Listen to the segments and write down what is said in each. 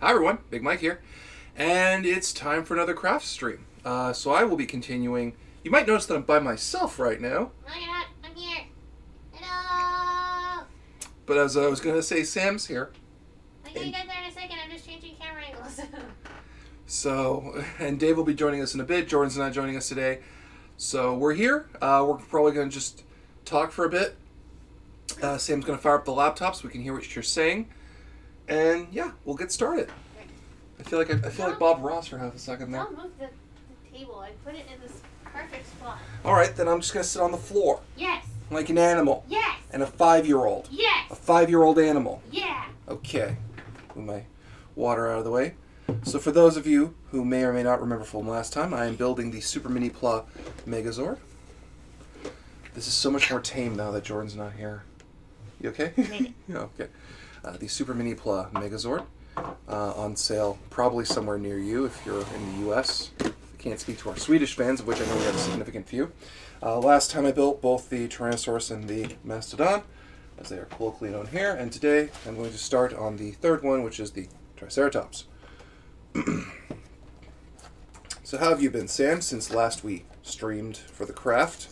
Hi everyone, Big Mike here, and it's time for another craft stream. So I will be continuing. You might notice that I'm by myself right now. No, you're not. I'm here. Hello. But as I was going to say, Sam's here. I'll get you guys there in a second. I'm just changing camera angles. So, and Dave will be joining us in a bit. Jordan's not joining us today. So we're here. We're probably going to just talk for a bit. Sam's going to fire up the laptop so we can hear what you're saying. And yeah, we'll get started. I feel like Bob Ross for half a second there. Don't move the table. I put it in this perfect spot. All right, then I'm just going to sit on the floor. Yes. Like an animal. Yes. And a 5-year-old. Yes. A 5-year-old animal. Yeah. Okay. Move my water out of the way. So for those of you who may or may not remember from last time, I am building the Super Mini Pla Megazord. This is so much more tame now that Jordan's not here. You okay? Made it. Yeah, okay. The Super Mini Pla Megazord on sale probably somewhere near you if you're in the US. I can't speak to our Swedish fans, of which I know we have a significant few. Last time I built both the Tyrannosaurus and the Mastodon, as they are colloquially known here, and today I'm going to start on the third one, which is the Triceratops. So how have you been, Sam, since last we streamed for the craft?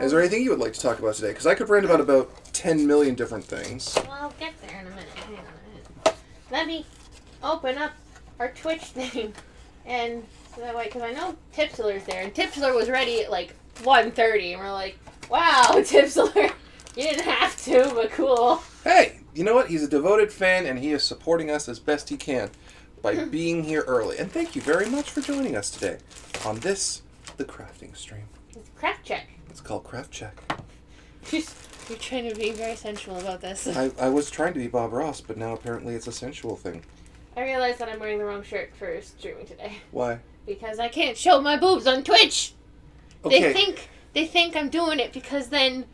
Is there anything you would like to talk about today? Because I could rant about 10 million different things. Well, I'll get there in a minute. Hang on a minute. Let me open up our Twitch thing. And so that way, because I know Tipsler's there. And Tipsler was ready at like 1:30. And we're like, wow, Tipsler, you didn't have to, but cool. Hey, you know what? He's a devoted fan, and he is supporting us as best he can by being here early. And thank you very much for joining us today on this, the crafting stream. It's craft check. It's called Craft Check. You're trying to be very sensual about this. I was trying to be Bob Ross, but now apparently it's a sensual thing. I realized that I'm wearing the wrong shirt for streaming today. Why? Because I can't show my boobs on Twitch. Okay. They think I'm doing it because then,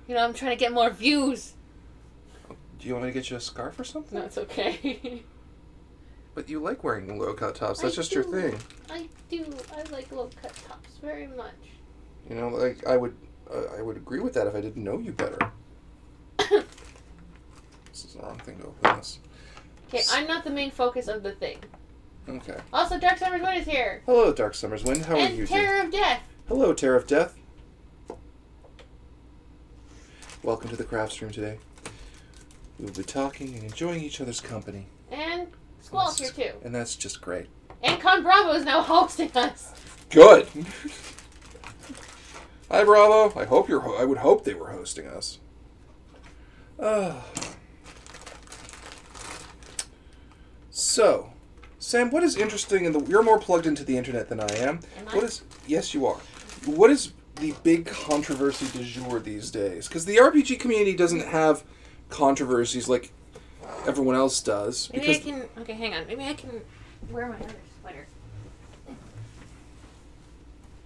you know, I'm trying to get more views. Do you want me to get you a scarf or something? No, it's okay. But you like wearing low-cut tops. That's just your thing. I do. I like low-cut tops very much. You know, like I would agree with that if I didn't know you better. This is the wrong thing to open this. Okay, I'm not the main focus of the thing. Okay. Also, Dark Summer's Wind is here. Hello, Dark Summer's Wind. How are you? And Terror of Death. Hello, Terror of Death. Welcome to the craft stream today. We will be talking and enjoying each other's company. And Squall's here too. And that's just great. And Con Bravo is now hosting us. Good. Hi, Bravo. I would hope they were hosting us. So, Sam, what is interesting in the... You're more plugged into the internet than I am. Am I? Yes, you are. What is the big controversy du jour these days? Because the RPG community doesn't have controversies like everyone else does. Maybe I can... Okay, hang on. Maybe I can wear my other sweater.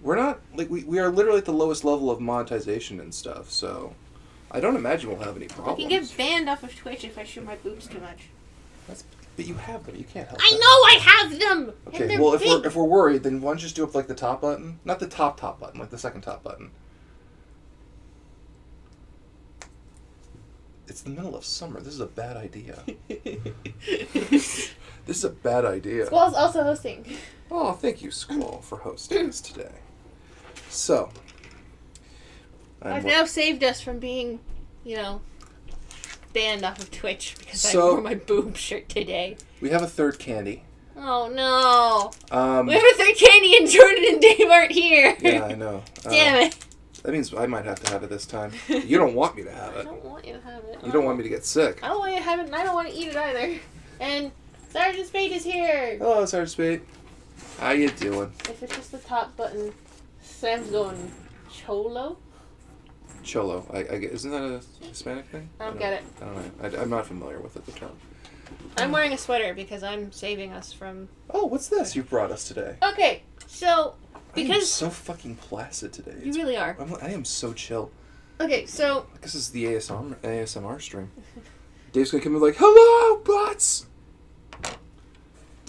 We're not... Like, we are literally at the lowest level of monetization and stuff, so... I don't imagine we'll have any problems. I can get banned off of Twitch if I show my boobs too much. But you have them. You can't help I that. know I have them! Okay, And they're well, big. if we're worried, then why don't you just do up like the top button? Not the top button, like the second top button. It's the middle of summer. This is a bad idea. This is a bad idea. Squall's also hosting. Oh, thank you, Squall, for hosting us today. So, I've now saved us from being, you know, banned off of Twitch because I wore my boob shirt today. We have a third candy. Oh no! We have a third candy and Jordan and Dave aren't here. Yeah, I know. Damn it! That means I might have to have it this time. You don't want me to have it. I don't want you to have it. You don't want me to get sick. I don't want you to have it, and I don't want to eat it either. And Sergeant Spade is here. Hello, Sergeant Spade. How you doing? If it's just the top button, Sam's going cholo. Cholo. Isn't that a Hispanic thing? I don't get it. I don't know. I'm not familiar with it, the term. I'm wearing a sweater because I'm saving us from... Oh, what's this you brought us today? Okay, so... I am so fucking placid today. You really are. I am so chill. Okay, so... This is the ASMR stream. Dave's gonna come in like, hello, butts!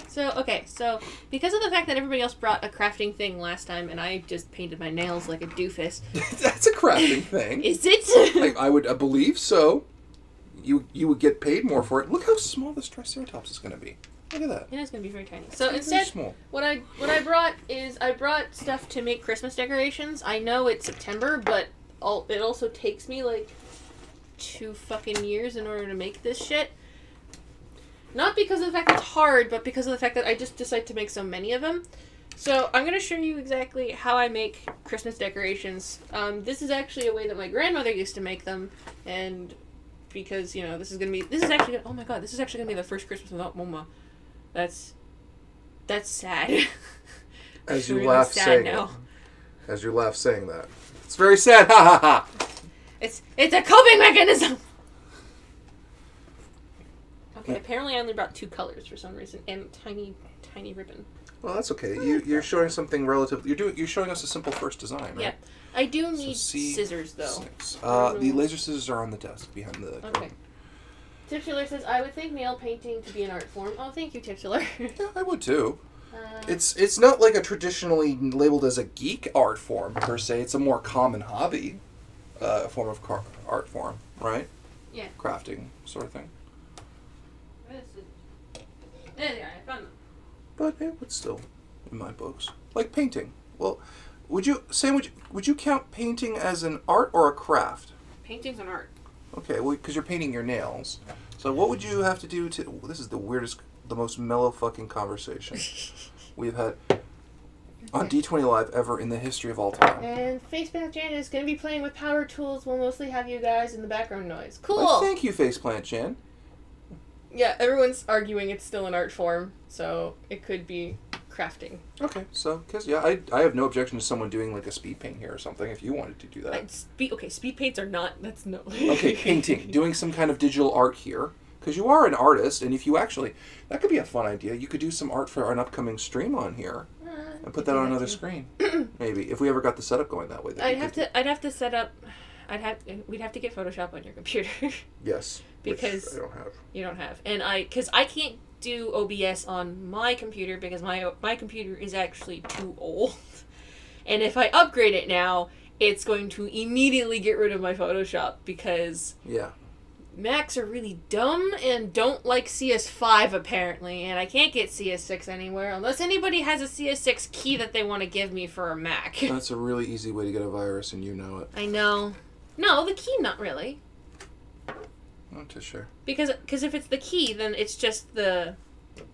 So, okay, so because of the fact that everybody else brought a crafting thing last time and I just painted my nails like a doofus. That's a crafting thing. Is it? I would believe so. You would get paid more for it. Look how small this Triceratops is going to be. Look at that. It is going to be very tiny. So It's instead, small. what I brought is I brought stuff to make Christmas decorations. I know it's September, but it also takes me like 2 fucking years in order to make this shit. Not because of the fact that it's hard, but because of the fact that I just decided to make so many of them. So I'm going to show you exactly how I make Christmas decorations. This is actually a way that my grandmother used to make them, and because, you know, this is actually, oh my god, this is actually going to be the first Christmas without Moma. That's sad. As you really laugh sad saying now. it. As you laugh saying that. It's very sad. Ha ha ha. It's a coping mechanism. Okay, apparently I only brought 2 colors for some reason and tiny ribbon. Well, that's okay. You're showing something relative. You're showing us a simple first design, right? Yeah, I do need C6. scissors though. The laser scissors are on the desk behind the. Okay. Tipsular says, I would think nail painting to be an art form. Oh, thank you, Tipsular. Yeah, I would too. It's not like a traditionally labeled as a geek art form per se. It's a more common hobby, form of art form, right? Yeah. Crafting sort of thing. There they are. I found them. But it would still, in my books, like painting. Well, would you count painting as an art or a craft? Painting's an art. Okay, well, because you're painting your nails. So what would you have to do to... This is the weirdest, the most mellow fucking conversation we've had on D20 Live ever in the history of all time. And Faceplant Jan is going to be playing with power tools. We'll mostly have you guys in the background noise. Cool! Well, thank you, Faceplant Jan. Yeah, everyone's arguing it's still an art form, so it could be crafting. Okay, so, because, yeah, I have no objection to someone doing, like, a speed paint here or something, if you wanted to do that. Speed paints are not, that's no... Okay, painting. Doing some kind of digital art here. Because you are an artist, and if you actually... That could be a fun idea. You could do some art for an upcoming stream on here. And put that on another screen. Maybe. If we ever got the setup going that way. I'd have to set up... We'd have to get Photoshop on your computer. Yes. Because I don't have. You don't have. And because I can't do OBS on my computer because my computer is actually too old. And if I upgrade it now, it's going to immediately get rid of my Photoshop because Macs are really dumb and don't like CS5 apparently, and I can't get CS6 anywhere unless anybody has a CS6 key that they want to give me for a Mac. That's a really easy way to get a virus, and you know it. I know. No, the key, not really. Not too sure. Because if it's the key, then it's just the...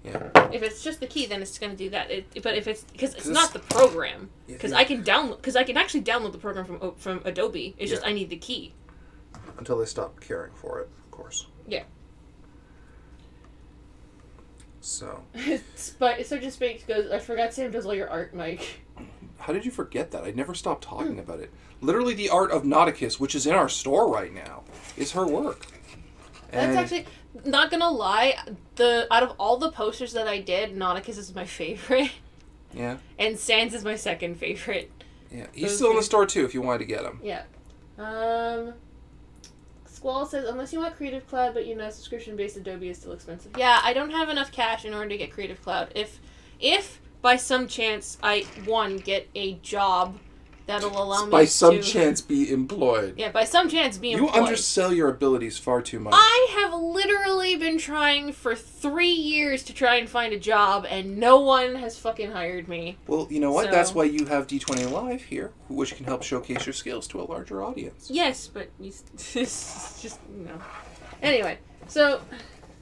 Yeah. If it's just the key, then it's going to do that. But if it's... Because it's not the program. Because I can download... Because I can actually download the program from Adobe. It's just I need the key. Until they stop caring for it, of course. Yeah. So. Sergeant Spakes goes, I forgot Sam does all your art, Mike. How did you forget that? I never stopped talking about it. Literally, the art of Nauticus, which is in our store right now, is her work. That's actually, not gonna lie, out of all the posters that I did, Nauticus is my favorite. Yeah. And Sans is my second favorite. Yeah, he's still in the store too if you wanted to get him. Yeah. Squall says, unless you want Creative Cloud, but you know subscription-based Adobe is still expensive. Yeah, I don't have enough cash in order to get Creative Cloud. If by some chance I, get a job that'll allow me to... By some chance be employed. Yeah, by some chance be employed. You undersell your abilities far too much. I have literally been trying for 3 years to try and find a job, and no one has fucking hired me. Well, you know what? That's why you have D20 Live here, which can help showcase your skills to a larger audience. Yes, but it's just, no. Anyway, so...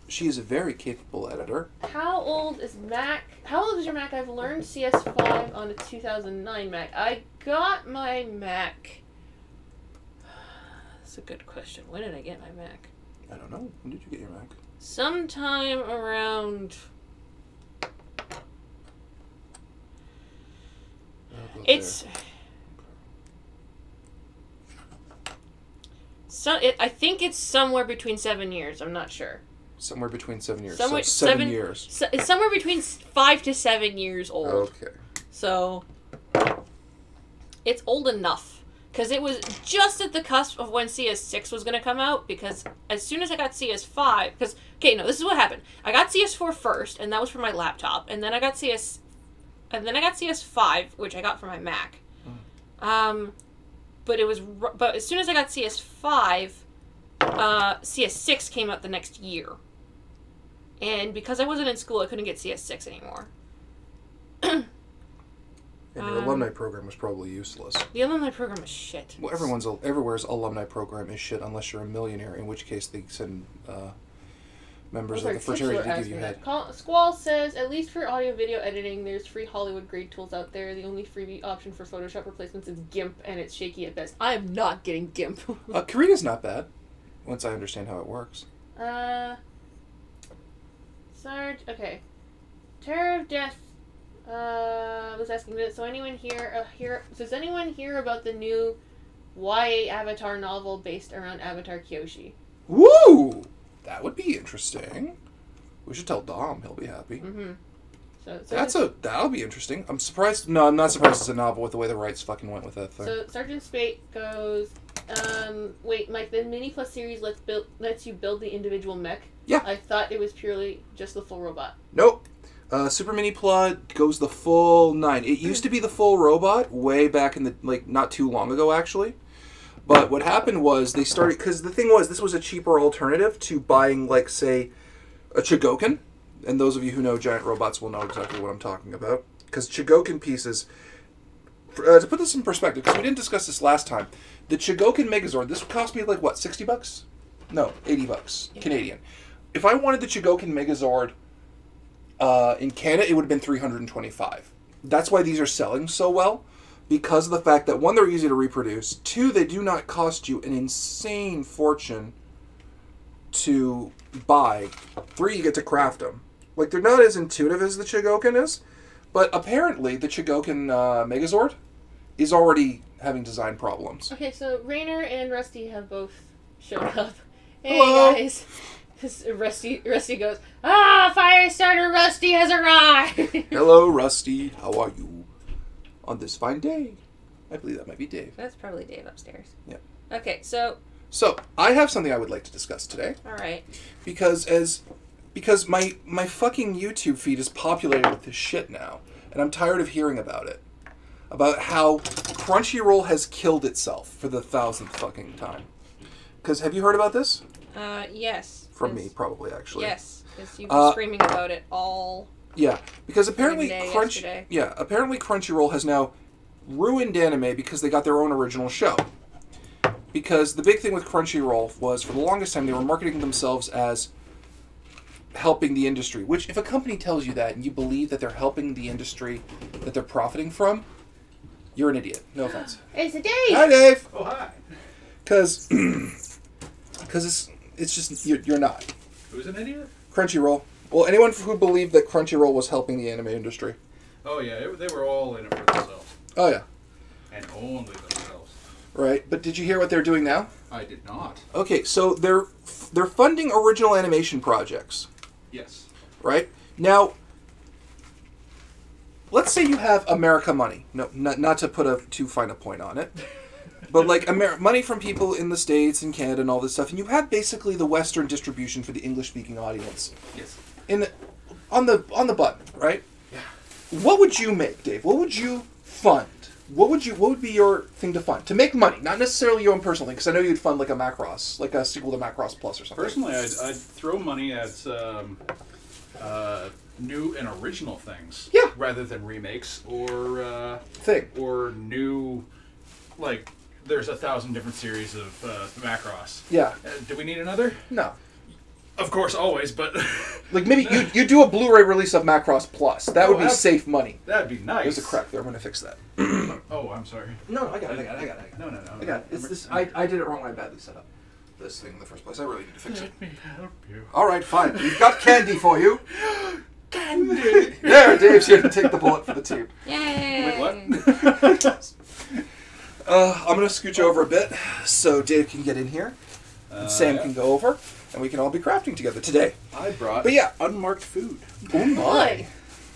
She is a very capable editor. How old is your Mac? I've learned CS5 on a 2009 Mac. I got my Mac... That's a good question. When did I get my Mac? I don't know. When did you get your Mac? Sometime around... I think it's somewhere between 7 years. I'm not sure. Somewhere between 7 years. Somewhere, so 7 years. It's somewhere between 5 to 7 years old. Okay. So, it's old enough. Because it was just at the cusp of when CS6 was going to come out. Because as soon as I got CS5... Because, okay, no, this is what happened. I got CS4 first, and that was for my laptop. And then I got CS5, which I got for my Mac. But as soon as I got CS5, CS6 came out the next year. And because I wasn't in school, I couldn't get CS6 anymore. And your alumni program was probably useless. The alumni program is shit. Well, everywhere's alumni program is shit unless you're a millionaire, in which case they send members of the fraternity to give you head. Squall says, at least for audio-video editing, there's free Hollywood-grade tools out there. The only freebie option for Photoshop replacements is GIMP, and it's shaky at best. I am not getting GIMP. Karina's not bad, once I understand how it works. Sarge, okay. Terror of Death was asking, does anyone hear about the new YA Avatar novel based around Avatar Kyoshi? Woo! That would be interesting. We should tell Dom. He'll be happy. Mm-hmm. That'll be interesting. I'm surprised. No, I'm not surprised it's a novel with the way the rights fucking went with that thing. So Sergeant Spate goes, wait, Mike, the Mini Plus series lets you build the individual mech? Yeah. I thought it was purely just the full robot. Nope. Super Mini Plus goes the full 9. It used to be the full robot way back in the, not too long ago, actually. But what happened was they started, because the thing was, this was a cheaper alternative to buying, say, a Chigoken. And those of you who know giant robots will know exactly what I'm talking about. Because Chigoken pieces, to put this in perspective, because we didn't discuss this last time, the Chigoken Megazord, this cost me, what, $60? No, $80 Canadian. If I wanted the Chigoken Megazord in Canada, it would have been $325. That's why these are selling so well. Because of the fact that, 1, they're easy to reproduce. 2, they do not cost you an insane fortune to buy. 3, you get to craft them. They're not as intuitive as the Chigoken is. But apparently, the Chigoken Megazord is already having design problems. Okay, so Rainer and Rusty have both showed up. Hey, hello. Guys. Rusty goes, Firestarter Rusty has arrived! Hello, Rusty. How are you? On this fine day. I believe that might be Dave. That's probably Dave upstairs. Yeah. Okay, so I have something I would like to discuss today. All right. Because my fucking YouTube feed is populated with this shit now, and I'm tired of hearing about it. About how Crunchyroll has killed itself for the 1,000th fucking time. Because have you heard about this? Yes. From me, probably, actually. Yes, because you've been screaming about it all. Yeah, because apparently Crunchyroll has now ruined anime because they got their own original show. Because the big thing with Crunchyroll was, for the longest time, they were marketing themselves as helping the industry. Which, if a company tells you that and you believe that they're helping the industry that they're profiting from, you're an idiot. No offense. It's Dave! Hi, Dave! Oh, hi. Because it's just, you're not. Who's an idiot? Crunchyroll. Well, anyone who believed that Crunchyroll was helping the anime industry. Oh, yeah, they were all in it for themselves. Oh, yeah. And only themselves. Right, but did you hear what they're doing now? I did not. Okay, so they're funding original animation projects. Yes. Right? Now, let's say you have America money. No, not to put too fine a point on it. But money from people in the States and Canada and all this stuff, and you have basically the Western distribution for the English-speaking audience. Yes. On the button, right? Yeah. What would you make, Dave? What would you fund? What would be your thing to fund? To make money, not necessarily your own personal thing, because I know you'd fund a Macross, a sequel to Macross Plus or something. Personally, I'd throw money at new and original things. Yeah. Rather than remakes or new, there's 1,000 different series of Macross. Yeah. Do we need another? No. Of course, always, but... maybe you do a Blu-ray release of Macross Plus. That would be safe money. That'd be nice. There's a crack there. I'm going to fix that. Oh, I'm sorry. No, I got it. No. I got it. It's this. I did it wrong. I badly set up this thing in the first place. I really need to fix it. Let me help you. All right, fine. We've got candy for you. Candy! There, Dave's here to take the bullet for the team. Yay! Wait, what? I'm going to scooch over a bit so Dave can get in here. And Sam can go over. And we can all be crafting together today. I brought unmarked food. Oh my!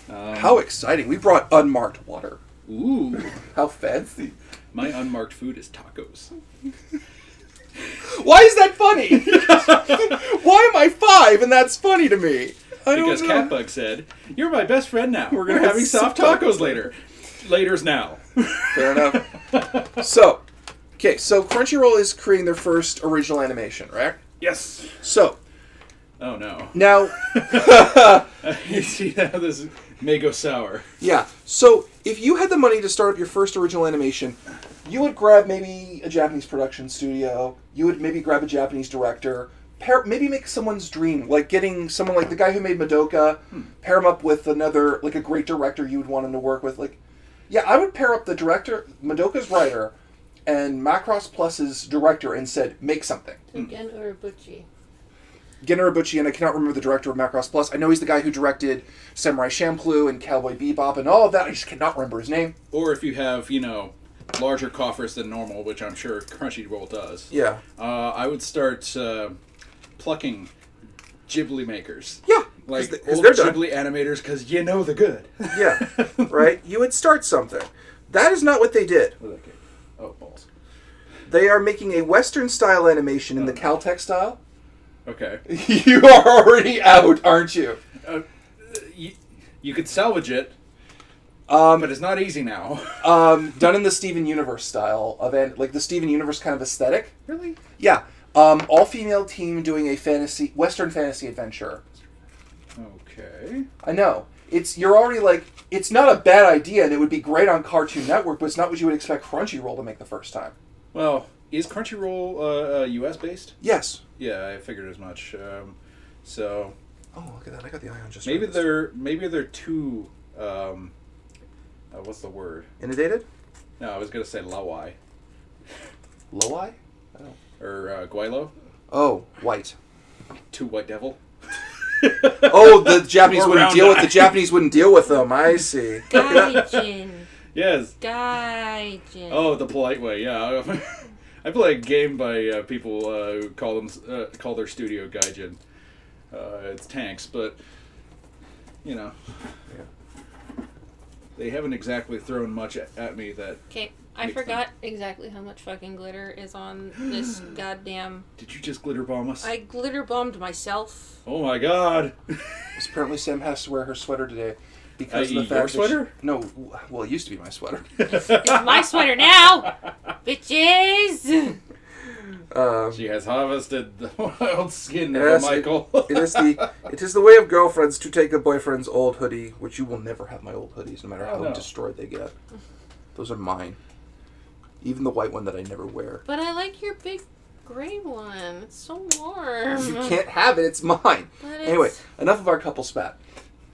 How exciting! We brought unmarked water. Ooh. How fancy. My unmarked food is tacos. Why is that funny? Why am I 5 and that's funny to me? Because Catbug said, "You're my best friend now. We're having soft tacos later. Later's now." Fair enough. So Crunchyroll is creating their first original animation, right? Yes. So, Oh no. Now, You see how this may go sour. yeah. So if you had the money to start up your first original animation, you would grab maybe a Japanese production studio. You would maybe grab a Japanese director. Maybe make someone's dream, like getting someone like the guy who made Madoka, pair him up with another, like a great director you would want him to work with. Like, yeah, I would pair up the director, Madoka's writer, and Macross Plus's director and said, make something. Gen Urobuchi. Gen Urobuchi, and I cannot remember the director of Macross Plus. I know he's the guy who directed Samurai Champloo and Cowboy Bebop and all of that. I just cannot remember his name. Or if you have, larger coffers than normal, which I'm sure Crunchyroll does. Yeah. I would start plucking Ghibli makers. Yeah. Like Cause old they're done. Ghibli animators, because they're good. Yeah. Right? You would start something. That is not what they did. Okay. Oh, balls. They are making a Western-style animation in the Caltech style. Okay. You are already out, aren't you? You could salvage it, but it's not easy now. Done in the Steven Universe style, like the Steven Universe kind of aesthetic. Really? Yeah. All-female team doing a Western fantasy adventure. Okay. I know. You're already like, it's not a bad idea, and it would be great on Cartoon Network, but it's not what you would expect Crunchyroll to make the first time. Well, is Crunchyroll US-based? Yes. Yeah, I figured as much. So... Oh, look at that. I got the eye on just maybe right. they're too... what's the word? Inundated? No, I was going to say Lawai. Low-eye? Oh. Or Guaylo. Oh, white. Too White Devil. Oh, the Japanese Or wouldn't round deal with eye. the Japanese wouldn't deal with them. I see. Gaijin. Yes. Gaijin. Oh, the polite way, yeah. I play a game by people who call their studio Gaijin. It's tanks, but Yeah. they haven't exactly thrown much at me that... Okay, I forgot exactly how much fucking glitter is on this goddamn... Did you just glitter bomb us? I glitter bombed myself. Oh my god! Apparently Sam has to wear her sweater today because of the your fact sweater? that no, well, it used to be my sweater. It's my sweater now, bitches. She has harvested the wild skin Yes, of Michael. It is the way of girlfriends to take a boyfriend's old hoodie, which you will never have my old hoodies, no matter how no. destroyed they get. Those are mine. Even the white one that I never wear. But I like your big gray one. It's so warm. You can't have it. It's mine. But it's... Anyway, enough of our couple spat,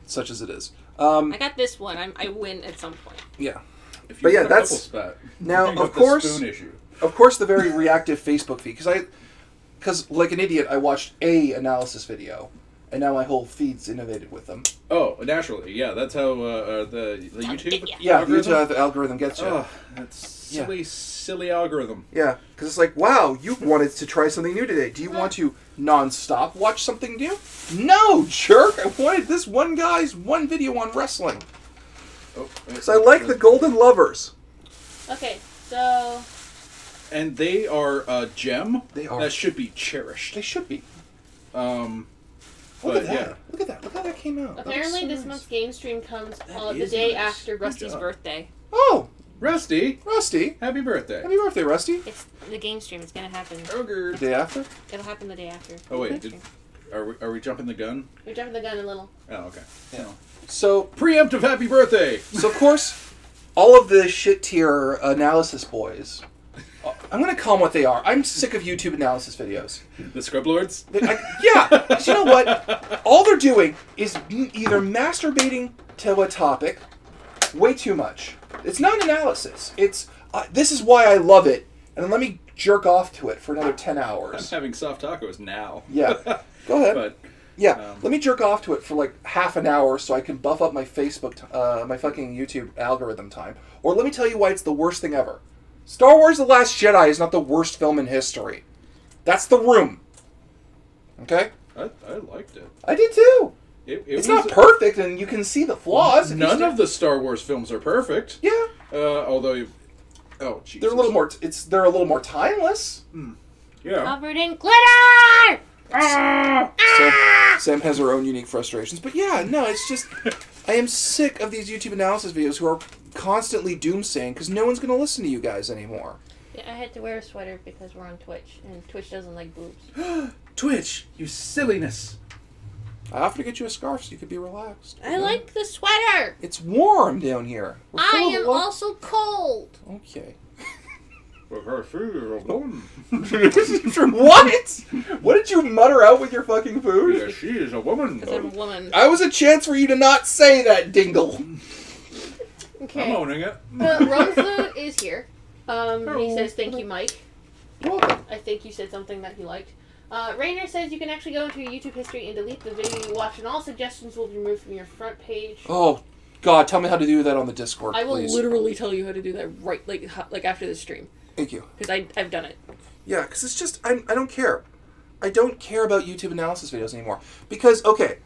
such as it is. I got this one. I win at some point. Yeah. If you But yeah, want a that's- couple spat, now, you got of course- the spoon issue. Of course, the very reactive Facebook feed, because like an idiot, I watched a analysis video, and now my whole feed's inundated with them. Oh, naturally, yeah. That's how the YouTube Yeah, algorithm? YouTube, the algorithm gets you. Oh, that's silly algorithm. Yeah, because it's like, wow, you wanted to try something new today. Do you want to non-stop watch something new? No, jerk! I wanted this one guy's one video on wrestling. Oh, Because I like the Golden Lovers. Okay, so... And they are a gem They are. that should be cherished. They should be. But Look at that. yeah. Look at that. Look how that came out. That Apparently, was so this nice. month's game stream comes the is day nice. after Good Rusty's job. birthday. Oh, Rusty, Rusty. happy birthday. Happy birthday, Rusty. It's the game stream. It's gonna happen. Ogre. The day after? It'll happen the day after. Oh wait, Stream. are we jumping the gun? We're jumping the gun a little. Oh, okay. Yeah. So, Preemptive happy birthday. So of course, all of the shit tier analysis boys, I'm going to call them what they are. I'm sick of YouTube analysis videos. The Scrub Lords. Yeah, 'cause you know what? All they're doing is either masturbating to a topic way too much. It's not an analysis. It's, this is why I love it, and then let me jerk off to it for another 10 I'm hours. having soft tacos now. Yeah, go ahead. But Yeah, let me jerk off to it for like half an hour so I can buff up my Facebook, my fucking YouTube algorithm time. Or let me tell you why it's the worst thing ever. Star Wars The Last Jedi is not the worst film in history. That's The Room. Okay? I liked it. I did too. It's Not perfect, and you can see the flaws. if you None stay- of the Star Wars films are perfect. Yeah, Although, oh Jesus. they're a little more. They're a little more timeless. Yeah. Covered in glitter! Sam has her own unique frustrations, but yeah, no, it's just I am sick of these YouTube analysis videos who are constantly doomsaying because no one's going to listen to you guys anymore. Yeah, I had to wear a sweater because we're on Twitch, and Twitch doesn't like boobs. Twitch, you silliness. I offered to get you a scarf so you could be relaxed. I like the sweater. It's warm down here. I am also cold. Okay. What? What did you mutter out with your fucking food? Yeah, she is a woman. Because I'm a woman. I was a chance for you to not say that, Dingle. Okay. I'm owning it. Ronflu is here. He says, thank you, Mike. Welcome. I think you said something that he liked. Rainer says you can actually go into your YouTube history and delete the video you watched, and all suggestions will be removed from your front page. Oh, God, tell me how to do that on the Discord, I will please. literally tell you how to do that right, like after the stream. Thank you. Because I've done it. Yeah, because it's just, I don't care. I don't care about YouTube analysis videos anymore. Because, okay.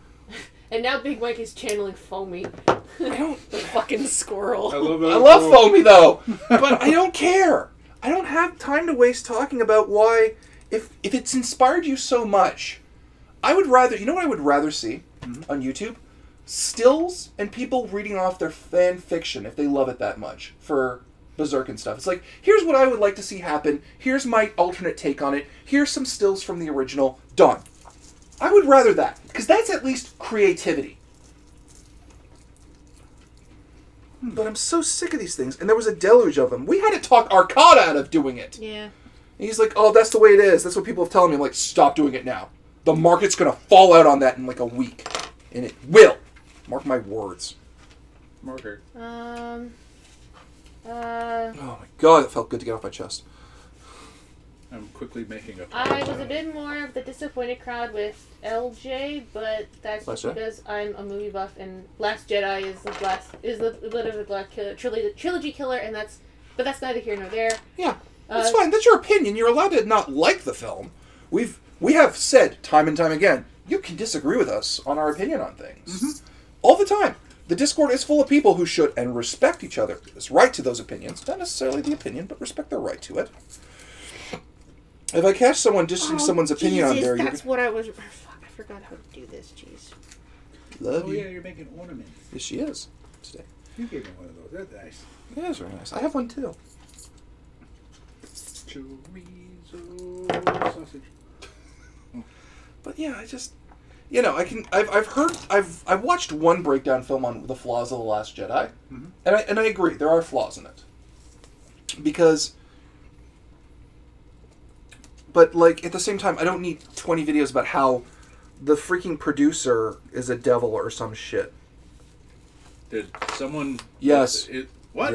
And now Big Mike is channeling Foamy. I don't... The fucking squirrel. I love it. I love Foamy, though. But I don't care. I don't have time to waste talking about why... If it's inspired you so much, I would rather... You know what I would rather see on YouTube? Stills and people reading off their fan fiction, if they love it that much, for Berserk and stuff. It's like, here's what I would like to see happen. Here's my alternate take on it. Here's some stills from the original. Done. I would rather that, because that's at least creativity. But I'm so sick of these things, and there was a deluge of them. We had to talk Arcada out of doing it. Yeah. And he's like, oh, that's the way it is. That's what people have telling me. I'm like, stop doing it now. The market's going to fall out on that in like a week. And it will. Mark my words. Marker. Oh my God, it felt good to get off my chest. I'm quickly making a... I was a bit more of the disappointed crowd with LJ, but that's Last just Jedi? because I'm a movie buff, and Last Jedi is the literally Black trilogy killer, and that's neither here nor there. Yeah, that's fine. That's your opinion. You're allowed to not like the film. We have said time and time again, you can disagree with us on our opinion on things. All the time. The Discord is full of people who should and respect each other. There's right to those opinions. Not necessarily the opinion, but respect their right to it. If I catch someone dissing someone's opinion on there, that's what I was... Fuck, I forgot how to do this, jeez. Love you. Yeah, you're making ornaments. Yes, she is. Today. You gave me one of those. That's nice. It is very nice. I have one too. Chorizo sausage. But yeah, I just... You know, I've watched one breakdown film on the flaws of The Last Jedi, and I agree, there are flaws in it. Because, but like, at the same time, I don't need 20 videos about how the freaking producer is a devil or some shit. Did someone... Yes. What?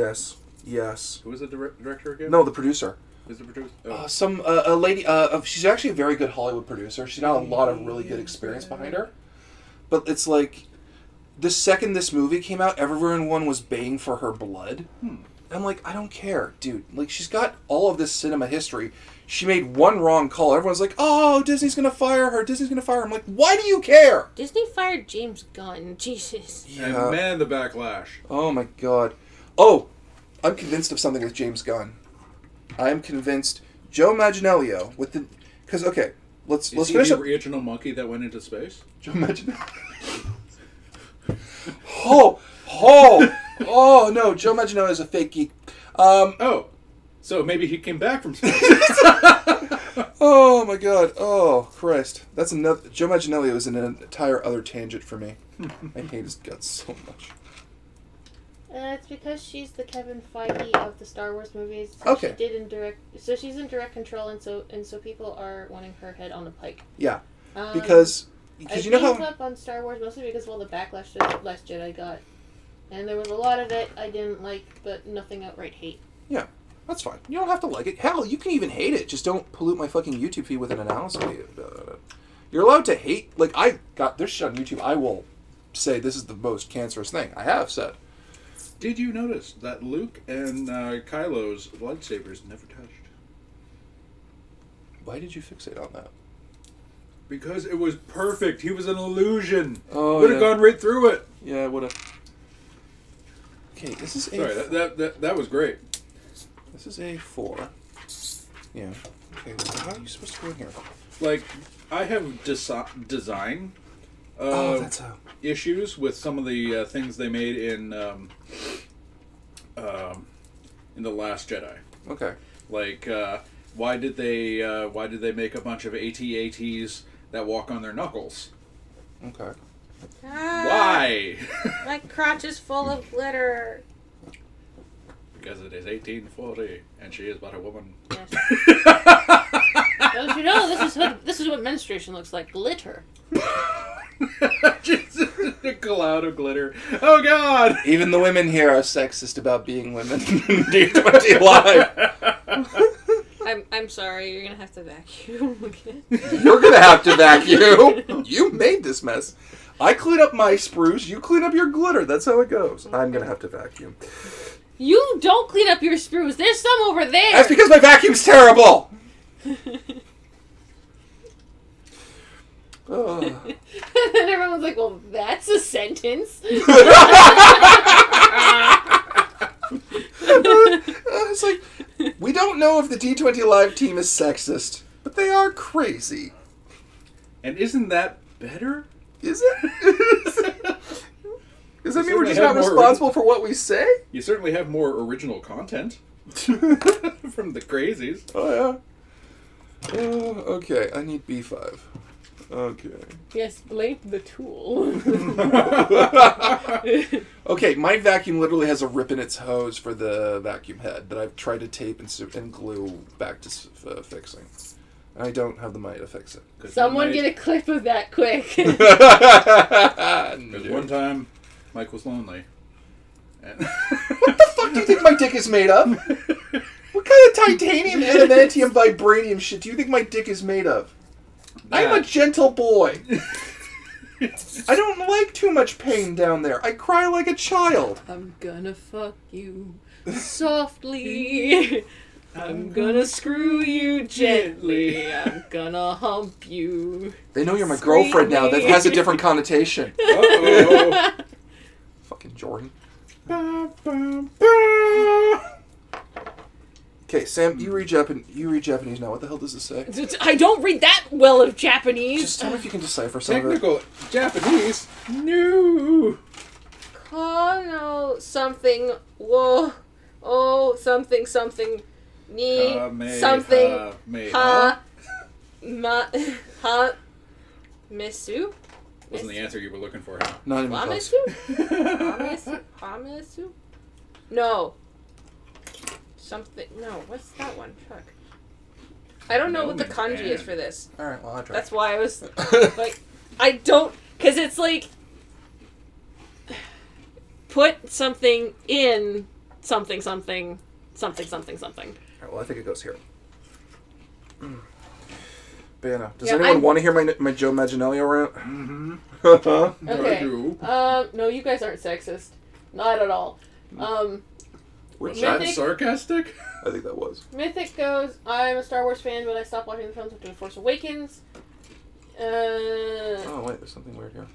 Yes. Who was the director again? No, the producer. Who's the producer? Oh. A lady, she's actually a very good Hollywood producer. She's got a lot of really good experience behind her. But it's like, the second this movie came out, everyone was baying for her blood. I'm like, I don't care, dude. Like, she's got all of this cinema history. She made one wrong call. Everyone's like, oh, Disney's gonna fire her. Disney's gonna fire her. I'm like, why do you care? Disney fired James Gunn. Jesus. Yeah. And man, the backlash. Oh my God. Oh, I'm convinced of something with James Gunn. I am convinced Joe Manganiello with the... Because, okay, let's finish the up... original monkey that went into space? Joe Manganiello... Oh, no, Joe Manganiello is a fake geek. So maybe he came back from space. Oh, my God. Oh, Christ. That's another... Joe Manganiello is in an entire other tangent for me. I hate his guts so much. It's because she's the Kevin Feige of the Star Wars movies. Okay. So she's in direct control, and so people are wanting her head on the pike. Yeah, because you know I gave how... up on Star Wars mostly because of all the backlash that Last Jedi got, and there was a lot of it I didn't like, but nothing outright hate. Yeah, that's fine. You don't have to like it. Hell, you can even hate it. Just don't pollute my fucking YouTube feed with an analysis. You're allowed to hate. Like, I got this shit on YouTube. I will say this is the most cancerous thing. I have said. Did you notice that Luke and Kylo's lightsabers never touched? Why did you fixate on that? Because it was perfect. He was an illusion. Oh, would have gone right through it. Yeah, it would have. Okay, this is Sorry, that was great. This is A4. Yeah. Okay, how are you supposed to go in here? Like, I have design that's a... issues with some of the things they made in The Last Jedi. Okay. Like, why did they make a bunch of AT-ATs that walk on their knuckles? Okay. Why? My crotch is full of glitter. Because it is 1840, and she is but a woman. Yes. Don't you know this is what menstruation looks like? Glitter. Just a cloud of glitter. Oh God! Even the women here are sexist about being women. D20 live. I'm sorry. You're gonna have to vacuum again. You're gonna have to vacuum. You made this mess. I clean up my spruce. You clean up your glitter. That's how it goes. I'm gonna have to vacuum. You don't clean up your spruce. There's some over there. That's because my vacuum's terrible. Oh. And everyone's like, well, that's a sentence. It's like, we don't know if the D20 Live team is sexist, but they are crazy. And isn't that better? Is it? Does that mean we're certainly just have not more responsible for what we say? You certainly have more original content from the crazies. Oh, yeah. Okay, I need B5. Okay. Yes, blame the tool. Okay, my vacuum literally has a rip in its hose for the vacuum head that I've tried to tape and glue back to fixing. I don't have the money to fix it. Someone get a clip of that quick. Because one time, Mike was lonely. And what the fuck do you think my dick is made of? What kind of titanium, adamantium, vibranium shit do you think my dick is made of? I'm a gentle boy. I don't like too much pain down there. I cry like a child. I'm gonna fuck you softly. I'm gonna screw you gently. I'm gonna hump you. They know you're my girlfriend now. That has a different connotation. uh-oh. Fucking Jordan. Okay, Sam, you read Japanese now. What the hell does this say? I don't read that well of Japanese. Just tell me if you can decipher some of it. Technical Japanese? No. Kono something. Whoa. Oh, something something. Ni something. Ha. Ma. Ha. Misu? Wasn't the answer you were looking for, huh? Not even close. Hamisu? Hamisu? No. Something. No, what's that one? Fuck. I don't know what the kanji is for this. Alright, well, I tried. That's why I was like, I don't, because it's like, put something in something something something something something. Alright, well, I think it goes here. Banna, does Yeah, anyone want to hear my Joe Manganiello rant? Mm-hmm. Okay. No, you guys aren't sexist. Not at all. Was that Mythic, sarcastic? I think that was. Mythic goes, I'm a Star Wars fan, but I stopped watching the films after The Force Awakens. Oh, wait, there's something weird here.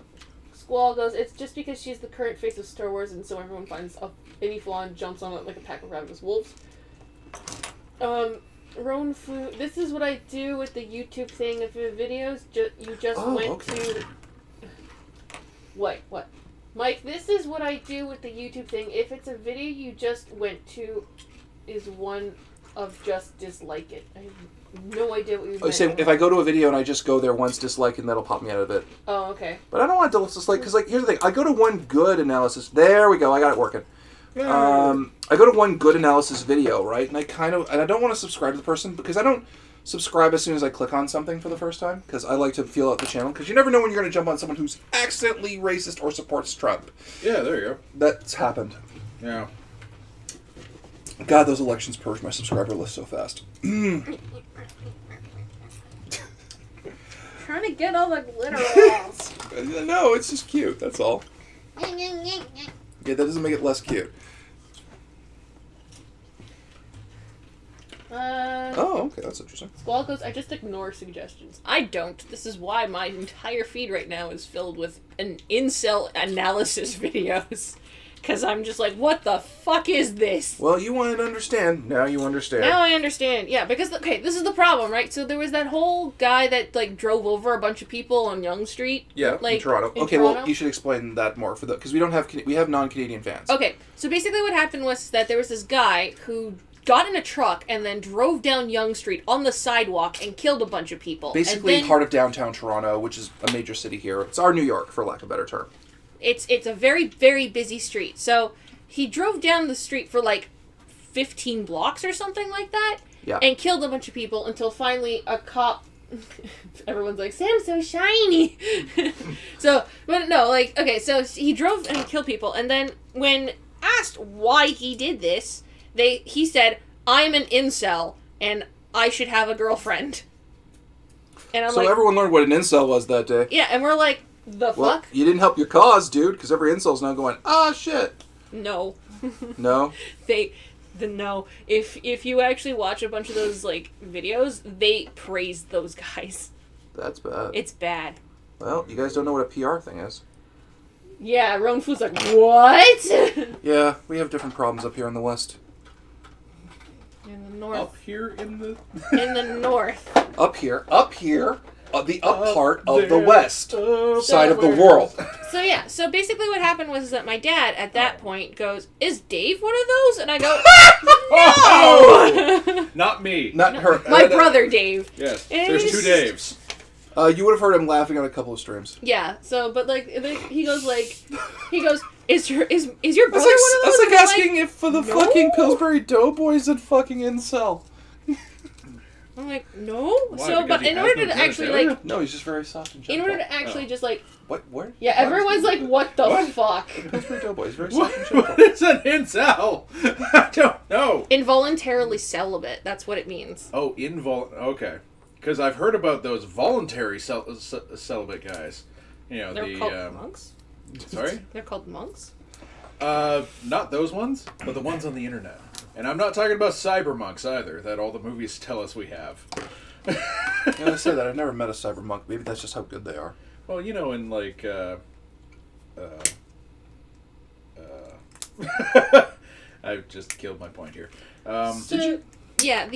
Squall goes, it's just because she's the current face of Star Wars, and so everyone finds any flaw and jumps on it like a pack of ravenous wolves. Roan Flu, this is what I do with the YouTube thing. If your videos, you just went to... What? Mike, this is what I do with the YouTube thing. If it's a video you just went to, is one of just dislike it. I have no idea what you meant. Oh, so if I go to a video and I just go there once, dislike, and that'll pop me out of it. Oh, okay. But I don't want to dislike, because, like, here's the thing. I go to one good analysis. There we go. I got it working. I go to one good analysis video, right? And I don't want to subscribe to the person, because I don't subscribe as soon as I click on something for the first time, because I like to feel out the channel, because you never know when you're going to jump on someone who's accidentally racist or supports Trump. Yeah, there you go. That's happened. Yeah. God, those elections purged my subscriber list so fast. Trying to get all the glitter walls. No, it's just cute, that's all. Yeah, that doesn't make it less cute. Oh, okay, that's interesting. Squall goes, I just ignore suggestions. I don't. This is why my entire feed right now is filled with an incel analysis videos. Because I'm just like, what the fuck is this? Well, you wanted to understand. Now you understand. Now I understand. Yeah, because, okay, this is the problem, right? So there was that whole guy that, like, drove over a bunch of people on Yonge Street. Yeah, like, in Toronto. Okay, Toronto. well, you should explain that more because we have non-Canadian fans. Okay, so basically what happened was that there was this guy who got in a truck and then drove down Yonge Street on the sidewalk and killed a bunch of people. Basically, and then, heart of downtown Toronto, which is a major city here. It's our New York, for lack of a better term. It's a very, very busy street. So he drove down the street for like 15 blocks or something like that. Yeah. And killed a bunch of people until finally a cop... Everyone's like, Sam's so shiny! So, but no, like, okay, so he drove and he killed people. And then when asked why he did this, he said, I'm an incel and I should have a girlfriend. And I'm so like... everyone learned what an incel was that day. Yeah, and we're like, the Well, fuck? you didn't help your cause, dude, because every incel's now going, ah, shit. No. No? No. If you actually watch a bunch of those, like, videos, they praise those guys. That's bad. It's bad. Well, you guys don't know what a PR thing is. Yeah, Roan Fu's like, what? Yeah, we have different problems up here in the West. In the north. Up here in the... In the north. Up here, the up part of the there, West side of the world. So yeah, so basically what happened was that my dad at that point goes, is Dave one of those? And I go, no! Not me. Not her. My brother Dave. Yes, And there's he's- 2 Daves. You would have heard him laughing on a couple of streams. Yeah, so, but like, he goes, is your brother one of those? That's like And I'm asking if for the no. fucking Pillsbury Doughboys and fucking incel. I'm like, no? Why? So, Because but he in has order no to actually, genitalia? like, No, he's just very soft and in gentle. order to actually Oh. just, like, What? Where? yeah, everyone's like, what the What? fuck? Pillsbury Doughboys, very What, soft and gentle. what is an incel? I don't know. Involuntarily celibate, that's what it means. Oh, okay. Because I've heard about those voluntary celibate guys. You know, They're called monks? Sorry? They're called monks? Not those ones, but the ones on the internet. And I'm not talking about cyber monks either, that all the movies tell us we have. Yeah, I say that. I've never met a cyber monk. Maybe that's just how good they are. Well, you know, in like, I've just killed my point here. So, yeah,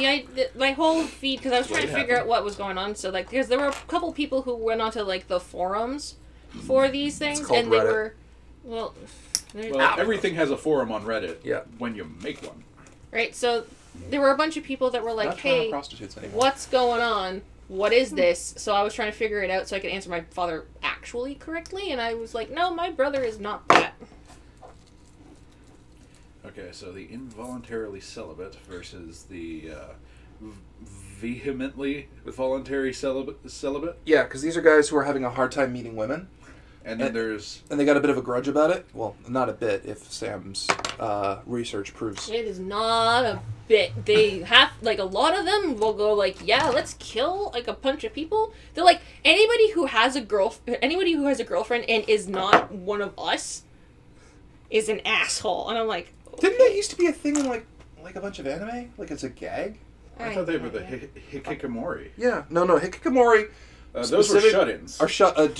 my whole feed, because I was trying to figure out what was going on, so, like, because there were a couple people who went onto, like, the forums for these things, called and they Reddit. were, well, everything has a forum on Reddit. Yeah. When you make one. right, so there were a bunch of people that were like, Not Toronto hey, prostitutes anymore. what's going on? What is this? So I was trying to figure it out so I could answer my father actually correctly, and I was like, no, my brother is not that. Okay, so the involuntarily celibate versus the vehemently voluntary celibate. Yeah, because these are guys who are having a hard time meeting women. And then there's... And they got a bit of a grudge about it. Well, not a bit, if Sam's research proves. It is not a bit. They have, like, a lot of them will go like, yeah, let's kill, like, a bunch of people. They're like, anybody who has a girlfriend and is not one of us is an asshole. And I'm like, okay. Didn't that used to be a thing in, like a bunch of anime? Like, it's a gag? I thought they were the hikikomori. Yeah. No, hikikomori... Those were specific- shut-ins. Are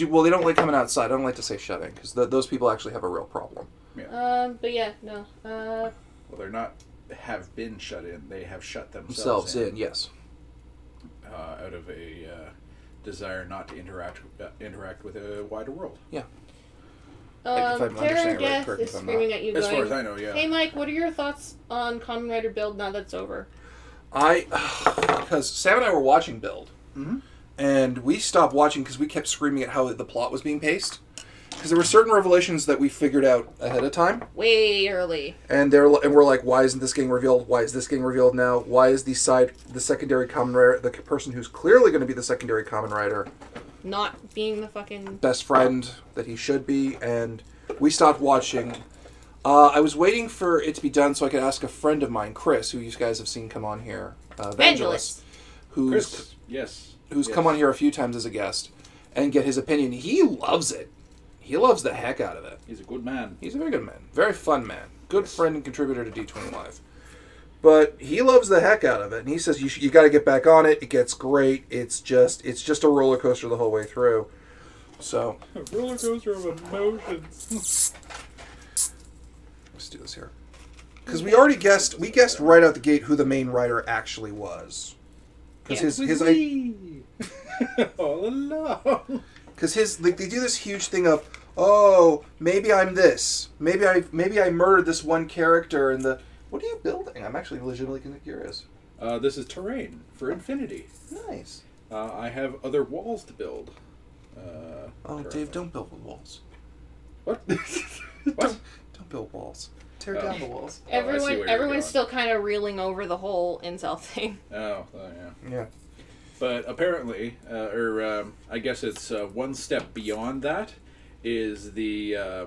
well, they don't like coming outside. I don't like to say shut-in, because those people actually have a real problem. But yeah, no. Well, they're not have been shut in. They have shut Themselves in, yes. Out of a desire not to interact with a wider world. Yeah. If I'm understanding Terror it right, Death correct me is if I'm screaming not. at you As going, far as I know, yeah. hey Mike, what are your thoughts on Kamen Rider Build now that's over? Because Sam and I were watching Build, and we stopped watching because we kept screaming at how the plot was being paced. Because there were certain revelations that we figured out ahead of time, Way early. and we're like, why isn't this getting revealed? Why is this getting revealed now? Why is the secondary Kamen Rider, the person who's clearly going to be the secondary Kamen Rider, Not being the fucking... best friend that he should be? And we stopped watching. I was waiting for it to be done so I could ask a friend of mine, Chris, who you guys have seen come on here, Vangelis, Chris, yes. who's come on here a few times as a guest, and get his opinion. He loves it. He loves the heck out of it. He's a good man. He's a very good man. Very fun man. Good friend and contributor to D20 Live. But he loves the heck out of it, and he says you got to get back on it. It gets great. It's just a roller coaster the whole way through. So A roller coaster of emotions. let's do this here, because we guessed right out the gate who the main writer actually was. Because all along. Because they do this huge thing of, oh, maybe I'm this, maybe I murdered this one character, and the What are you building? I'm actually legitimately kind of curious. This is terrain for infinity. Nice. I have other walls to build. Dave, don't build with walls. What? What? Don't build walls. Tear down the walls. Everyone's still kind of reeling over the whole incel thing. Oh, yeah. Yeah. But apparently, I guess it's one step beyond that, is the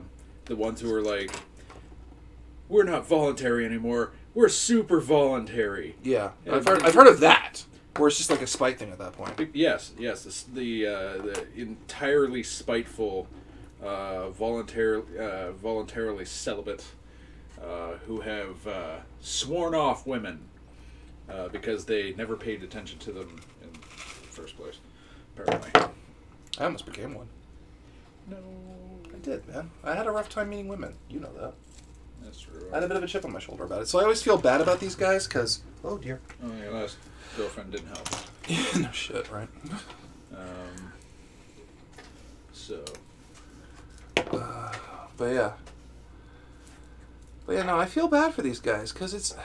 ones who are like, we're not voluntary anymore. We're super voluntary. Yeah, I've heard of that. Where it's just like a spite thing at that point. Yes. The entirely spiteful, voluntarily celibate, who have sworn off women because they never paid attention to them in the first place. Apparently, I almost became one. no, I did, man. I had a rough time meeting women. You know that. that's true. I had a bit of a chip on my shoulder about it. So I always feel bad about these guys because, oh dear. Oh, your last girlfriend didn't help. No shit, right? So. But yeah, no, I feel bad for these guys because it's,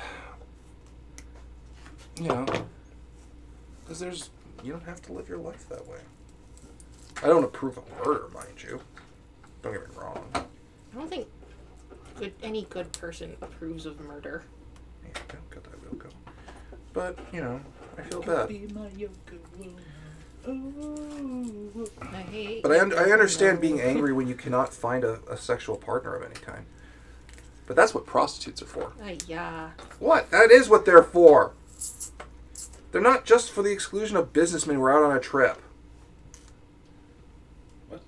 because you don't have to live your life that way. I don't approve of murder, mind you. Don't get me wrong. I don't think any good person approves of murder. Yeah, got that real go. But, I feel bad. But I understand being angry when you cannot find a sexual partner of any kind. But that's what prostitutes are for. Yeah. What? That is what they're for. They're not just for the exclusion of businessmen who are out on a trip. What?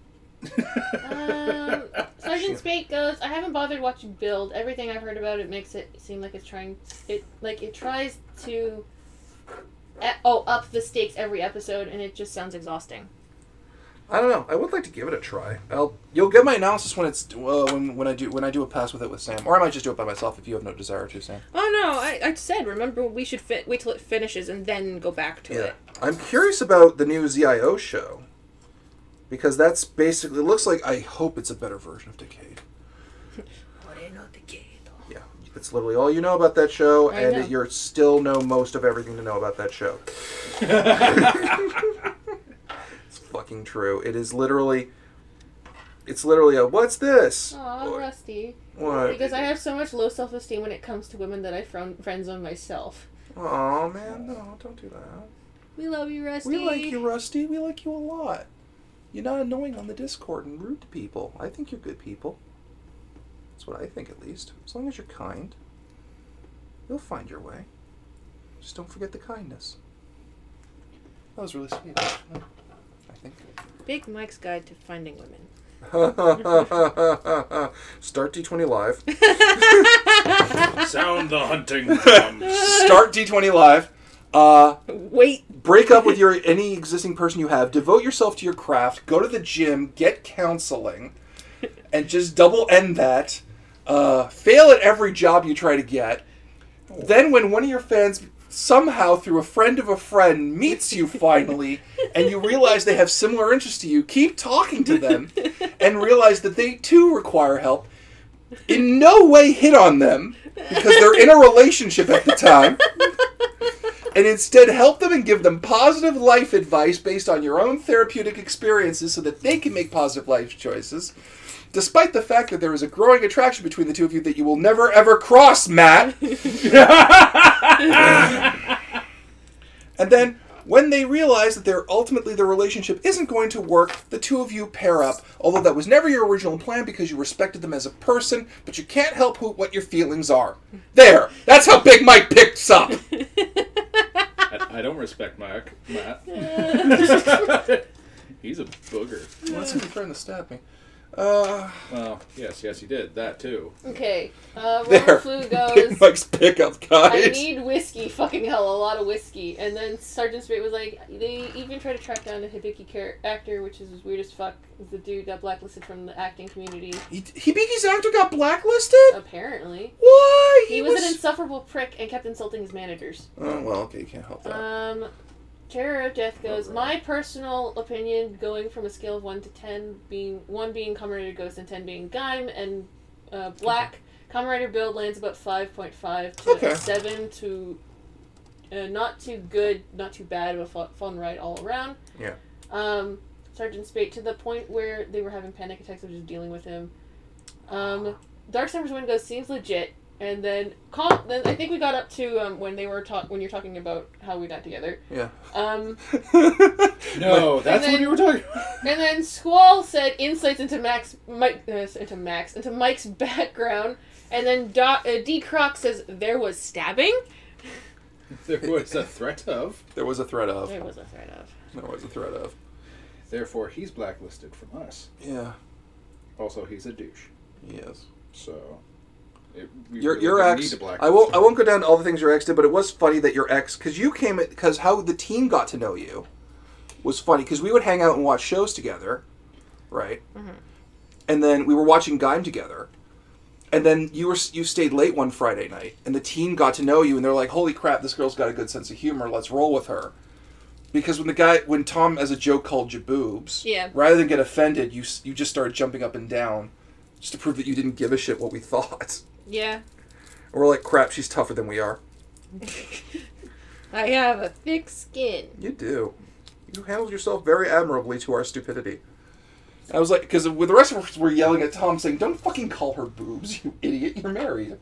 Sergeant Spate goes, I haven't bothered watching Build. Everything I've heard about it makes it seem like it tries to up the stakes every episode, and it just sounds exhausting. I don't know. I would like to give it a try. You'll get my analysis when it's when I do a pass with it with Sam, or I might just do it by myself if you have no desire to, Sam. Oh no, I said remember we should wait till it finishes and then go back to it. I'm curious about the new ZIO show because that's basically it looks like. I hope it's a better version of Decade. Yeah, it's literally all you know about that show, and you still know most of everything to know about that show. It's fucking true. It's literally a what's this? Aw, Rusty. What? Because I have so much low self-esteem when it comes to women that I friend zone myself. Aw, man, no, don't do that. We love you, Rusty. We like you, Rusty. We like you a lot. You're not annoying on the Discord and rude to people. I think you're good people. That's what I think, at least. As long as you're kind, you'll find your way. Just don't forget the kindness. That was really sweet, actually, I think. Big Mike's Guide to Finding Women. Start D20 Live. Sound the hunting drum. Start D20 Live. Wait. Break up with any existing person you have. Devote yourself to your craft. Go to the gym. Get counseling. And just double end that. Fail at every job you try to get. Then when one of your fans somehow through a friend of a friend meets you finally and you realize they have similar interests to you, keep talking to them and realize that they too require help. In no way hit on them because they're in a relationship at the time. And instead help them and give them positive life advice based on your own therapeutic experiences so that they can make positive life choices. Despite the fact that there is a growing attraction between the two of you that you will never ever cross, Matt. And then, when they realize that the relationship isn't going to work, the two of you pair up. Although that was never your original plan because you respected them as a person, but you can't help what your feelings are. There! That's how Big Mike picks up! I don't respect Matt. He's a booger. Well, that's trying to stab me. Well, yes, he did. That, too. Okay. There. Robert Flu goes, Big Mike's pickup, guys. I need whiskey. Fucking hell, a lot of whiskey. And then Sergeant Spate was like, they even tried to track down the Hibiki actor, which is as weird as fuck. The dude got blacklisted from the acting community. Hibiki's actor got blacklisted? Apparently. Why? He was an insufferable prick and kept insulting his managers. Oh, well, okay, you can't help that. Terror of Death goes, my personal opinion, going from a scale of 1 to 10, being 1 being Comrade Ghost and 10 being Gaim, and Black Kamen Rider build lands about 5.5 to Okay. 7 to not too good, not too bad, of a fun ride all around. Yeah. Sergeant Spate to the point where they were having panic attacks of just dealing with him. Dark Summer's Wind goes seems legit, and then I think we got up to when you're talking about how we got together. Yeah. No, that's what you were talking about. And then Squall said insights into Mike's background, and then D Croc says there was stabbing. There was a threat of. There was a threat of. There was a threat of. There was a threat of. Therefore, he's blacklisted from us. Yeah. Also, he's a douche. Yes. So, Your ex. I won't go down to all the things your ex did, but it was funny that your ex, because how the team got to know you was funny, because we would hang out and watch shows together, right? Mm-hmm. And then we were watching Gaim together, and then you stayed late one Friday night, and the team got to know you, and they're like, "Holy crap, this girl's got a good sense of humor. Let's roll with her." Because when Tom as a joke called you boobs, yeah, rather than get offended, you just started jumping up and down, just to prove that you didn't give a shit what we thought. Yeah. And we're like, crap, she's tougher than we are. I have a thick skin. You do. You handled yourself very admirably to our stupidity. I was like, because with the rest of us were yelling at Tom, saying, "Don't fucking call her boobs, you idiot! You're married."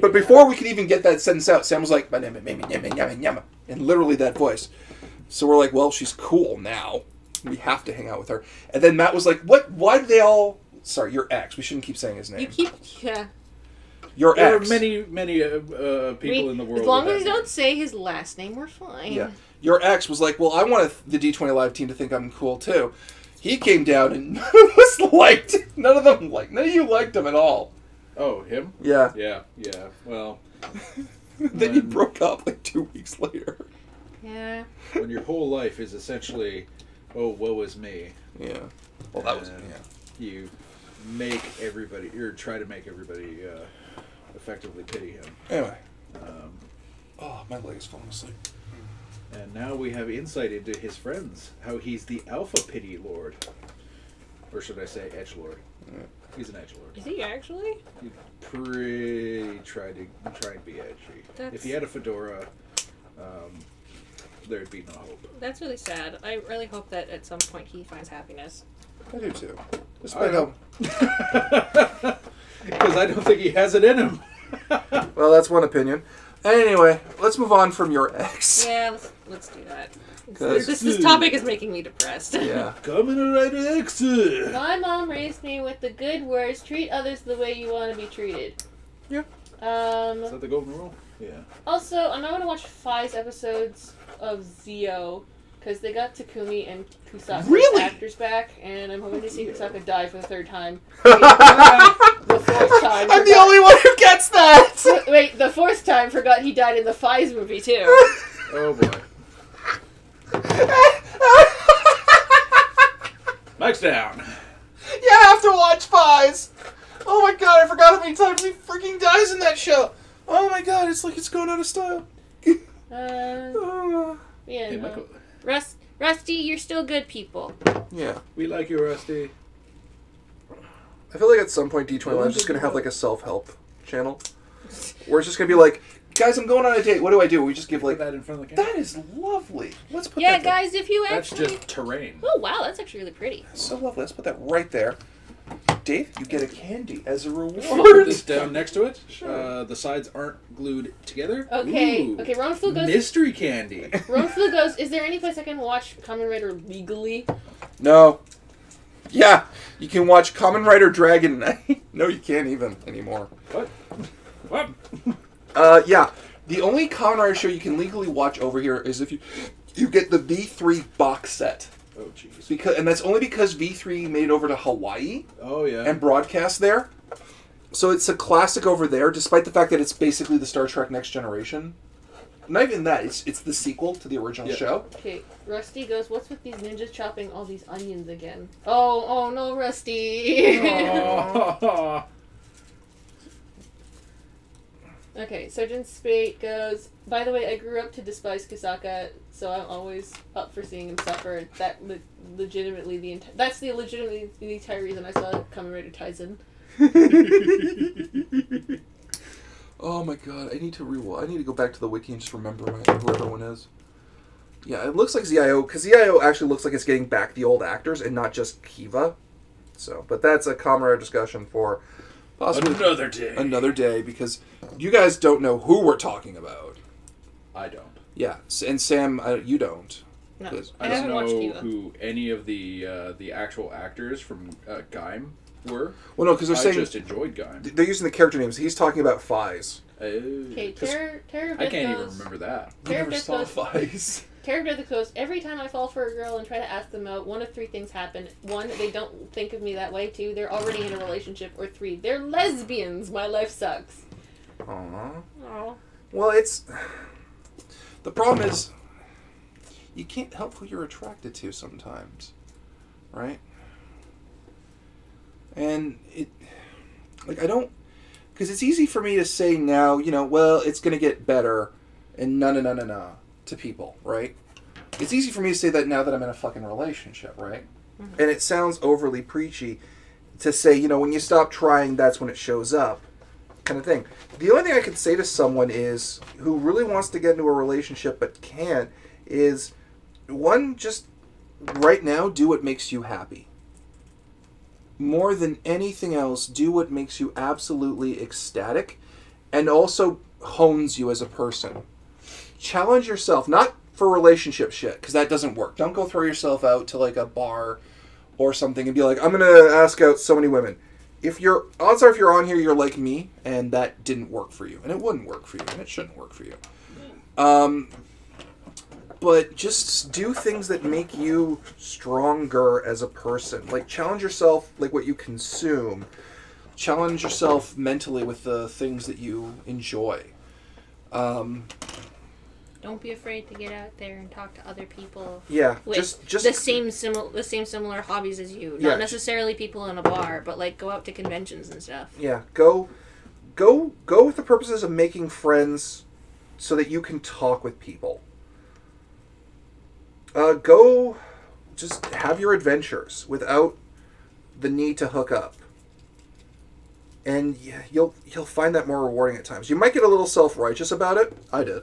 But before we could even get that sentence out, Sam was like, and literally that voice. So we're like, well, she's cool now. We have to hang out with her. And then Matt was like, "What? Why do they all?" Sorry, your ex. We shouldn't keep saying his name. Yeah. Your there ex. There are many people in the world. As long as you don't say his last name, we're fine. Yeah. Your ex was like, "Well, I want the D20 Live team to think I'm cool too." He came down and none of us liked. None of you liked him at all. Oh, him? Yeah. Yeah. Well. Then you broke up like 2 weeks later. Yeah. When your whole life is essentially, "Oh, woe is me." Yeah. Well, that was You make everybody, or try to make everybody effectively pity him. Anyway. My leg is falling asleep. And now we have insight into his friends. How he's the alpha pity lord. Or should I say edgelord? Yeah. He's an edgelord. Is he actually? He pretty try and be edgy. If he had a fedora, there'd be no hope. That's really sad. I really hope that at some point he finds happiness. I do too. Despite how... Because I don't think he has it in him. Well, that's one opinion. Anyway, let's move on from your ex. Yeah, let's do that. This topic is making me depressed. Yeah. Kamen Rider X. My mom raised me with the good words, treat others the way you want to be treated. Yeah. Is that the golden rule? Yeah. Also, I'm not going to watch 5 episodes of Zio, because they got Takumi and Kusaka's actors back, and I'm hoping to see Kusaka die for the 3rd time. The 4th time. I'm the only one who gets that! Wait, the 4th time forgot he died in the Fies movie, too. Oh, boy. Mike's down. Yeah, I have to watch Fies! Oh my god, I forgot how many times he freaking dies in that show! Oh my god, it's like it's going out of style. Yeah, Hey, no. Michael. Rusty, you're still good people. Yeah. We like you, Rusty. I feel like at some point D20 Live's just going to have like a self-help channel. Where it's just going to be like, "Guys, I'm going on a date. What do I do?" We just give like... Put that in front of the camera. That is lovely. Let's put Yeah, that there. guys, if you That's actually... just terrain. Oh, wow, that's actually really pretty. So lovely. Let's put that right there. Dave, you get a candy as a reward. Put this down next to it. Sure. The sides aren't glued together. Okay, Ooh. okay, Ronflu goes... Mystery candy. Ronflu goes, is there any place I can watch Kamen Rider legally? No. Yeah, you can watch Kamen Rider Dragon Knight. No, you can't even anymore. What? What? Yeah. The only Kamen Rider show you can legally watch over here is if you get the V3 box set. Oh, jeez. And that's only because V3 made it over to Hawaii. Oh, yeah. And broadcast there. So it's a classic over there, despite the fact that it's basically the Star Trek Next Generation. Not even that. It's the sequel to the original show. Okay, Rusty goes, what's with these ninjas chopping all these onions again? Oh no, Rusty! Oh. Okay, Sergeant Spate goes, by the way, I grew up to despise Kisaka, so I'm always up for seeing him suffer. Legitimately that's the entire reason I saw Kamen Rider Taisen. Oh my god, I need to go back to the wiki and just remember who everyone is. Yeah, it looks like ZIO, because ZIO actually looks like it's getting back the old actors and not just Kiva. So, but that's a Kamen Rider discussion for possibly another day, because you guys don't know who we're talking about. I don't. Yeah, and Sam, you don't. No, I haven't don't watched know Kiva. who any of the actual actors from Gaim were. Well, no, because they're saying I just enjoyed Gaim. they're using the character names. He's talking about Fies. Okay, Terror of I Death can't even goes- remember that. Terror of Death goes- Fies. Terror of Death goes, every time I fall for a girl and try to ask them out, one of three things happen. One, they don't think of me that way. Two, they're already in a relationship. Or three, they're lesbians. My life sucks. Aww. Oh. Well, the problem is you can't help who you're attracted to sometimes, right? And because it's easy for me to say now, well, it's going to get better, and no, to people, right? It's easy for me to say that now that I'm in a fucking relationship, right? Mm-hmm. And it sounds overly preachy to say, when you stop trying, that's when it shows up, kind of thing. The only thing I could say to someone is, who really wants to get into a relationship but can't, is, one, just right now, do what makes you happy. More than anything else, do what makes you absolutely ecstatic and also hones you as a person. Challenge yourself, not for relationship shit, because that doesn't work. Don't go throw yourself out to like a bar or something and be like, I'm going to ask out so many women. Odds are if you're on here, you're like me, and that didn't work for you. And it wouldn't work for you, and it shouldn't work for you. But just do things that make you stronger as a person. Like, challenge yourself, like what you consume. Challenge yourself mentally with the things that you enjoy. Don't be afraid to get out there and talk to other people. Yeah, with just the same similar hobbies as you. Not necessarily people in a bar, but like go out to conventions and stuff. Yeah, go with the purposes of making friends so that you can talk with people. Go just have your adventures without the need to hook up. And you'll find that more rewarding at times. You might get a little self-righteous about it. I did.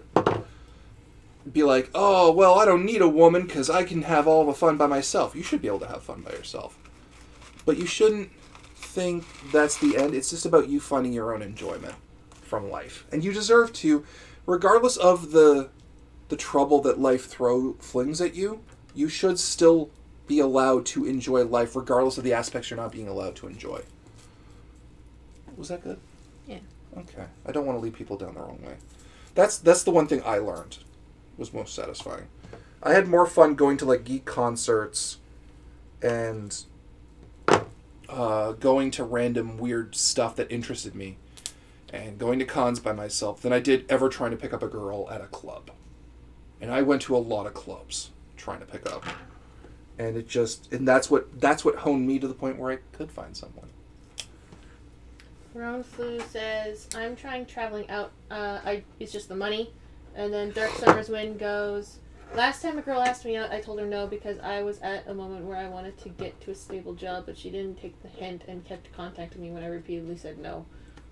Be like, oh, well, I don't need a woman because I can have all the fun by myself. You should be able to have fun by yourself. But you shouldn't think that's the end. It's just about you finding your own enjoyment from life. And you deserve to, regardless of the trouble that life flings at you, you should still be allowed to enjoy life regardless of the aspects you're not being allowed to enjoy. Was that good? Yeah. Okay. I don't want to lead people down the wrong way. That's the one thing I learned was most satisfying. I had more fun going to like geek concerts and going to random weird stuff that interested me and going to cons by myself than I did ever trying to pick up a girl at a club. And I went to a lot of clubs trying to pick up. And that's what honed me to the point where I could find someone. Ron Flu says, I'm trying traveling out. It's just the money. And then Dark Summer's Wind goes, last time a girl asked me out, I told her no because I was at a moment where I wanted to get to a stable job, but she didn't take the hint and kept contacting me when I repeatedly said no.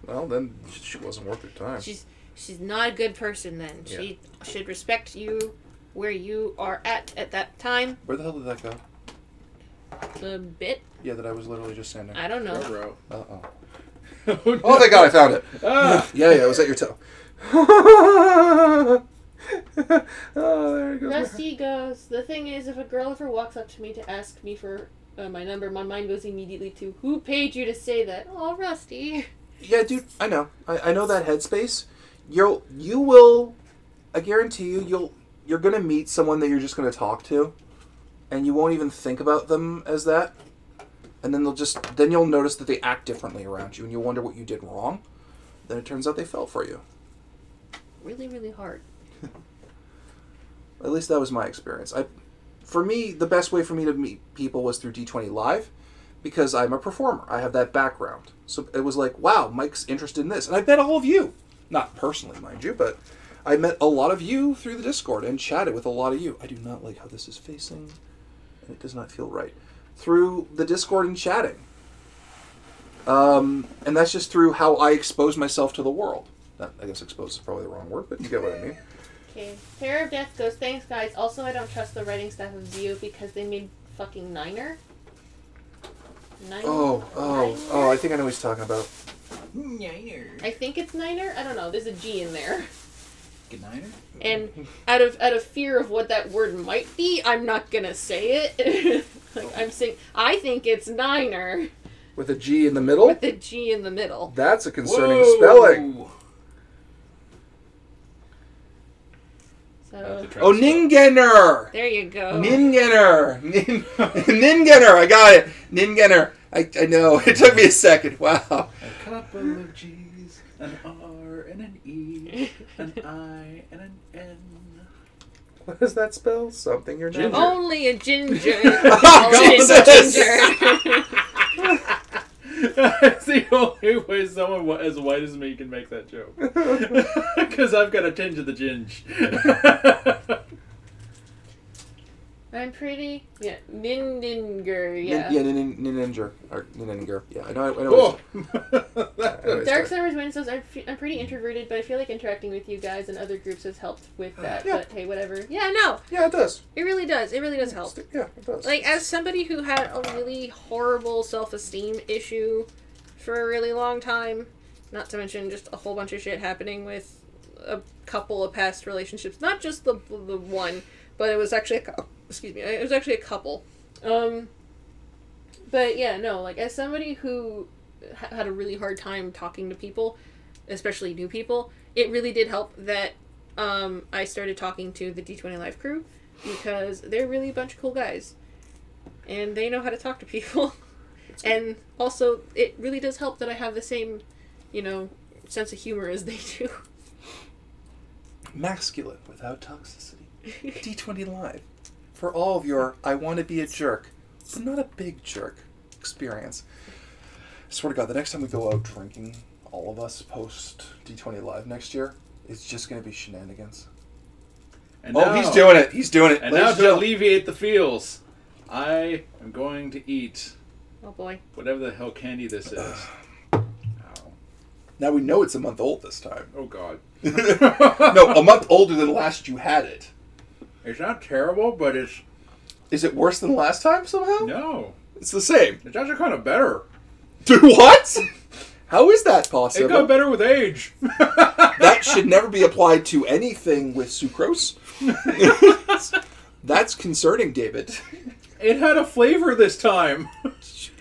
Well, then she wasn't worth her time. She's not a good person then. Yeah. She should respect you where you are at that time. Where the hell did that go? The bit? Yeah, that I was literally just sending. I don't know. Bro. Uh-oh. Oh, no. Oh, thank God I found it. Yeah, it was at your toe. Oh, there it goes. Rusty goes, the thing is, if a girl ever walks up to me to ask me for my number, my mind goes immediately to, who paid you to say that? Oh, Rusty. Yeah, dude, I know. I know that headspace. You will, I guarantee you're going to meet someone that you're just going to talk to, and you won't even think about them as that. And then you'll notice that they act differently around you, and you'll wonder what you did wrong. Then it turns out they fell for you. Really, really hard. At least that was my experience. For me, the best way for me to meet people was through D20 Live, because I'm a performer. I have that background. So it was like, wow, Mike's interested in this. And I bet all of you, not personally, mind you, but I met a lot of you through the Discord and chatted with a lot of you. I do not like how this is facing, and it does not feel right. Through the Discord and chatting. And that's just through how I expose myself to the world. That, I guess expose is probably the wrong word, but you get what I mean. Okay. Terror of Death goes, thanks guys. Also, I don't trust the writing staff of Zio because they made fucking Niner. Oh, I think I know what he's talking about. Niner. I think it's Niner. I don't know. There's a G in there. Niner? And out of fear of what that word might be, I'm not gonna say it. Like I'm saying, I think it's Niner. With a G in the middle? With a G in the middle. That's a concerning spelling. So, oh, Ningener! There you go. Ningener! Ningener! I got it! Ningener! I know. It took me a second. Wow. A couple of G's, an R and an E, an I and an N. What does that spell? Something you're not. Only a ginger. Oh, Jesus! That's the only way someone as white as me can make that joke. Because I've got a tinge of the ginge. I'm pretty... Yeah, Nindinger, yeah. Nindinger. Or Nindinger. Yeah, I know. Dark Summer's Wind says, I'm pretty introverted, but I feel like interacting with you guys and other groups has helped with that. Yeah. But hey, whatever. Yeah, no. Yeah, it does. It really does. It really does help. Yeah, it does. Like, as somebody who had a really horrible self-esteem issue for a really long time, not to mention just a whole bunch of shit happening with a couple of past relationships, not just the one, but it was actually it was actually a couple. But yeah, no, like, as somebody who had a really hard time talking to people, especially new people, it really did help that I started talking to the D20 Live crew, because they're really a bunch of cool guys. And they know how to talk to people. And also, it really does help that I have the same, sense of humor as they do. Masculine without toxicity. D20 Live. For all of your, I want to be a jerk, but not a big jerk experience. I swear to God, the next time we go out drinking, all of us post D20 Live next year, it's just going to be shenanigans. And now, he's doing it. He's doing it. And now to alleviate the feels, I am going to eat... Oh boy. Whatever the hell candy this is. Now we know it's a month old this time. Oh, God. No, a month older than last you had it. It's not terrible, but it's... Is it worse than last time somehow? No. It's the same. It's actually kind of better. Dude, what? How is that possible? It got better with age. That should never be applied to anything with sucrose. That's concerning, David. It had a flavor this time.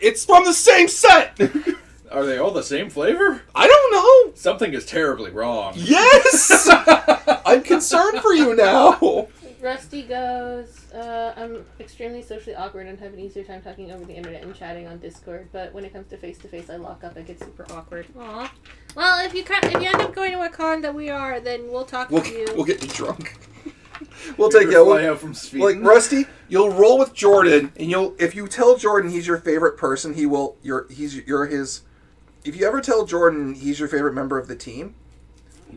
It's from the same set! Are they all the same flavor? I don't know. Something is terribly wrong. Yes! I'm concerned for you now. Rusty goes, I'm extremely socially awkward and have an easier time talking over the internet and chatting on Discord, but when it comes to face-to-face, I lock up. I get super awkward. Aw. Well, if you end up going to a con that we are, then we'll talk to you. We'll get you drunk. We'll take you out from Sweden. Like, Rusty, you'll roll with Jordan, and if you tell Jordan he's your favorite person, you're his. If you ever tell Jordan he's your favorite member of the team,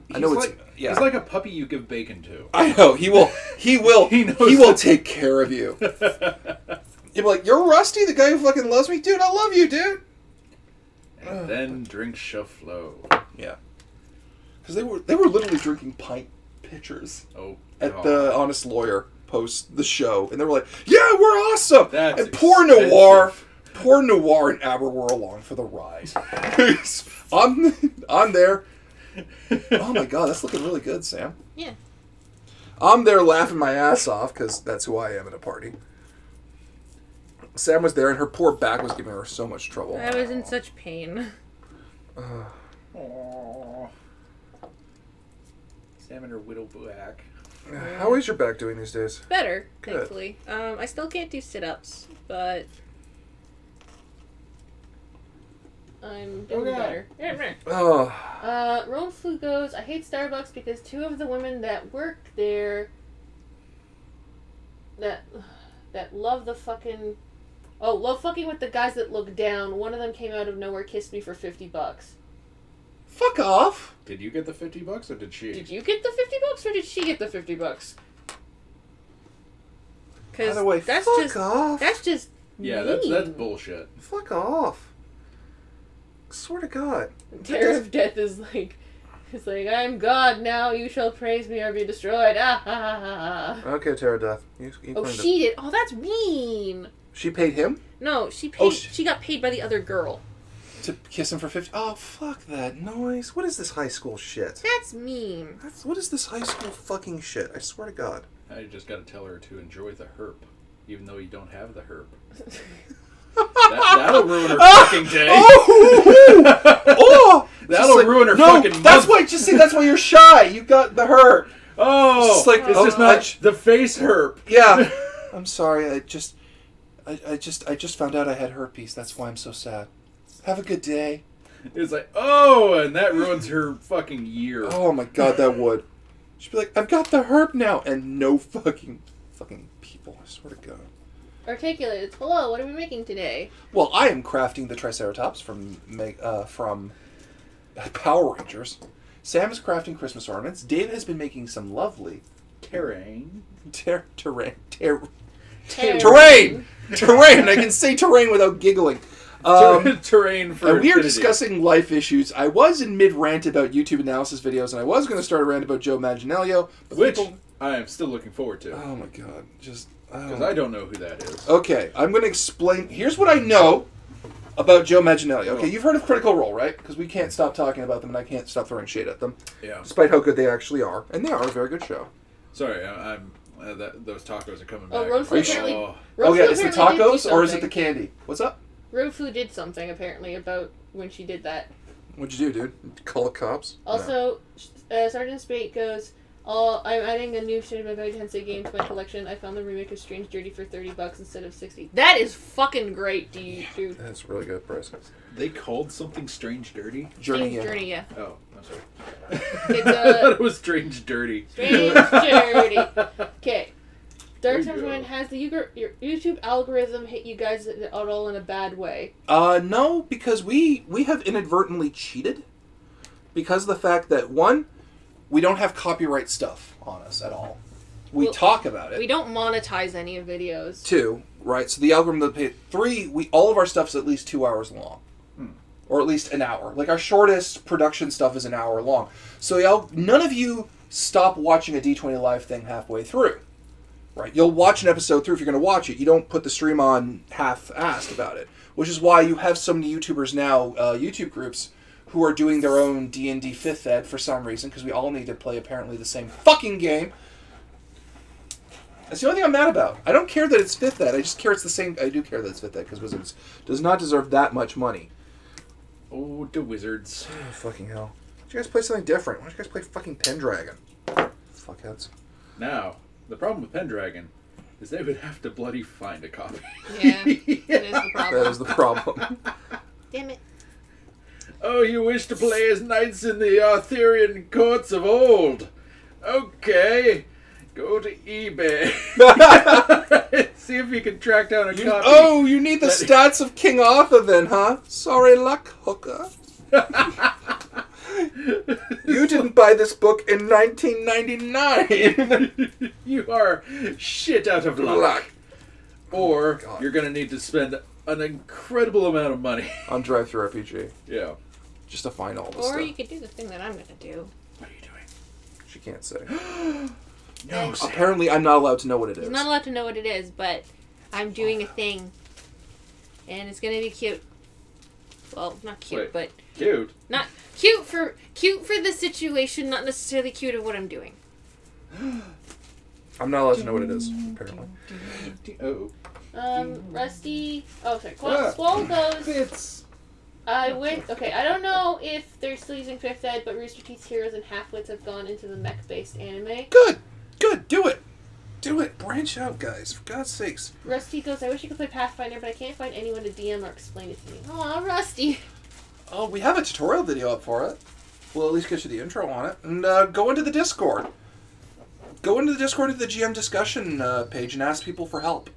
He's like a puppy you give bacon to. I know he will he will take care of you. You'll be like, you're Rusty, the guy who fucking loves me, dude. I love you, dude. And then drinks shall flow. Yeah, because they were literally drinking pint pitchers. Oh. At the Honest Lawyer post the show, and they were like, "Yeah, we're awesome!" That's and poor Noir and Aber were along for the ride. I'm there. Oh my God, that's looking really good, Sam. Yeah. I'm there laughing my ass off because that's who I am at a party. Sam was there, and her poor back was giving her so much trouble. I was in such pain. Aww. Sam and her widow back. How is your back doing these days? Better, Good. thankfully. I still can't do sit-ups, but I'm doing better. Oh. Rome Flu goes, I hate Starbucks because two of the women that work there that love fucking with the guys that look down. One of them came out of nowhere, kissed me for $50. Fuck off. Did you get the $50 or did she? Did you get the $50 or did she get the $50? By Because the way, that's fuck just off. that's just Yeah, mean. that's bullshit. Fuck off. Swear to God. Terror of death is like, it's like, I'm God now. You shall praise me or be destroyed. Ah ha ha ha. Ha. Okay, Terror Death. You Oh, claimed it. she did. Oh, that's mean. She paid him No, she paid. Oh, she got paid by the other girl. to kiss him for 50. Oh, fuck that noise. What is this high school shit? That's mean. What is this high school fucking shit? I swear to God. I just got to tell her to enjoy the herp, even though you don't have the herp. That'll ruin her fucking day. Oh! That'll ruin her no, fucking that's month. why. Just see, that's why you're shy. You got the hurt. Oh, It's like- it's oh, just not I- the face herp. Yeah. I'm sorry. I just found out I had herpes. That's why I'm so sad. Have a good day. It's like, oh, and that ruins her fucking year. Oh my God, that would. She'd be like, I've got the herp now, and no fucking people. I swear to God. Articulated. Hello, what are we making today? Well, I am crafting the Triceratops from Power Rangers. Sam is crafting Christmas ornaments. Dave has been making some lovely Terrain. terrain. Terrain. Terrain. I can say terrain without giggling. Terrain for And we are infinity. discussing life issues. I was in mid-rant about YouTube analysis videos, and I was going to start a rant about Joe Manganiello. But Which people... I am still looking forward to. Oh my God. Just... Because I don't know who that is. Okay, I'm going to explain... Here's what I know about Joe Manganiello. Okay, you've heard of Critical Role, right? Because we can't stop talking about them, and I can't stop throwing shade at them. Yeah. Despite how good they actually are. And they are a very good show. Sorry, I'm those tacos are coming Oh, back. Road Are you Food sure? apparently. Oh. Oh yeah, Road is it Food apparently did do tacos or is it the something. candy? What's up? Road Food did something apparently about when she did that. What'd you do, dude? Call the cops? Also, Sergeant Spate goes, "Oh, I'm adding a new Shin Megami Tensei game to my collection. I found the remake of Strange Dirty for $30 instead of $60." That is fucking great, dude. That's really good price. They called something Strange Dirty? Journey, yeah. Journey, yeah. Oh, I'm sorry. It's I thought it was Strange Dirty. Strange Dirty. Okay. There Dark you Times go. When has your YouTube algorithm hit you guys at all in a bad way? No, because we have inadvertently cheated. Because of the fact that, one, we don't have copyright stuff on us at all. We Well, talk about it. We don't monetize any of videos. Two, right? So the algorithm that paid. Three, all of our stuff's at least 2 hours long. Or at least an hour. Like our shortest production stuff is an hour long. So none of you stop watching a D20 live thing halfway through. Right? You'll watch an episode through if you're going to watch it. You don't put the stream on half-assed about it. Which is why you have so many YouTubers now, YouTube groups, who are doing their own D&D 5th ed for some reason, because we all need to play apparently the same fucking game. That's the only thing I'm mad about. I don't care that it's 5th ed. I just care it's the same. I do care that it's 5th ed, because Wizards does not deserve that much money. Oh, the Wizards. Oh, fucking hell. Why don't you guys play something different? Why don't you guys play fucking Pendragon? Fuckheads. Now, the problem with Pendragon is they would have to bloody find a copy. Yeah, that is the problem. That is the problem. Damn it. Oh, you wish to play as knights in the Arthurian courts of old? Okay, go to eBay. See if you can track down a copy. Oh, you need the stats of King Arthur then, huh? Sorry luck, hooker. You didn't buy this book in 1999. You are shit out of luck. Or God. you're going to need to spend an incredible amount of money. On Drive-Thru RPG. Yeah. Just to find all this Or stuff. you could do the thing that I'm gonna do. What are you doing? She can't say. No, Sam. Apparently, I'm not allowed to know what it is. He's not allowed to know what it is, but I'm doing a thing. And it's gonna be cute. Well, not cute, Wait. but Cute. not cute for the situation, not necessarily cute of what I'm doing. I'm not allowed to know what it is, apparently. Oh. Rusty. Oh, sorry. Ah. Squall goes. Bits. I went. Okay, I don't know if they're still using 5th Ed, but Rooster Teeth's Heroes and Half-Wits have gone into the mech-based anime. Good! Good! Do it! Do it! Branch out, guys. For God's sakes. Rusty goes, I wish you could play Pathfinder, but I can't find anyone to DM or explain it to me. Aw, Rusty. Oh, we have a tutorial video up for it. We'll at least get you the intro on it. And go into the Discord. Go into the Discord to the GM discussion page and ask people for help.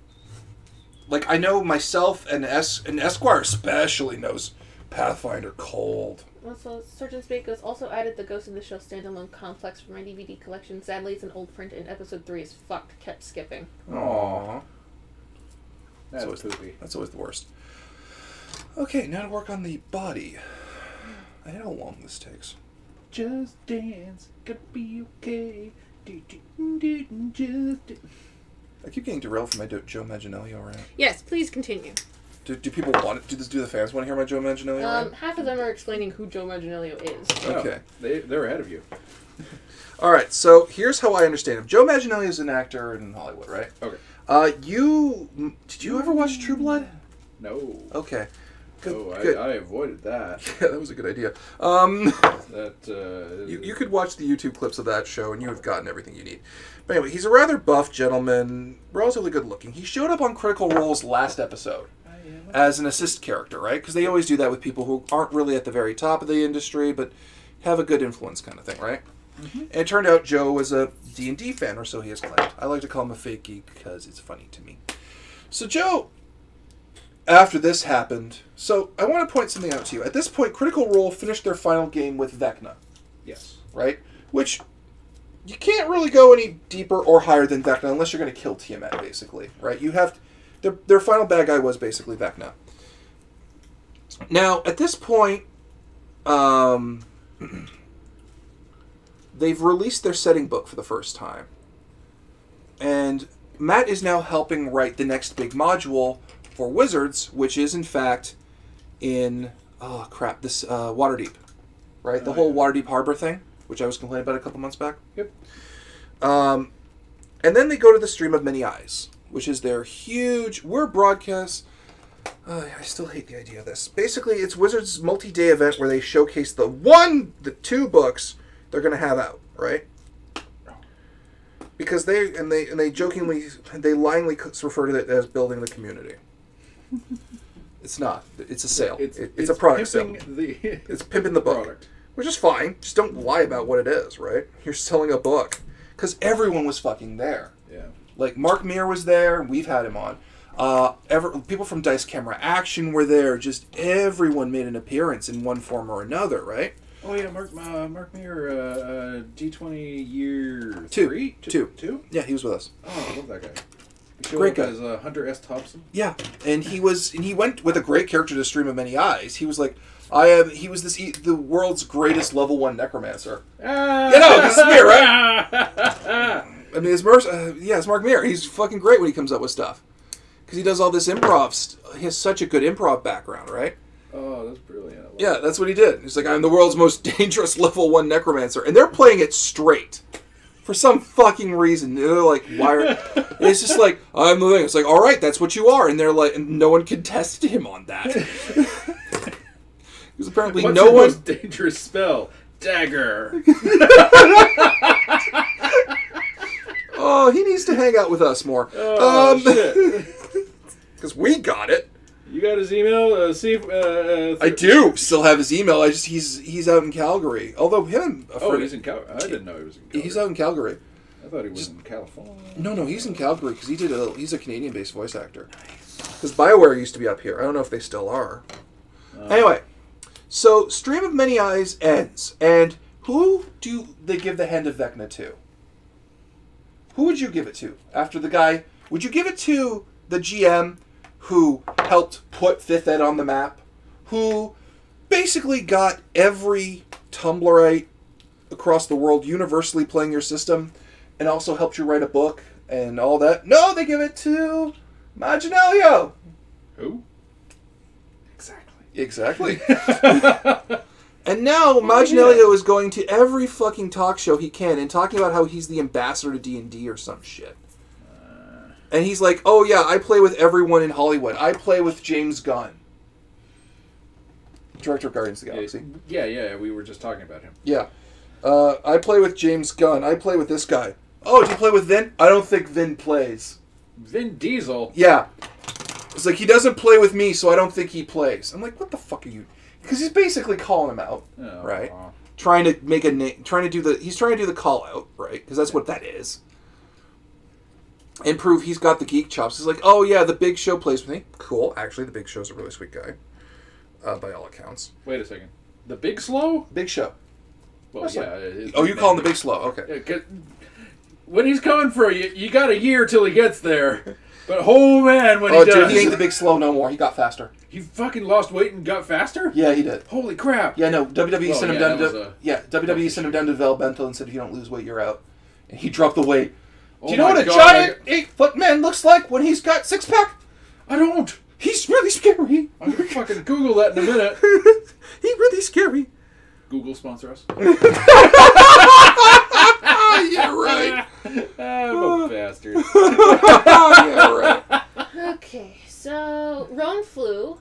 Like, I know myself and Esquire especially knows Pathfinder cold. Also, Sergeant Spade goes, also added the Ghost in the Shell standalone complex for my DVD collection. Sadly, it's an old print and episode 3 is fucked. Kept skipping. Aww. That's poopy. That's always the worst. Okay, now to work on the body. I know how long this takes. Just dance, gonna be okay. Just I keep getting derailed from my Joe Manganiello rant. Yes, please continue. Do people want it? Do the fans want to hear my Joe Manganiello rant? Half of them are explaining who Joe Manganiello is. Okay. They're ahead of you. All right, so here's how I understand him. Joe Manganiello is an actor in Hollywood, right? Okay. Did you ever watch True Blood? No. Okay. Good. Good. I avoided that. Yeah, that was a good idea. You could watch the YouTube clips of that show, and you have gotten everything you need. But anyway, he's a rather buff gentleman, relatively good looking. He showed up on Critical Role's last episode as an assist character, right? Because they always do that with people who aren't really at the very top of the industry, but have a good influence kind of thing, right? Mm-hmm. And it turned out Joe was a D&D fan, or so he has claimed. I like to call him a fake geek because it's funny to me. So Joe, after this happened, so I want to point something out to you. At this point, Critical Role finished their final game with Vecna. Yes. Right? Which, you can't really go any deeper or higher than Vecna unless you're going to kill Tiamat, basically. Right? You have to, their final bad guy was basically Vecna. Now, at this point, they've released their setting book for the first time. And Matt is now helping write the next big module for Wizards, which is in fact in this Waterdeep, right? The whole Waterdeep Harbor thing, which I was complaining about a couple months back. Yep. And then they go to the Stream of Many Eyes, which is their huge. We're broadcast. I still hate the idea of this. Basically, it's Wizards' multi-day event where they showcase the two books they're going to have out, right? Because they jokingly, they lyingly refer to it as building the community. It's not. It's a sale. It's a product sale. It's pimping the book. Product. Which is fine. Just don't lie about what it is, right? You're selling a book. Because everyone was fucking there. Yeah. Like, Mark Meir was there. We've had him on. People from Dice Camera Action were there. Just everyone made an appearance in one form or another, right? Oh, yeah, Mark Meir, D20 year Two. 3? Two? Yeah, he was with us. Oh, I love that guy. Great guy. As Hunter S. Thompson. Yeah, and he went with a great character to Stream of Many Eyes. He was like, he was the world's greatest level 1 necromancer. This is Meir, right? I mean, it's Mark Meir. He's fucking great when he comes up with stuff. Because he does all this improv. He has such a good improv background, right? Oh, that's brilliant. Yeah, that's what he did. He's like, I'm the world's most dangerous level 1 necromancer. And they're playing it straight. For some fucking reason. They're like, why it's just like, I'm the thing. It's like, all right, that's what you are. And they're like, and no one contested him on that. Because apparently What's no your one... most dangerous spell? Dagger. Oh, he needs to hang out with us more. Oh, shit. Because we got it. You got his email? I do still have his email. He's out in Calgary. Although he's in Calgary. I didn't know he was in Calgary. He's out in Calgary. I thought he was in California. No, he's in Calgary because he's a Canadian-based voice actor. Because BioWare used to be up here. I don't know if they still are. Anyway, so Stream of Many Eyes ends, and who do they give the Hand of Vecna to? Who would you give it to after the guy? Would you give it to the GM who helped put 5th Ed on the map, who basically got every Tumblrite across the world universally playing your system, and also helped you write a book and all that? No, they give it to Manganiello. Who? Exactly. And now Manganiello is going to every fucking talk show he can and talking about how he's the ambassador to D&D or some shit. And he's like, oh yeah, I play with everyone in Hollywood. I play with James Gunn. Director of Guardians of the Galaxy. Yeah, we were just talking about him. Yeah. I play with James Gunn. I play with this guy. Oh, do you play with Vin? I don't think Vin plays. Vin Diesel? Yeah. It's like, he doesn't play with me, so I don't think he plays. I'm like, what the fuck are you... Because he's basically calling him out, right? Trying to make a name... He's trying to do the call out, right? Because that's what that is. And prove he's got the geek chops. He's like, oh yeah, the Big Show plays with me. Cool. Actually, the Big Show's a really sweet guy. By all accounts. Wait a second. The Big Slow? Big Show. Well, yeah. Oh, you call him the Big Slow. Okay. Yeah, 'cause when he's coming for you, you got a year till he gets there. But oh man, when he does, dude, he ain't the Big Slow no more. He got faster. He fucking lost weight and got faster? Yeah, he did. Holy crap. Yeah, no, WWE sent him down to WWE sent him down to developmental and said if you don't lose weight, you're out. And he dropped the weight. Do you know what a giant 8-foot man looks like when he's got six-pack? I don't. He's really scary. I'm gonna fucking Google that in a minute. He's really scary. Google sponsor us. Yeah, right. I'm a bastard. Yeah, right. Okay, so Ron Flew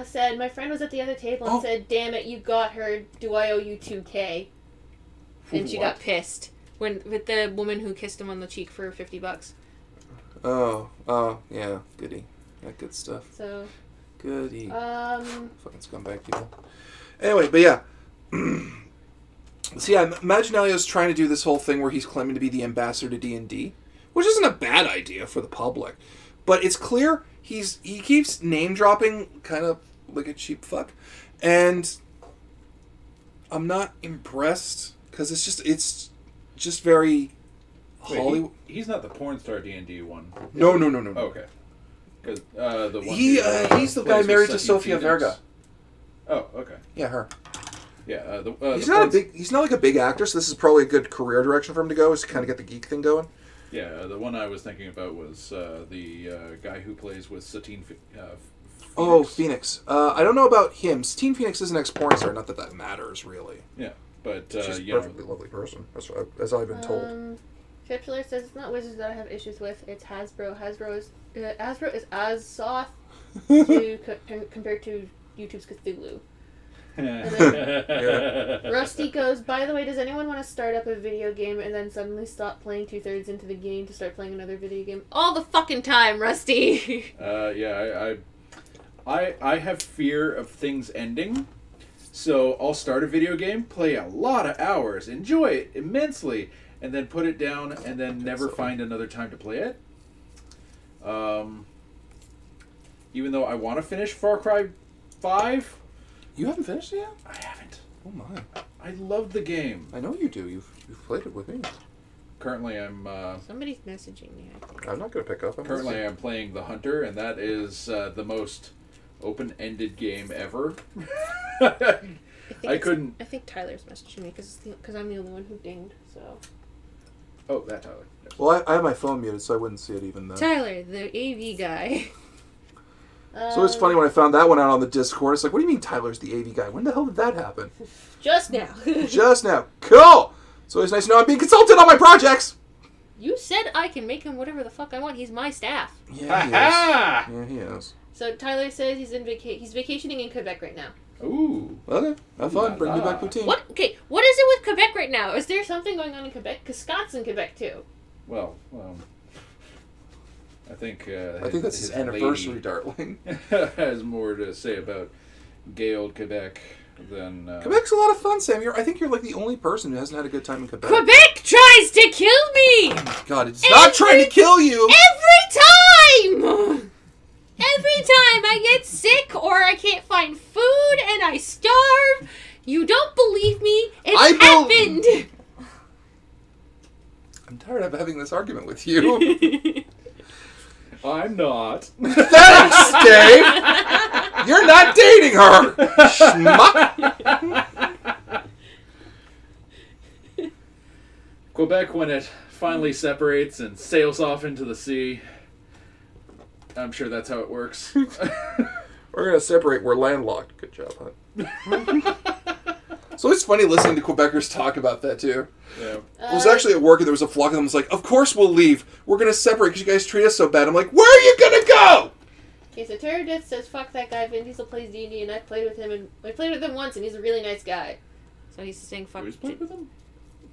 said, my friend was at the other table and said, damn it, you got her, do I owe you 2K? And she got pissed with the woman who kissed him on the cheek for $50. Oh, yeah, goody. That good stuff. So, goody. Fucking scumbag people. Anyway, but yeah. So yeah, Imaginalio's trying to do this whole thing where he's claiming to be the ambassador to D&D, which isn't a bad idea for the public. But it's clear he keeps name dropping kind of like a cheap fuck. And I'm not impressed because it's just very Hollywood. He's not the porn star D&D one. No. Oh, okay. Because the one he's the guy married to Sofia Vergara. Oh, okay. Yeah, her. Yeah, he's not like a big actor, so this is probably a good career direction for him to go, is to kind of get the geek thing going. Yeah, the one I was thinking about was the guy who plays with Satine Phoenix. Oh, Phoenix. I don't know about him. Satine Phoenix is an ex-porn star, not that that matters, really. Yeah, but, she's a perfectly lovely person, as I've been told. Chipchiller says, it's not Wizards that I have issues with, it's Hasbro. Hasbro is as soft compared to YouTube's Cthulhu. Rusty goes, by the way, does anyone want to start up a video game and then suddenly stop playing 2/3 into the game to start playing another video game? All the fucking time, Rusty! Yeah, I have fear of things ending, so I'll start a video game, play a lot of hours, enjoy it immensely, and then put it down and then never find another time to play it. Even though I want to finish Far Cry 5... You haven't finished it yet? I haven't. Oh my! I love the game. I know you do. You've played it with me. Currently, I'm. Somebody's messaging me. I think. I'm not going to pick up. Currently, I'm playing The Hunter, and that is the most open-ended game ever. I couldn't. I think Tyler's messaging me because I'm the only one who dinged. So. Oh, that Tyler. Yes. Well, I have my phone muted, so I wouldn't see it even then. Tyler, the AV guy. So it's funny when I found that one out on the Discord. It's like, what do you mean Tyler's the AV guy? When the hell did that happen? Just now. Just now. Cool! So it's nice to know I'm being consulted on my projects! You said I can make him whatever the fuck I want. He's my staff. Yeah, he is. Yeah, he is. So Tyler says he's vacationing in Quebec right now. Ooh. Okay. Have fun. Bring me back poutine. What? Okay, what is it with Quebec right now? Is there something going on in Quebec? Because Scott's in Quebec too. Well, I think that's his anniversary, darling. Has more to say about gay old Quebec than... Quebec's a lot of fun, Sam. I think you're like the only person who hasn't had a good time in Quebec. Quebec tries to kill me! God, it's not trying to kill you! Every time! Every time I get sick or I can't find food and I starve, you don't believe me, it's happened! I'm tired of having this argument with you. I'm not. Thanks, Dave! You're not dating her! Schmuck! Quebec, when it finally separates and sails off into the sea, I'm sure that's how it works. We're going to separate. We're landlocked. Good job, hon. So it's funny listening to Quebecers talk about that, too. Yeah. I was actually at work and there was a flock of them. It was like, of course we'll leave. We're going to separate because you guys treat us so bad. I'm like, where are you going to go? Okay, so Terradith says, fuck that guy. Vin Diesel plays D&D and I played with him. And I played with him once and he's a really nice guy. So he's saying fuck. Who's played with him?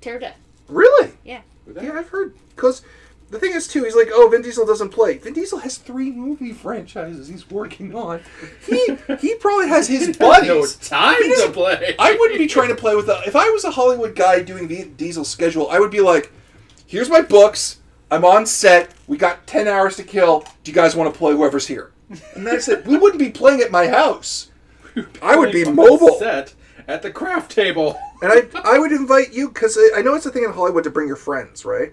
Terradith. Really? Yeah. Yeah, I've heard. Because the thing is, too, he's like, oh, Vin Diesel doesn't play. Vin Diesel has 3 movie franchises he's working on. He probably has his buddies. No time to play. I wouldn't be trying to play with if I was a Hollywood guy doing Vin Diesel's schedule, I would be like, here's my books. I'm on set. We got 10 hours to kill. Do you guys want to play whoever's here? And that's it. We wouldn't be playing at my house. I would be mobile. Set, At the craft table. And I would invite you, because I know it's a thing in Hollywood to bring your friends, right?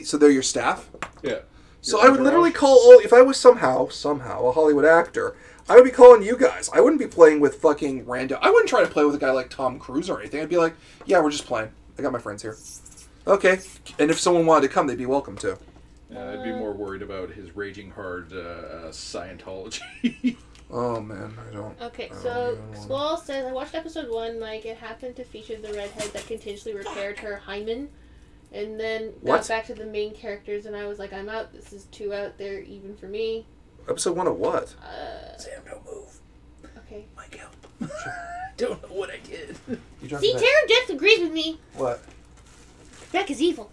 So they're your staff? Yeah. So I would literally call all... If I was somehow a Hollywood actor, I would be calling you guys. I wouldn't be playing with fucking random... I wouldn't try to play with a guy like Tom Cruise or anything. I'd be like, yeah, we're just playing. I got my friends here. Okay. And if someone wanted to come, they'd be welcome to. I'd be more worried about his raging hard Scientology. Oh, man, I don't... Okay, so Squall says, I watched episode 1, like, it happened to feature the redhead that continuously repaired her hymen, and then got back to the main characters, and I was like, I'm out, this is too out there, even for me. Episode 1 of what? Sam, don't move. Okay. Mike, help. Don't know what I did. See, Tara Jeff agrees with me. What? Rebecca's evil.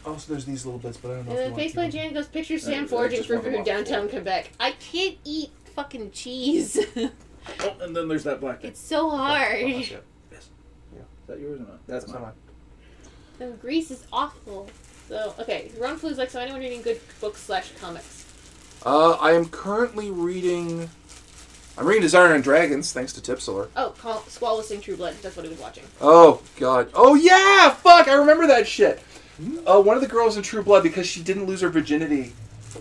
Oh, so there's these little bits, but I don't know And then Faceplay Jan goes, picture Sam foraging for food downtown Quebec. I can't eat fucking cheese. Oh, and then there's that black thing. It's so hard. Yes. Yeah. Is that yours or not? That's mine. The grease is awful. So, okay, Ron Flu's like, so anyone reading good books / comics? I am currently reading... I'm reading Designer and Dragons, thanks to Tipsiller. Oh, Squall was saying True Blood. That's what he was watching. Oh, God. Oh, yeah! Fuck! I remember that shit. One of the girls in True Blood, because she didn't lose her virginity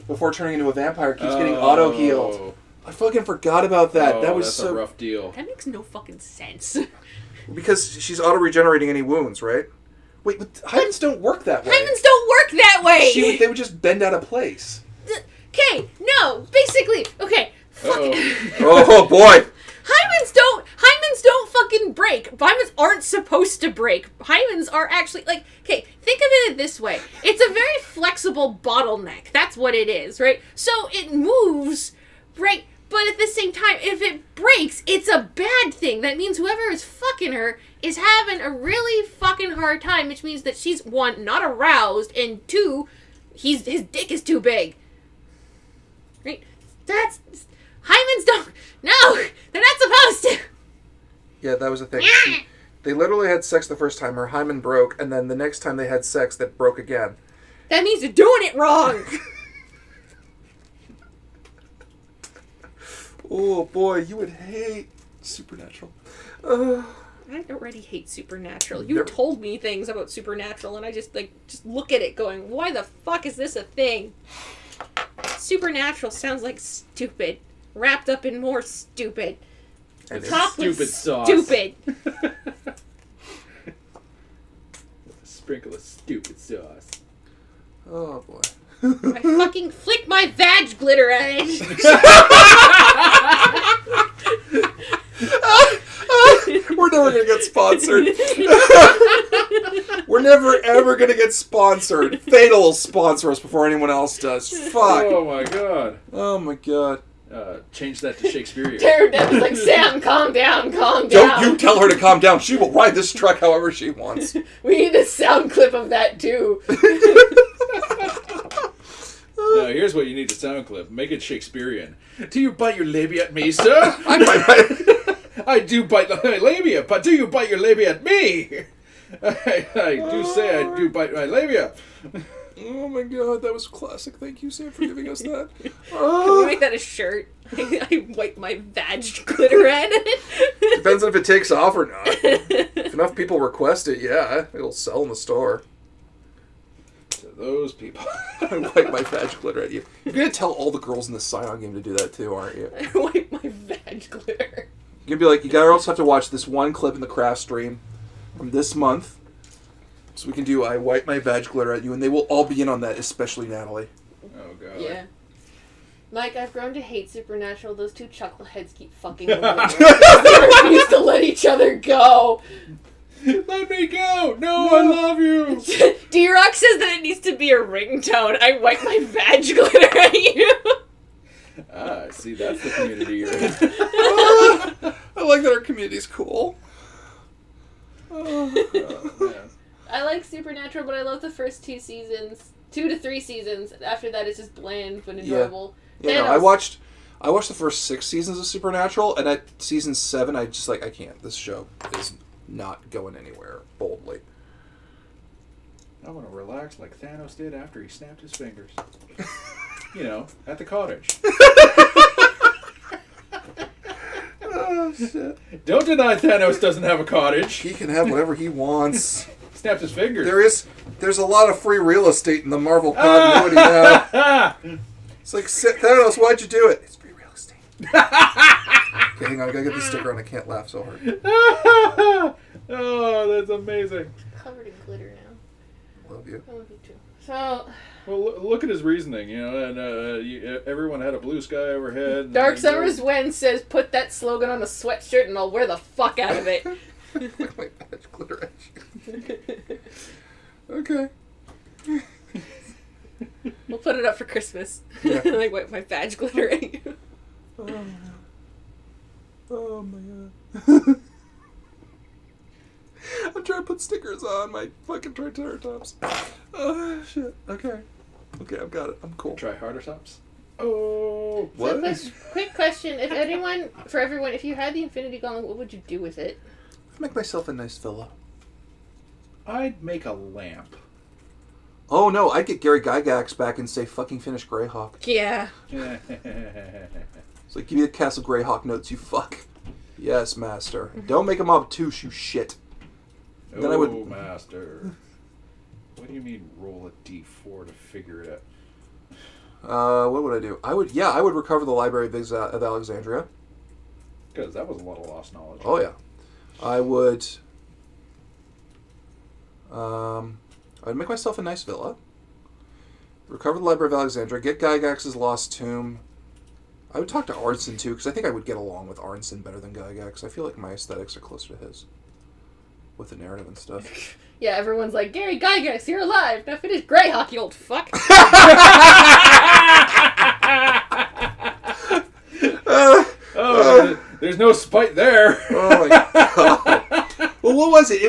before turning into a vampire, keeps getting auto-healed. I fucking forgot about that. Oh, that was that's so... a rough deal. That makes no fucking sense. Because she's auto-regenerating any wounds, right? Wait, but hymens don't work that way. Hymens don't work that way! They would just bend out of place. Okay, no, basically, okay. Oh, boy! Hymens don't fucking break. Hymens aren't supposed to break. Hymens are actually, like, okay, think of it this way. It's a very flexible bottleneck. That's what it is, right? So it moves, right? But at the same time, if it breaks, it's a bad thing. That means whoever is fucking her is having a really fucking hard time, which means that she's, 1, not aroused, and 2, his dick is too big. Right? Hymens don't... No! They're not supposed to! Yeah, that was the thing. They literally had sex the first time, her hymen broke, and then the next time they had sex, that broke again. That means you're doing it wrong! Oh, boy, you would hate Supernatural. I already hate Supernatural. You told me things about Supernatural, and I just look at it going, why the fuck is this a thing? Supernatural sounds like stupid. Wrapped up in more stupid. And Top stupid with sauce. Stupid. Sprinkle of stupid sauce. Oh, boy. I fucking flick my vag glitter at it. We're never going to get sponsored. We're never, ever going to get sponsored. Fatal will sponsor us before anyone else does. Fuck. Oh, my God. Oh, my God. Change that to Shakespearean. Daredevil's like, Sam, calm down, calm down. Don't you tell her to calm down. She will ride this truck however she wants. We need a sound clip of that, too. Now, here's what you need to sound clip. Make it Shakespearean. Do you bite your labia at me, sir? I do bite my labia, but do you bite your labia at me? I do say I do bite my labia. Oh my God, that was classic. Thank you, Sam, for giving us that. Can we make that a shirt? I wipe my vag glitter at it. Depends on if it takes off or not. If enough people request it, yeah, it'll sell in the store. To those people. I wipe my vag glitter at you. You're going to tell all the girls in the Scion game to do that too, aren't you? I wipe my vag glitter. You're going to be like, you guys also have to watch this one clip in the craft stream from this month. So we can do I wipe my vag glitter at you, and they will all be in on that, especially Natalie. Oh, God. Yeah. Mike, I've grown to hate Supernatural. Those two chuckleheads keep fucking over there. They refuse to let each other go. Let me go! No, I love you! D-Rock says that it needs to be a ringtone. I wipe my vag glitter at you. Ah, see, that's the community you're in. I like that our community's cool. Yeah. I like Supernatural, but I love the first 2 seasons. 2 to 3 seasons. After that, it's just bland but enjoyable. Yeah, no, I watched the first 6 seasons of Supernatural, and at season 7, I just I can't. This show is not going anywhere boldly. I want to relax like Thanos did after he snapped his fingers. You know, at the cottage. Oh, shit. Don't deny Thanos doesn't have a cottage. He can have whatever he wants. Snapped his fingers. There's a lot of free real estate in the Marvel continuity now. It's like, Thanos, why'd you do it? It's free real estate. Okay, hang on, I gotta get the sticker on. I can't laugh so hard. Oh, that's amazing. Covered in glitter now. Love you. I love you too. So, Well, look at his reasoning, and everyone had a blue sky overhead. Dark Summer's Wind says, put that slogan on a sweatshirt and I'll wear the fuck out of it. Like my badge glitter at you. Okay. We'll put it up for Christmas. Yeah. Like, wipe my badge glitter at you. Oh my god. I'm trying to put stickers on my fucking Triceratops. Oh, shit. Okay. Okay, I've got it. I'm cool. Try harder tops. Oh, What? So, quick question. For everyone, if you had the Infinity Gauntlet, what would you do with it? Make myself a nice villa. I'd make a lamp. Oh no, I'd get Gary Gygax back and say fucking finish Greyhawk. Yeah. It's like, give me the Castle Greyhawk notes, you fuck. Yes, master. Don't make them obtuse, you shit. Then I would... master. What do you mean roll a d4 to figure it out? What would I do? I would recover the Library of Alexandria. Because that was a lot of lost knowledge. Oh yeah. I would... I'd make myself a nice villa. Recover the Library of Alexandria. Get Gygax's Lost Tomb. I would talk to Arnson too, because I think I would get along with Arnson better than Gygax. I feel like my aesthetics are closer to his. With the narrative and stuff. Yeah, everyone's like, Gary Gygax, you're alive. Now finish Greyhawk, you old fuck. There's no spite there. Oh my god. Well, what was it?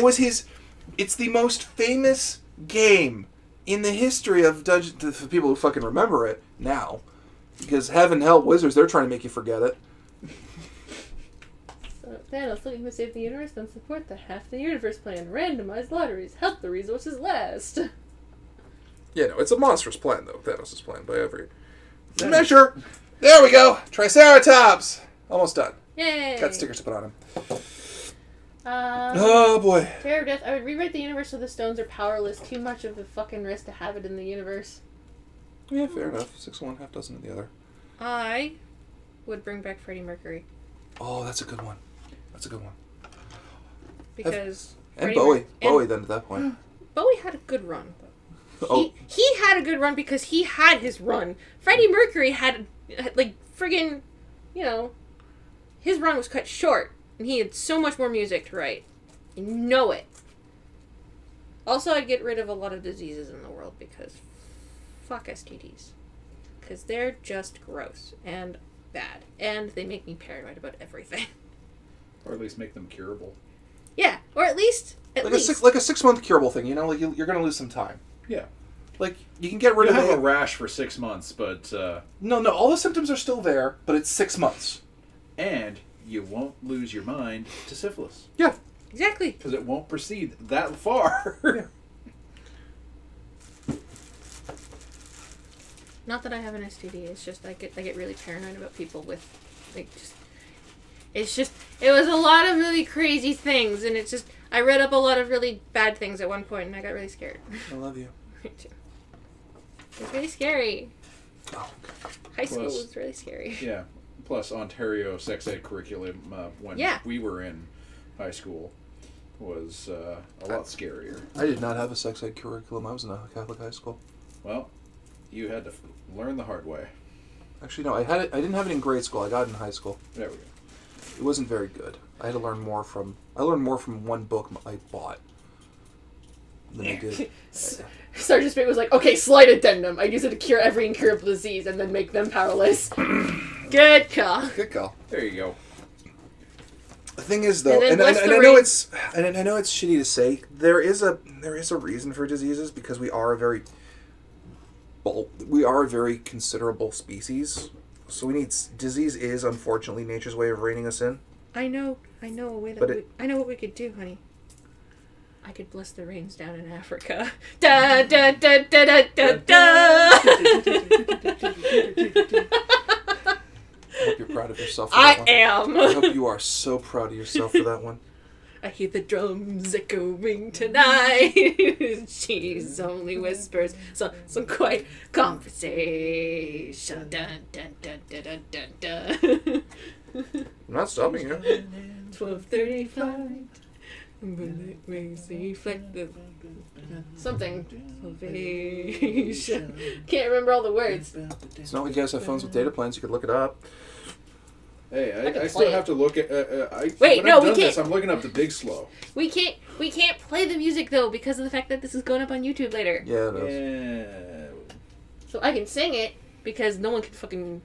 It's the most famous game in the history of Dungeons, for people who fucking remember it now. Because heaven help Wizards, they're trying to make you forget it. So, Thanos looking to save the universe, then support the half the universe plan. Randomized lotteries. Help the resources last. Yeah, no, it's a monstrous plan, though. Thanos' plan by every measure. There we go. Triceratops. Almost done. Yay. Got stickers to put on him. Oh Oh, boy. Terror of Death. I would rewrite the universe so the stones are powerless. Too much of a fucking risk to have it in the universe. Yeah, fair enough. 6 of one, half dozen of the other. I would bring back Freddie Mercury. Oh, that's a good one. That's a good one. Because... And Freddie Bowie then at that point. Bowie had a good run. Oh. He had a good run because he had his run. Freddie Mercury had, like, friggin', you know, his run was cut short. And he had so much more music to write. You know it. Also, I'd get rid of a lot of diseases in the world because fuck STDs. Because they're just gross and bad. And they make me paranoid about everything. Or at least make them curable. Yeah, or at least... Like a 6 month curable thing, you know? Like you're going to lose some time. Yeah. Like, you can get rid You'll of have it. a rash for 6 months, but... No, all the symptoms are still there, but it's 6 months. And you won't lose your mind to syphilis. Yeah. Exactly. Because it won't proceed that far. Yeah. Not that I have an STD, it's just I get really paranoid about people with, like, just... It was a lot of really crazy things, and it's just... I read up a lot of really bad things at one point, and I got really scared. I love you. Me too. It was really scary. Oh, High school was really scary. Yeah. Plus, Ontario sex ed curriculum when we were in high school was a lot scarier. I did not have a sex ed curriculum. I was in a Catholic high school. Well, you had to learn the hard way. Actually, no. I didn't have it in grade school. I got it in high school. There we go. It wasn't very good. I had to learn more from... I learned more from one book I bought than I did. Sergeant Spade was like, okay, slight addendum. I use it to cure every incurable disease and then make them powerless. Good call. Good call. There you go. The thing is, though, and I know it's shitty to say, there is a reason for diseases because we are a very considerable species. So disease is unfortunately nature's way of reining us in. I know a way I know what we could do, honey. I could bless the rains down in Africa. Da da da da da da da. I hope you're proud of yourself for that one. am. I hope you are so proud of yourself for that one. I hear the drums echoing tonight. She's only whispers some quiet conversation. Dun, dun, dun, dun, dun, dun, dun. I'm not stopping you. 12:30 flight. Reflect the something. Salvation. Can't remember all the words. It's not like you guys have phones with data plans. You could look it up. Hey, I can I play still it. have to look at. Wait, when no, I've we done this, can't. I'm looking up the big slow. We can't play the music though because of the fact that this is going up on YouTube later. Yeah, it is. Yeah. So I can sing it because no one can fucking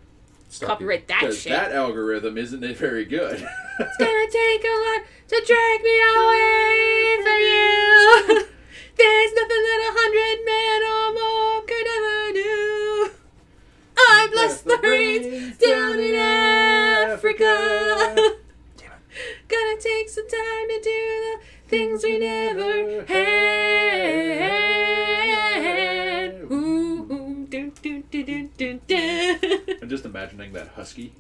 Stop copyright that Because shit. that algorithm isn't very good. It's gonna take a lot to drag me away from you. There's nothing that 100 men or more could ever do. I bless the rains down in Africa. Gonna take some time to do the things we never had. Ooh, do, do, do, do, do, do. I'm just imagining that husky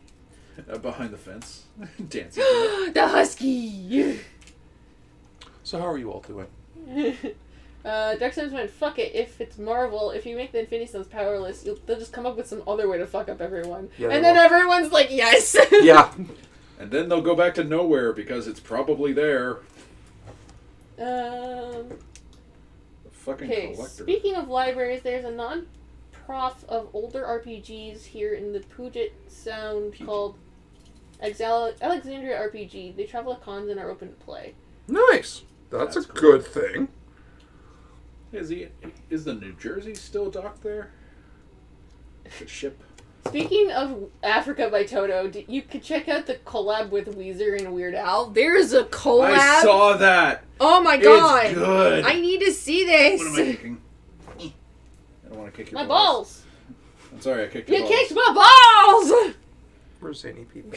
behind the fence dancing. to it. The husky. So how are you all doing? Dark Sims went, fuck it, if it's Marvel, if you make the Infinity Stones powerless, they'll just come up with some other way to fuck up everyone. Yeah, and they then will. everyone's like, yes! Yeah. And then they'll go back to nowhere because it's probably there. Fucking Okay, collector. speaking of libraries, there's a non-prof of older RPGs here in the Puget Sound called Alexandria RPG. They travel to cons and are open to play. Nice. That's a That's good thing. Is the New Jersey still docked there? The ship. Speaking of Africa by Toto, you could check out the collab with Weezer and Weird Al. There's a collab. I saw that. Oh my god! It's good. I need to see this. What am I kicking? I don't want to kick your My balls. I'm sorry, I kicked your You balls. kicked my balls. Where's any people?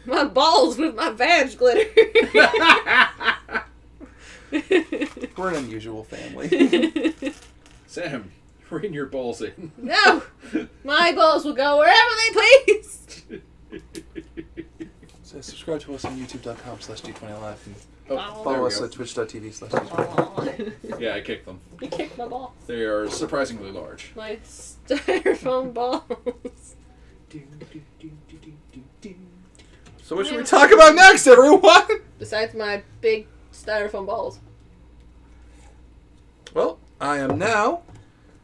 My balls with my vag glitter. We're an unusual family. Sam, ring your balls in. No, my balls will go wherever they please. So subscribe to us on youtube.com/D20live and Oh, Wow. follow there us we at go. twitch.tv/D20live. Yeah, I kicked them. You kicked my balls. They are surprisingly large. My styrofoam balls. So what should we talk about next, everyone? Besides my big styrofoam balls. Well, I am now,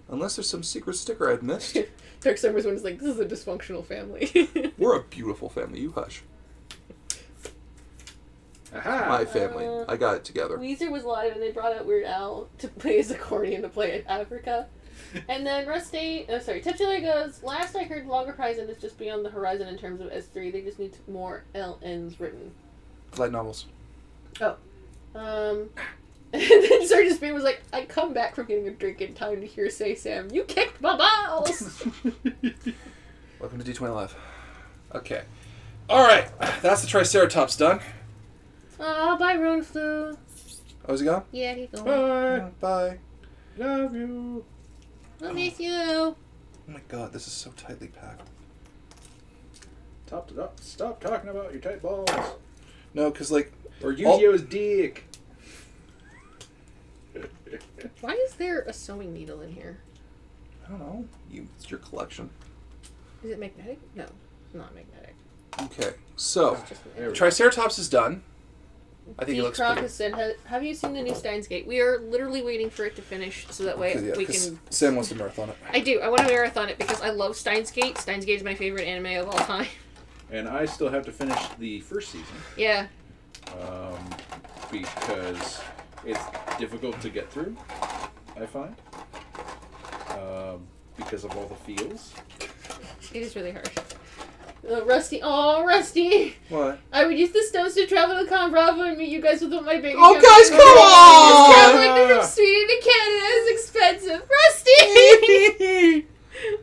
unless there's some secret sticker I've missed. Dark Summers one is like, this is a dysfunctional family. We're a beautiful family. You hush. Aha! My family. I got it together. Weezer was live and they brought out Weird Al to play his accordion to play Africa. And then Tipsy goes, last I heard Log Horizon is just beyond the horizon in terms of S3. They just need more LNs written. Light novels. And then Sergeant Speed was like, I come back from getting a drink in time to hear Say Sam, you kicked my balls! Welcome to D20 Live. Okay. Alright. That's the Triceratops done. Oh, bye, Rune Flu. Oh, is he gone? Yeah, he's gone. Bye. Bye. Love you. I'll miss you. Oh my god, this is so tightly packed. Stop talking about your tight balls. No, because, like... Or Yu-Gi-Oh's dick. Why is there a sewing needle in here? I don't know. It's your collection. Is it magnetic? No, not magnetic. Okay, so... It's just There we go. Triceratops is done. I think it D. looks pretty... Crocus said, have you seen the new Steins Gate? We are literally waiting for it to finish so that way we 'cause can... Sam wants to marathon it. I do. I want to marathon it because I love Steins Gate. Steins Gate is my favorite anime of all time. And I still have to finish the first season. Yeah. Because it's difficult to get through, I find. Because of all the feels. It is really hard. Rusty. Oh, Rusty! What? I would use the stones to travel to Con Bravo and meet you guys with my baby. Oh, guys, come on! Traveling from Sweden to Canada is expensive. Rusty!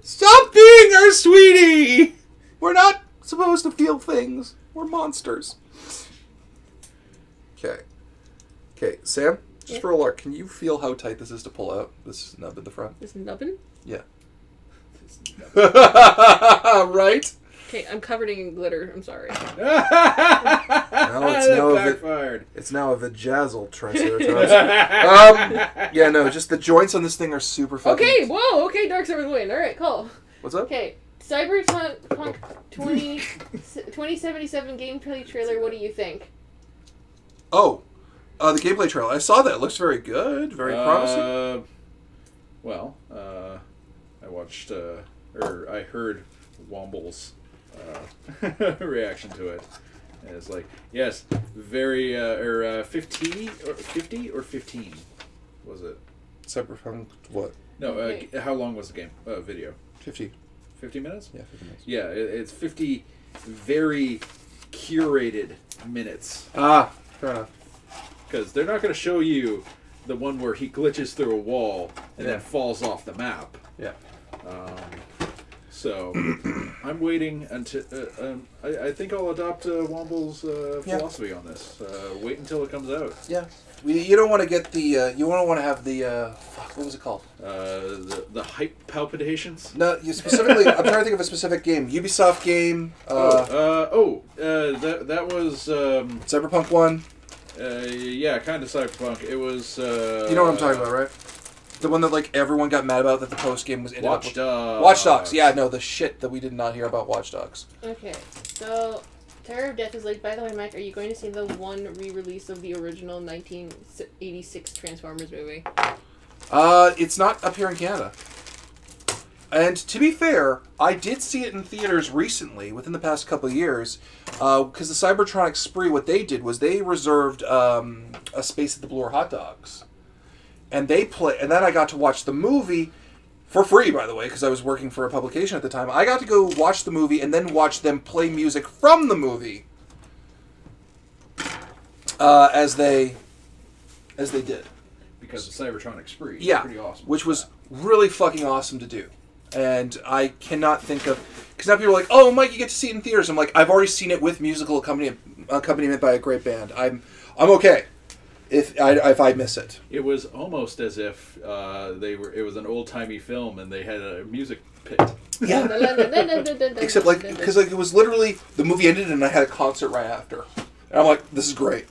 Stop being our sweetie! We're not supposed to feel things. We're monsters. Okay. Okay, Sam, just Yeah. for a lark, can you feel how tight this is to pull out? This nub at the front? This nubbin? Yeah. Right? Okay, I'm covered in glitter. I'm sorry. Well, it's now a vajazzle Triceratops. Yeah, no, just the joints on this thing are super fucking... Okay, whoa, okay, Dark Side of the Wind. Alright, cool. What's up? Okay, Cyberpunk 2077 gameplay trailer, what do you think? Oh, the gameplay trailer. I saw that. It looks very good, very promising. Well, I watched, or I heard Womble's reaction to it. And it's like, yes, very, 50 or 15 was it? Cyberpunk what? No, how long was the game? Video? 50. 50 minutes? Yeah, 50 minutes. Yeah, it's 50 very curated minutes. Ah, fair enough. Because they're not going to show you the one where he glitches through a wall and then falls off the map. Yeah. So I'm waiting until I think I'll adopt Womble's philosophy on this. Wait until it comes out. Yeah. You don't want to get the you don't want to have the fuck, what was it called? The hype palpitations. No, you specifically. I'm trying to think of a specific game. Ubisoft game. That was Cyberpunk 1. Yeah, kind of Cyberpunk. It was. You know what I'm talking about, right? The one that like everyone got mad about that the post game was Watch Dogs. Watch Dogs. Yeah, no, the shit that we did not hear about Watch Dogs. Okay, so Terror of Death is like, by the way, Mike, are you going to see the one re-release of the original 1986 Transformers movie? It's not up here in Canada. And to be fair, I did see it in theaters recently, within the past couple of years, because the Cybertronic Spree, what they did was they reserved a space at the Bloor Hot Dogs. And they and then I got to watch the movie for free, by the way, because I was working for a publication at the time. I got to go watch the movie and then watch them play music from the movie as they did. Because of Cybertronic Spree. Yeah, Pretty awesome. which was really fucking awesome to do. And I cannot think of... Because now people are like, oh, Mike, you get to see it in theaters. I'm like, I've already seen it with musical accompaniment by a great band. I'm okay if I miss it. It was almost as if it was an old-timey film and they had a music pit. Yeah. Except, like, because like, it was literally... The movie ended and I had a concert right after. And I'm like, this is great.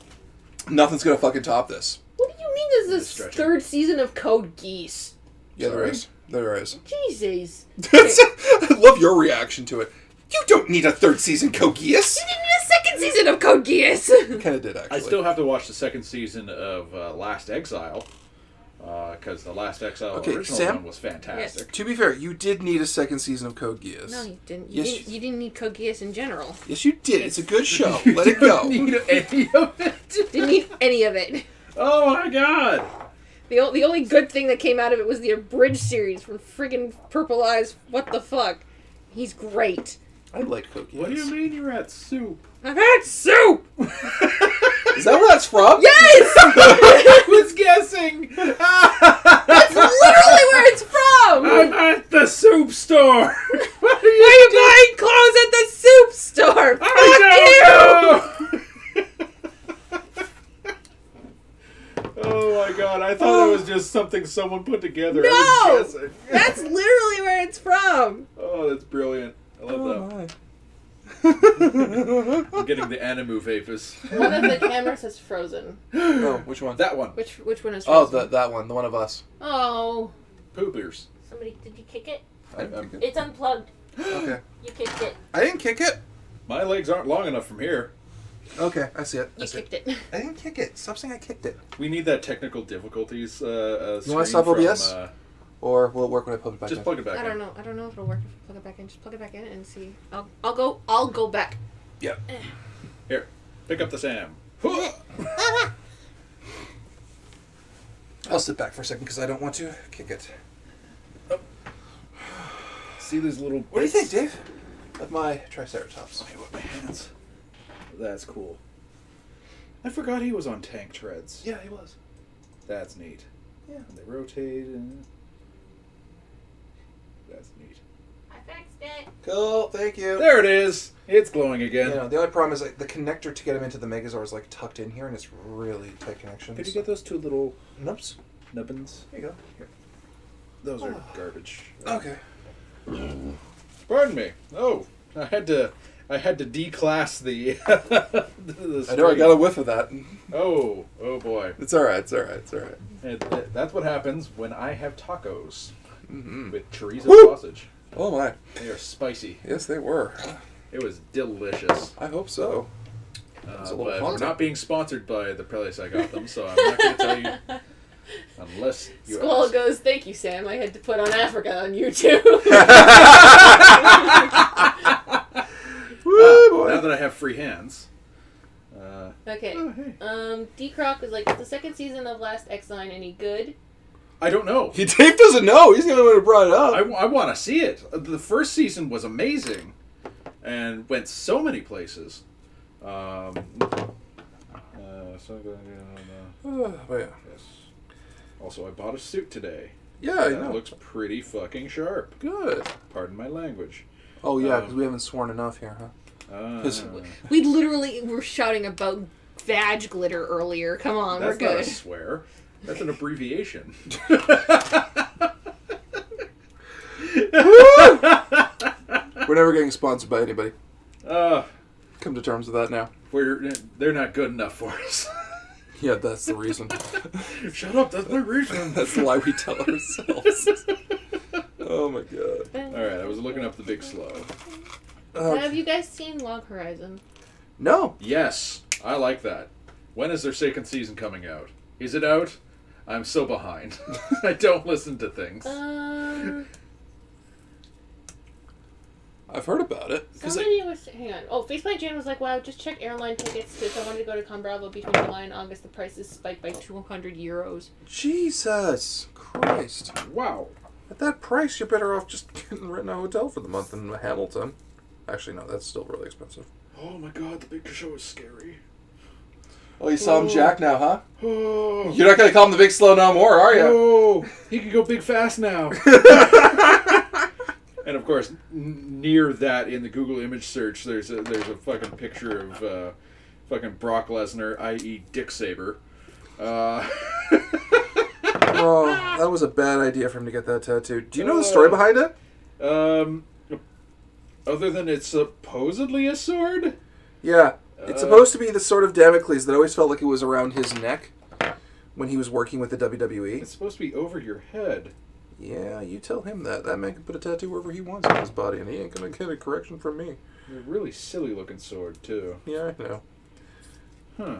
Nothing's going to fucking top this. What do you mean there's this third season of Code Geass? Yeah, there is. There is. Jesus. I love your reaction to it. You don't need a third season, Code Geass. You didn't need a second season of Code Geass. Kind of did, actually. I still have to watch the second season of Last Exile. Because the Last Exile original Sam? one was fantastic. Yes. To be fair, you did need a second season of Code Geass. No, you didn't. You didn't need Code Geass in general. Yes, you did. It's a good show. Let it go. You didn't need any of it. Didn't need any of it. Oh my god. The only good thing that came out of it was the abridged series from friggin' Purple Eyes. What the fuck? He's great. I like Code Geass. What do you mean you're at soup? I'm at soup! Is that where that's from? Yes! I was guessing! That's literally where it's from! I'm at the soup store! What are Why are you buying clothes at the soup store? I don't know! Oh my god, I thought it was just something someone put together. No! I was guessing. That's literally where it's from! Oh, that's brilliant. I love that. I'm getting the animu vapors. One of the cameras is frozen. Oh, which one? That one. Which one is Oh, frozen? that one. The one of us. Oh. Poopers. Somebody, did you kick it? I didn't kick it. It's unplugged. Okay. You kicked it. I didn't kick it. My legs aren't long enough from here. Okay, I see it. You kicked it. I didn't kick it. Stop saying I kicked it. We need that technical difficulties You want to screen stop from, OBS? Or will it work when I plug it back in? Just plug it back I in. don't know. I don't know if it'll work if I plug it back in. Just plug it back in and see. I'll go back. Yeah. Here, pick up the Sam. I'll sit back for a second because I don't want to kick it. Oh. See these little bits? What do you think, Dave? Of my Triceratops. Let me whip my hands. That's cool. I forgot he was on tank treads. Yeah, he was. That's neat. Yeah. And they rotate and... That's neat. I fixed it. Cool, thank you. There it is! It's glowing again. You know, the only problem is like the connector to get him into the Megazord is like tucked in here and it's really tight connections. Could you get those two little Nubbs? nubbins? There you go. Here. Those are garbage. Okay. Pardon me. Oh, I had to declass the. The I know I got a whiff of that. Oh boy. It's all right. It's all right. It's all right. That's what happens when I have tacos with chorizo Woo! sausage. Oh my. They are spicy. Yes, they were. It was delicious. I hope so. But we're not being sponsored by the place I got them, so I'm not going to tell you unless you Squall ask. goes, "Thank you, Sam. I had to put on Africa on YouTube." Woo, boy. Now that I have free hands. Okay. Oh, hey. D-Croc was like, "Is the second season of Last X-Line any good?" I don't know. Dave doesn't know. He's the only one who brought it up. I want to see it. The first season was amazing and went so many places. Oh, yeah. Yes. Also, I bought a suit today. Yeah, I That know. looks pretty fucking sharp. Good. Pardon my language. Oh, yeah, because we haven't sworn enough here, huh? We literally were shouting about vag glitter earlier. Come on, That's we're not a good. swear. That's an abbreviation. We're never getting sponsored by anybody. Uh, Come to terms with that now. they're not good enough for us. Yeah, that's the reason. Shut up, that's my reason. That's why we tell ourselves. Oh my god. Alright, I was looking up the Big Slow. Have you guys seen Log Horizon? No. Yes, I like that. When is their second season coming out? Is it out? I'm so behind. I don't listen to things. I've heard about it. Somebody was... Hang on. Oh, Faceplay Jan was like, "Wow, just check airline tickets. If I wanted to go to Combravo between July and August, the prices spiked by 200 euros. Jesus Christ. Wow. At that price, you're better off just renting a hotel for the month in Hamilton. Actually, no, that's still really expensive. Oh my god, the Big Show is scary. Oh, you saw him jack now, huh? Oh, You're not going to call him the Big Slow no more, are you? oh, he can go big fast now. And of course, near that in the Google image search, there's a fucking picture of fucking Brock Lesnar, i.e. Dick Saber. Oh, that was a bad idea for him to get that tattoo. Do you know the story behind it? Other than it's supposedly a sword? Yeah. It's supposed to be the sword of Damocles that always felt like it was around his neck when he was working with the WWE. It's supposed to be over your head. Yeah, you tell him that. That man can put a tattoo wherever he wants on his body, and he ain't going to get a correction from me. A really silly looking sword, too. Yeah, I know. Huh.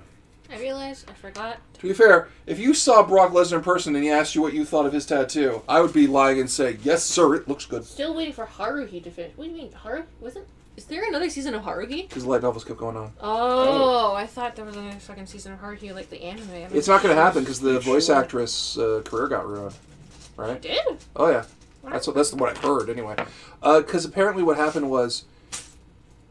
I realized I forgot. To be fair, if you saw Brock Lesnar in person and he asked you what you thought of his tattoo, I would be lying and say, yes, sir, it looks good. Still waiting for Haruhi to finish. What do you mean? Is there another season of Haruhi? Because the light novels kept going on. Oh, I thought there was a second season of Haruhi, like the anime. It's not going to happen because the voice actress career got ruined. Right? Did? Oh, yeah. That's what I've heard, anyway. Because apparently what happened was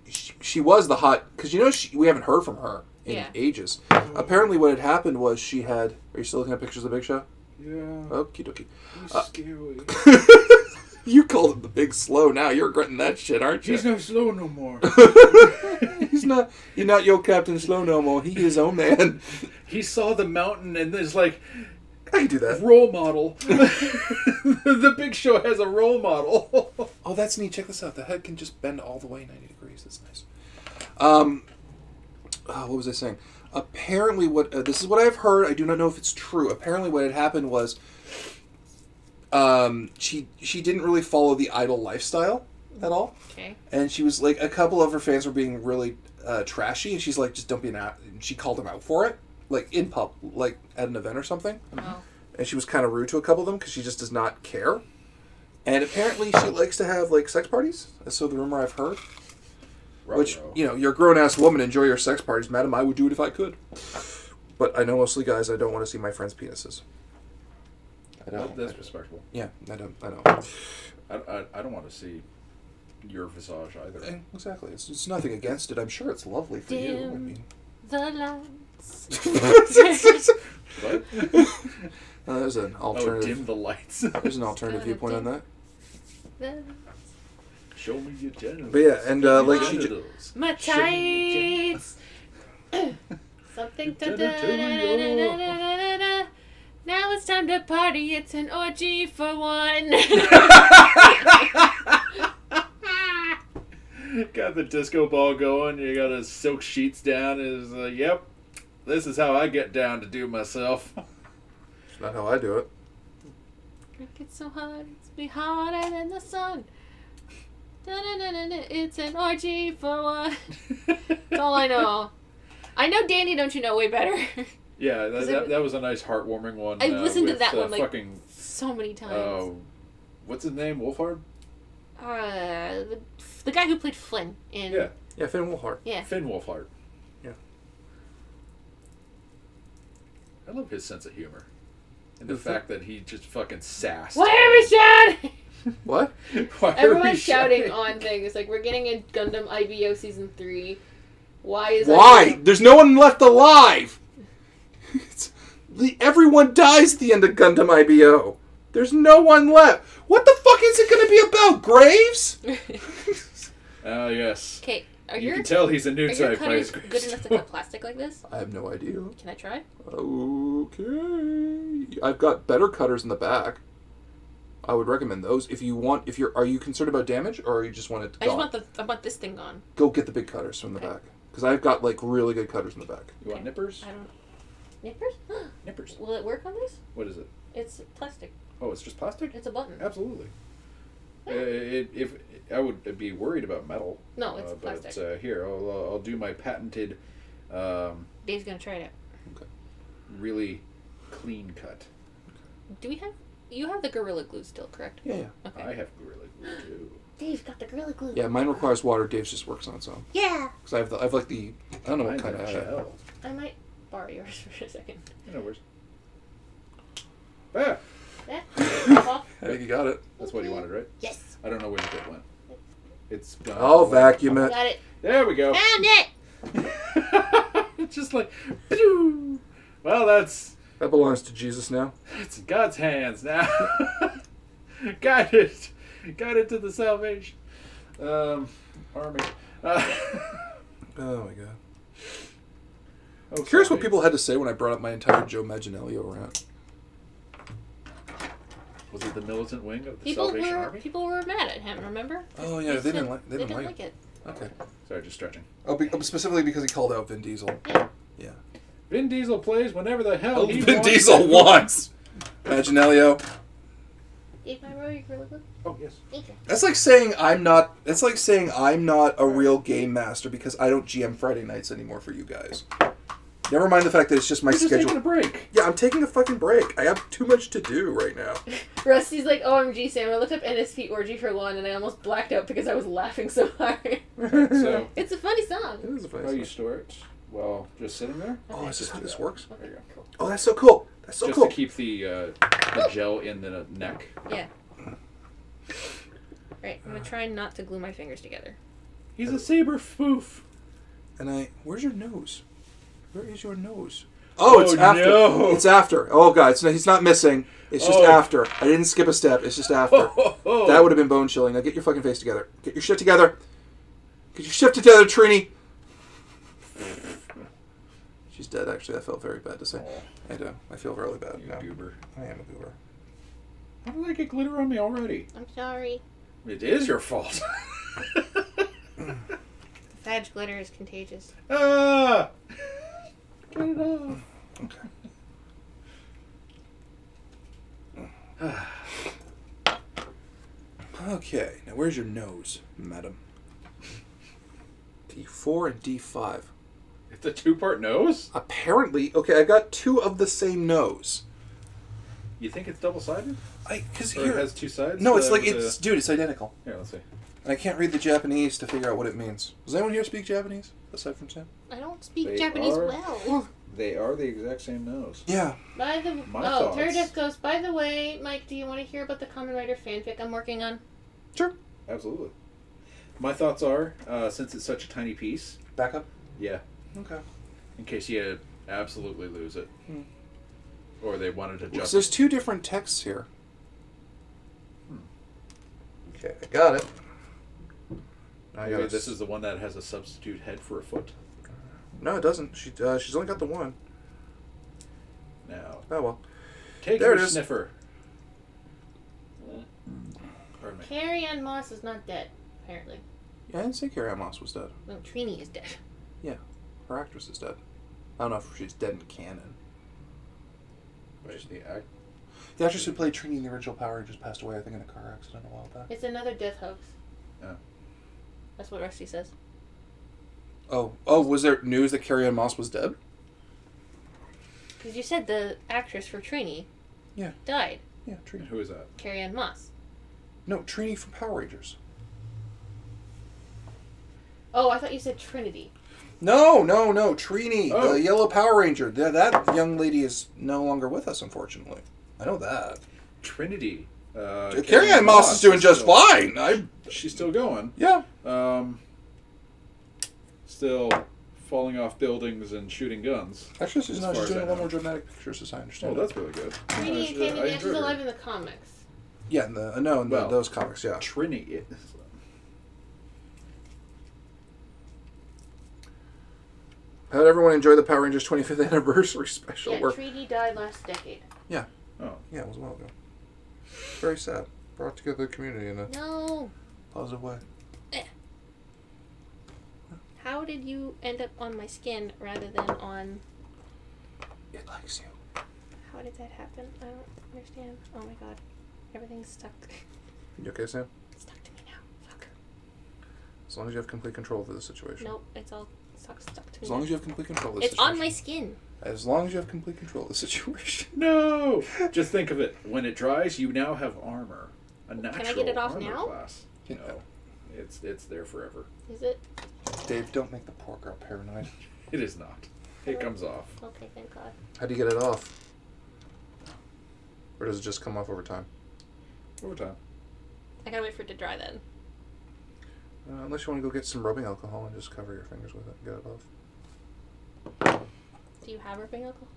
she was the hot... Because, we haven't heard from her in ages. Apparently what had happened was she had... Are you still looking at pictures of the Big Show? Yeah. Okie dokie. He's scary. You called him the Big Slow now. You're regretting that shit, aren't you? He's not slow no more. He's not... You're not your Captain Slow no more. He is old man. He saw the mountain and there's like... I can do that. Role model. The Big Show has a role model. Oh, that's neat. Check this out. The head can just bend all the way 90 degrees. That's nice. What was I saying? Apparently, this is what I've heard. I do not know if it's true. Apparently, what had happened was she didn't really follow the idol lifestyle at all. Okay. And she was like, a couple of her fans were being really trashy, and she's like, just don't be an out. And she called them out for it. Like, in pub, like, at an event or something. Oh. And she was kind of rude to a couple of them because she just does not care. And apparently she likes to have, like, sex parties. That's so the rumor I've heard. Which, you're a grown-ass woman, enjoy your sex parties. Madam, I would do it if I could. But I know mostly guys, I don't want to see my friends' penises. I don't. That's respectable. Yeah, I don't. I don't want to see your visage either. Exactly. It's nothing against it. I'm sure it's lovely for you. I mean... The lights. What? There's an alternative. Oh, dim the lights. There's an alternative viewpoint on that. Show me your genitals. But yeah, and like she my tights. Something to da. Now it's time to party. It's an orgy for one. Got the disco ball going. You got his silk sheets down. Is yep. This is how I get down to do myself. It's not how I do it. It's so hot, it's be hotter than the sun. Da-da-da-da-da, it's an orgy for one. That's all I know. I know Danny, don't you know, way better. Yeah, that was a nice heartwarming one. I listened to with, that one like fucking, so many times. What's his name? Wolfhard? The guy who played Flynn in... Yeah, Finn Wolfhard. Yeah. Finn Wolfhard. Yeah. I love his sense of humor. And the fact that he just fucking sassed. Why are we shouting? What? Everyone's shouting on things. Like, we're getting in Gundam IBO Season 3. Why? There's no one left alive! Everyone dies at the end of Gundam IBO. There's no one left. What the fuck is it going to be about? Graves? Oh, yes. Okay, you can tell he's a new type. Are your cutters good enough to cut plastic like this? I have no idea. Can I try? Okay. I've got better cutters in the back. I would recommend those. Are you concerned about damage, or you just want it gone? I want this thing gone. Go get the big cutters from the back. Because I've got, like, really good cutters in the back. You want nippers? I don't... Nippers? Nippers. Will it work on this? What is it? It's plastic. Oh, it's just plastic? It's a button. Absolutely. If I would be worried about metal. No, it's plastic. But here, I'll do my patented... Dave's going to try it out. Okay. Really clean cut. Do we have... You have the Gorilla Glue still, correct? Yeah. Okay. I have Gorilla Glue, too. Dave's got the Gorilla Glue. Yeah, mine requires water. Dave's just works on its own. Yeah. Because I have like the... I don't know what kind of... Gel. I might borrow yours for a second. No worries. Ah! Yeah. I think you got it. That's what you wanted, right? Yes. I don't know where the bit went. It's gone. I'll vacuum it. Got it. There we go. Found it! It's just like... Phew. Well, that's... That belongs to Jesus now. It's in God's hands now. Guided to the salvation. Army. Oh my god. Oh, Curious what people had to say when I brought up my entire Joe Manganiello rant. Was it the militant wing of the Salvation Army? People were mad at him, remember? Oh yeah, they didn't like it. Okay. Sorry, just stretching. Oh, specifically because he called out Vin Diesel. Yeah. Vin Diesel plays whenever the hell he Vin wants. Diesel wants. Manganiello. Dave, can I borrow your Gorilla Glue? Oh yes. Thank you. That's like saying I'm not a real game master because I don't GM Friday nights anymore for you guys. Never mind the fact that it's just my You're schedule. Just taking a break. Yeah, I'm taking a fucking break. I have too much to do right now. Rusty's like, OMG, Sam, I looked up NSP Orgy for One and I almost blacked out because I was laughing so hard. So it's a funny song. It is a funny how song. you store it? Well, just sitting there. Oh, is this how this works? There you go. Cool. Oh, that's so cool. That's so Just cool. to keep the gel in the neck. Yeah. Right, I'm gonna try not to glue my fingers together. He's a saber foof. And where's your nose? Where is your nose? Oh, it's after. No. It's after. Oh god, he's not missing. It's just after. I didn't skip a step. It's just after. That would have been bone chilling. Now get your fucking face together. Get your shit together. Get your shit together, Trini. She's dead. Actually, that felt very bad to say. I do. I feel really bad. You now. goober. I am a goober. How did I get glitter on me already? I'm sorry. It is your fault. The Fadge glitter is contagious. Ah! Get it off. Okay. Okay. Now, where's your nose, madam? D4 and D5. It's a two-part nose? Apparently, okay, I got two of the same nose. You think it's double-sided? Because Or it has two sides? No, it's like dude, it's identical. Here, let's see. And I can't read the Japanese to figure out what it means. Does anyone here speak Japanese aside from Sam? I don't speak They Japanese are- well. They are the exact same nose. Yeah. By the thoughts. Teradef goes. By the way, Mike, do you want to hear about the Kamen Rider fanfic I'm working on? Sure. Absolutely. My thoughts are, since it's such a tiny piece, Back up. yeah, Okay. in case you absolutely lose it. Or they wanted to Because just... there's two different texts here. Okay, I got it. Maybe this is the one that has a substitute head for a foot. No, it doesn't. She's only got the one. Now, Oh well. take There your it is. sniffer. Pardon me. Carrie Ann Moss is not dead, apparently. Yeah, I didn't say Carrie Ann Moss was dead. No, Trini is dead. Yeah, her actress is dead. I don't know if she's dead in canon. Wait, The actress who played Trini in the original Power Rangers passed away, I think, in a car accident a while back. It's another death hoax. Oh. That's what Rusty says. Oh, was there news that Carrie Ann Moss was dead? Because you said the actress for Trini died. Yeah, Trini. Who is that? Carrie Ann Moss. No, Trini from Power Rangers. Oh, I thought you said Trinity. No, Trini, the Yellow Power Ranger. That young lady is no longer with us, unfortunately. I know that. Trinity. Carrie Ann Moss is doing just fine. She's still going. Yeah. Still falling off buildings and shooting guns. Actually, she's doing a lot more dramatic pictures, as I understand. Oh, that's really good. Trini came in. She's alive in the comics. Yeah, in those comics, yeah. Trini. How did everyone enjoy the Power Rangers 25th anniversary special? Yeah, Trini died last decade. Yeah. Oh. Yeah, it was a while ago. Very sad. Brought together the community in a positive way. How did you end up on my skin rather than on... It likes you. How did that happen? I don't understand. Oh my god. Everything's stuck. You okay, Sam? It's stuck to me now. Fuck. As long as you have complete control over the situation. Nope, it's all stuck to me. As long as you have complete control of the It's situation. on my skin. As long as you have complete control of the situation. No! Just think of it. When it dries, you now have armor. A natural Can I get it off armor now? class. No. It's there forever. Is it? Dave, don't make the poor girl paranoid. It is not. It comes off. Okay, thank God. How do you get it off? Or does it just come off over time? Over time. I gotta wait for it to dry then. Unless you want to go get some rubbing alcohol and just cover your fingers with it and get it off. Do you have rubbing alcohol?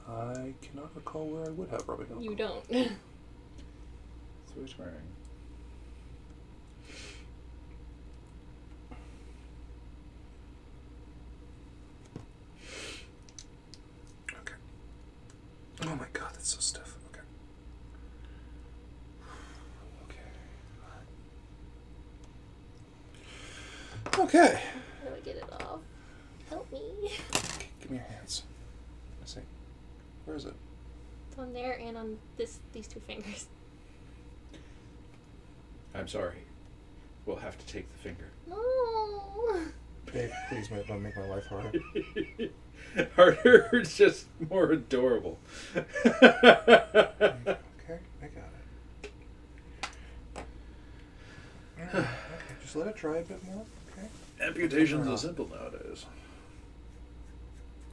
I cannot recall where I would have rubbing alcohol. You don't. So he's wearing. Okay. Oh my god, that's so stiff. Okay. Okay. How do I get it off? Help me. Okay, give me your hands. Let's see. Where is it? It's on there and on these two fingers. I'm sorry. We'll have to take the finger. No. Dave, please don't make my life harder. Harder, it's just more adorable. Okay, I got it. Okay, just let it dry a bit more. Okay. Amputations are simple nowadays.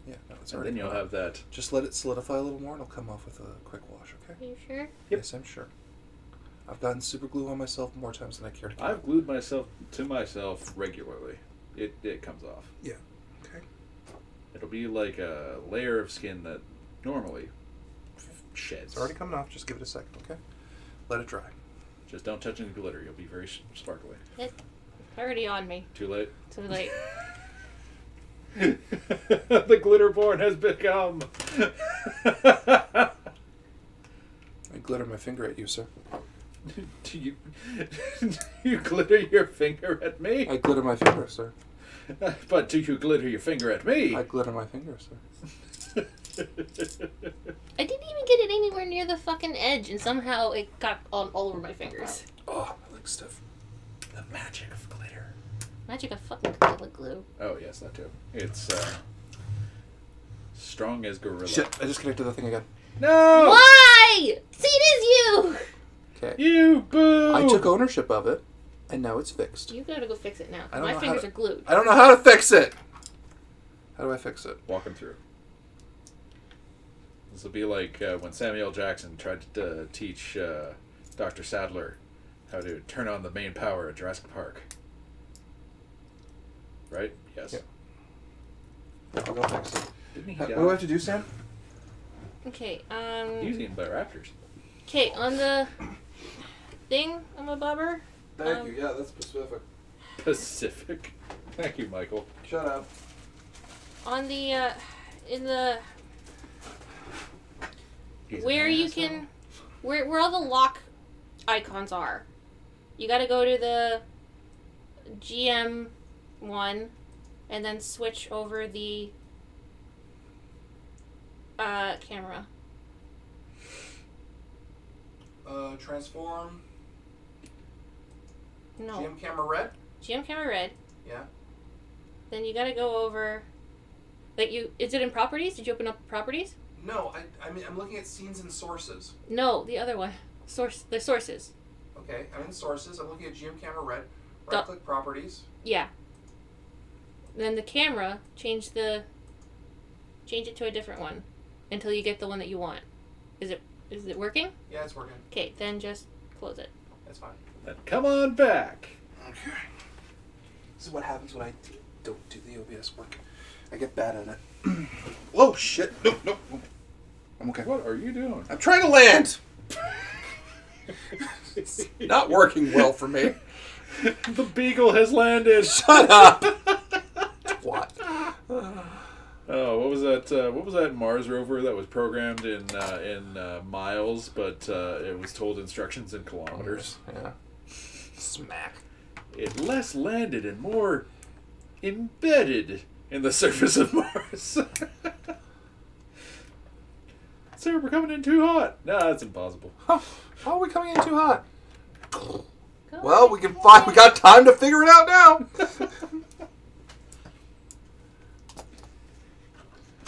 Yeah, no, it's And already. then you'll have that. Just let it solidify a little more, and it'll come off with a quick wash. Okay. Are you sure? Yes, I'm sure. I've gotten super glue on myself more times than I care to count. I've glued myself to myself regularly. It comes off. Yeah. Okay. It'll be like a layer of skin that normally sheds. It's already coming off. Just give it a second, okay? Let it dry. Just don't touch any glitter. You'll be very sparkly. It's already on me. Too late. Too late. The glitterborn has become. I glitter my finger at you, sir. Do you glitter your finger at me? I glitter my finger, sir. But do you glitter your finger at me? I glitter my finger, sir. I didn't even get it anywhere near the fucking edge, and somehow it got all over my fingers. Oh, my leg's stiff. The magic of glitter. Magic of fucking Gorilla Glue. Oh yes, that too. It's strong as gorilla. Shit, I just connected the thing again. No! Why? See, it is you! Okay. You boo! I took ownership of it, and now it's fixed. You gotta go fix it now. I don't My know fingers how are glued. I don't know how to fix it! How do I fix it? Walk him through. This will be like when Samuel Jackson tried to teach Dr. Sadler how to turn on the main power at Jurassic Park. Right? Yes. Yeah. I'll go fix it. Didn't he What die? do I have to do, Sam? Okay, He was eaten by raptors. Okay, on the thing, I'm a bobber. Thank you. Yeah, that's Pacific. Pacific. Thank you, Michael. Shut up. On the, in the, He's where an you asshole. can, where all the lock icons are. You gotta go to the GM one, and then switch over the camera. Transform. No. GM camera red? GM camera red. Yeah. Then you gotta go over... Like, is it in properties? Did you open up properties? No, I mean, I'm looking at scenes and sources. No, the other one. The sources. Okay, I'm in sources. I'm looking at GM camera red. Right-click properties. Yeah. Then the camera, change it to a different one until you get the one that you want. Is it working? Yeah, it's working. Okay, then just close it. That's fine. Then come on back. Okay. This is what happens when I don't do the OBS work. I get bad at it. Whoa, shit. No. I'm okay. What are you doing? I'm trying to land. It's not working well for me. The beagle has landed. Shut up. What? Oh, what was that? What was that Mars rover that was programmed in miles, but it was told instructions in kilometers? Yeah. Smack. It less landed and more embedded in the surface of Mars. Sir, we're coming in too hot. Nah, that's impossible. How are we coming in too hot? Well, we can find. We got time to figure it out now.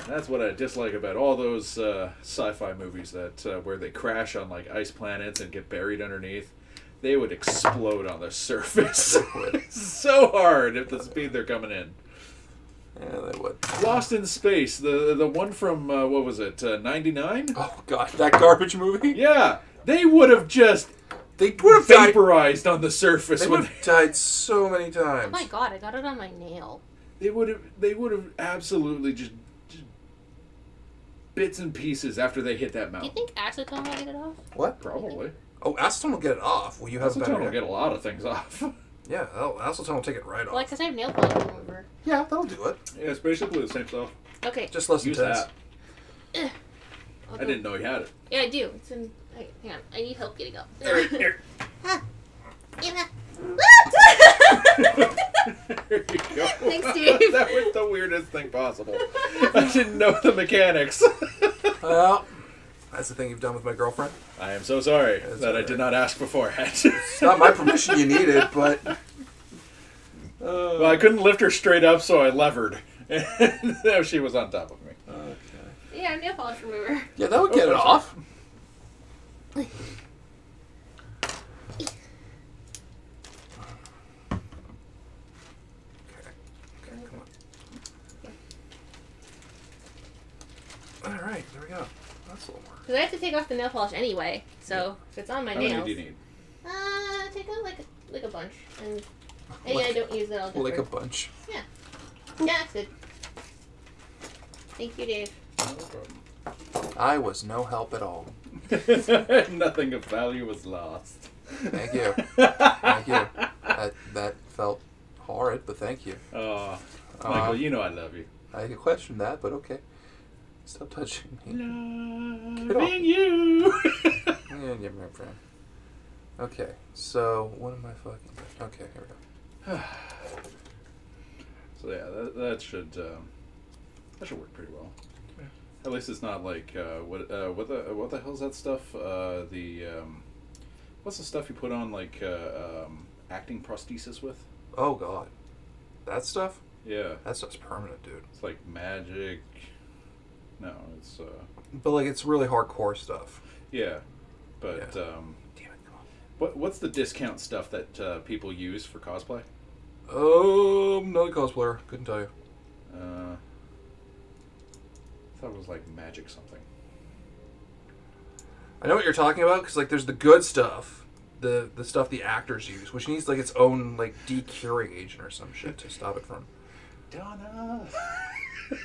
That's what I dislike about all those sci-fi movies that where they crash on like ice planets and get buried underneath. They would explode on the surface so hard at the speed they're coming in. Yeah, they would. Lost in Space, the one from what was it, 99? Oh god, that garbage movie. Yeah, they would have just vaporized on the surface. They would have died so many times. Oh my god, I got it on my nail. They would have absolutely just bits and pieces after they hit that Do mountain. you think acetone will get it off? What? Probably. Oh, acetone will get it off. Well, you have Acetone better. will get a lot of things off. Yeah, acetone will take it right Well, off. because I have nail polish remover. Yeah, that'll do it. Yeah, it's basically the same stuff. Okay. Just less Use intense. that. I didn't know you had it. Yeah, I do. It's in. Hang on. I need help getting up. Here. Eva. There you go. Thanks, Dave. That was the weirdest thing possible. I didn't know the mechanics. Well, that's the thing you've done with my girlfriend. I am so sorry That's that I alright. did not ask beforehand. It's not my permission you needed, but... Well, I couldn't lift her straight up, so I levered. And now she was on top of me. Okay. Yeah, nail polish remover. Yeah, that would get it off. Okay, come on. Alright, there we go. That's a little more. Because I have to take off the nail polish anyway, so if it's on my How many nails... do you need? Take out like a bunch. And any I don't use it, I'll Like a differ. bunch. Yeah, that's good. Thank you, Dave. No problem. I was no help at all. Nothing of value was lost. Thank you. Thank you. That felt horrid, but thank you. Oh, Michael, you know I love you. I could question that, but okay. Stop touching me. Loving you. Yeah, give me a friend. Okay, so what am I fucking doing? Okay, here we go. So yeah, that should work pretty well. Yeah. At least it's not like what the hell's that stuff? What's the stuff you put on like acting prosthesis with? Oh god, that stuff? Yeah, That stuff's permanent, dude. it's like magic. No, it's But like, it's really hardcore stuff. yeah, but Yeah. Damn it, come on. what's the discount stuff that people use for cosplay? Not a cosplayer. Couldn't tell you. I thought it was like magic something. I know what you're talking about, because like, there's the good stuff, the stuff the actors use, which needs like its own like decuring agent or some shit to stop it from. Donna.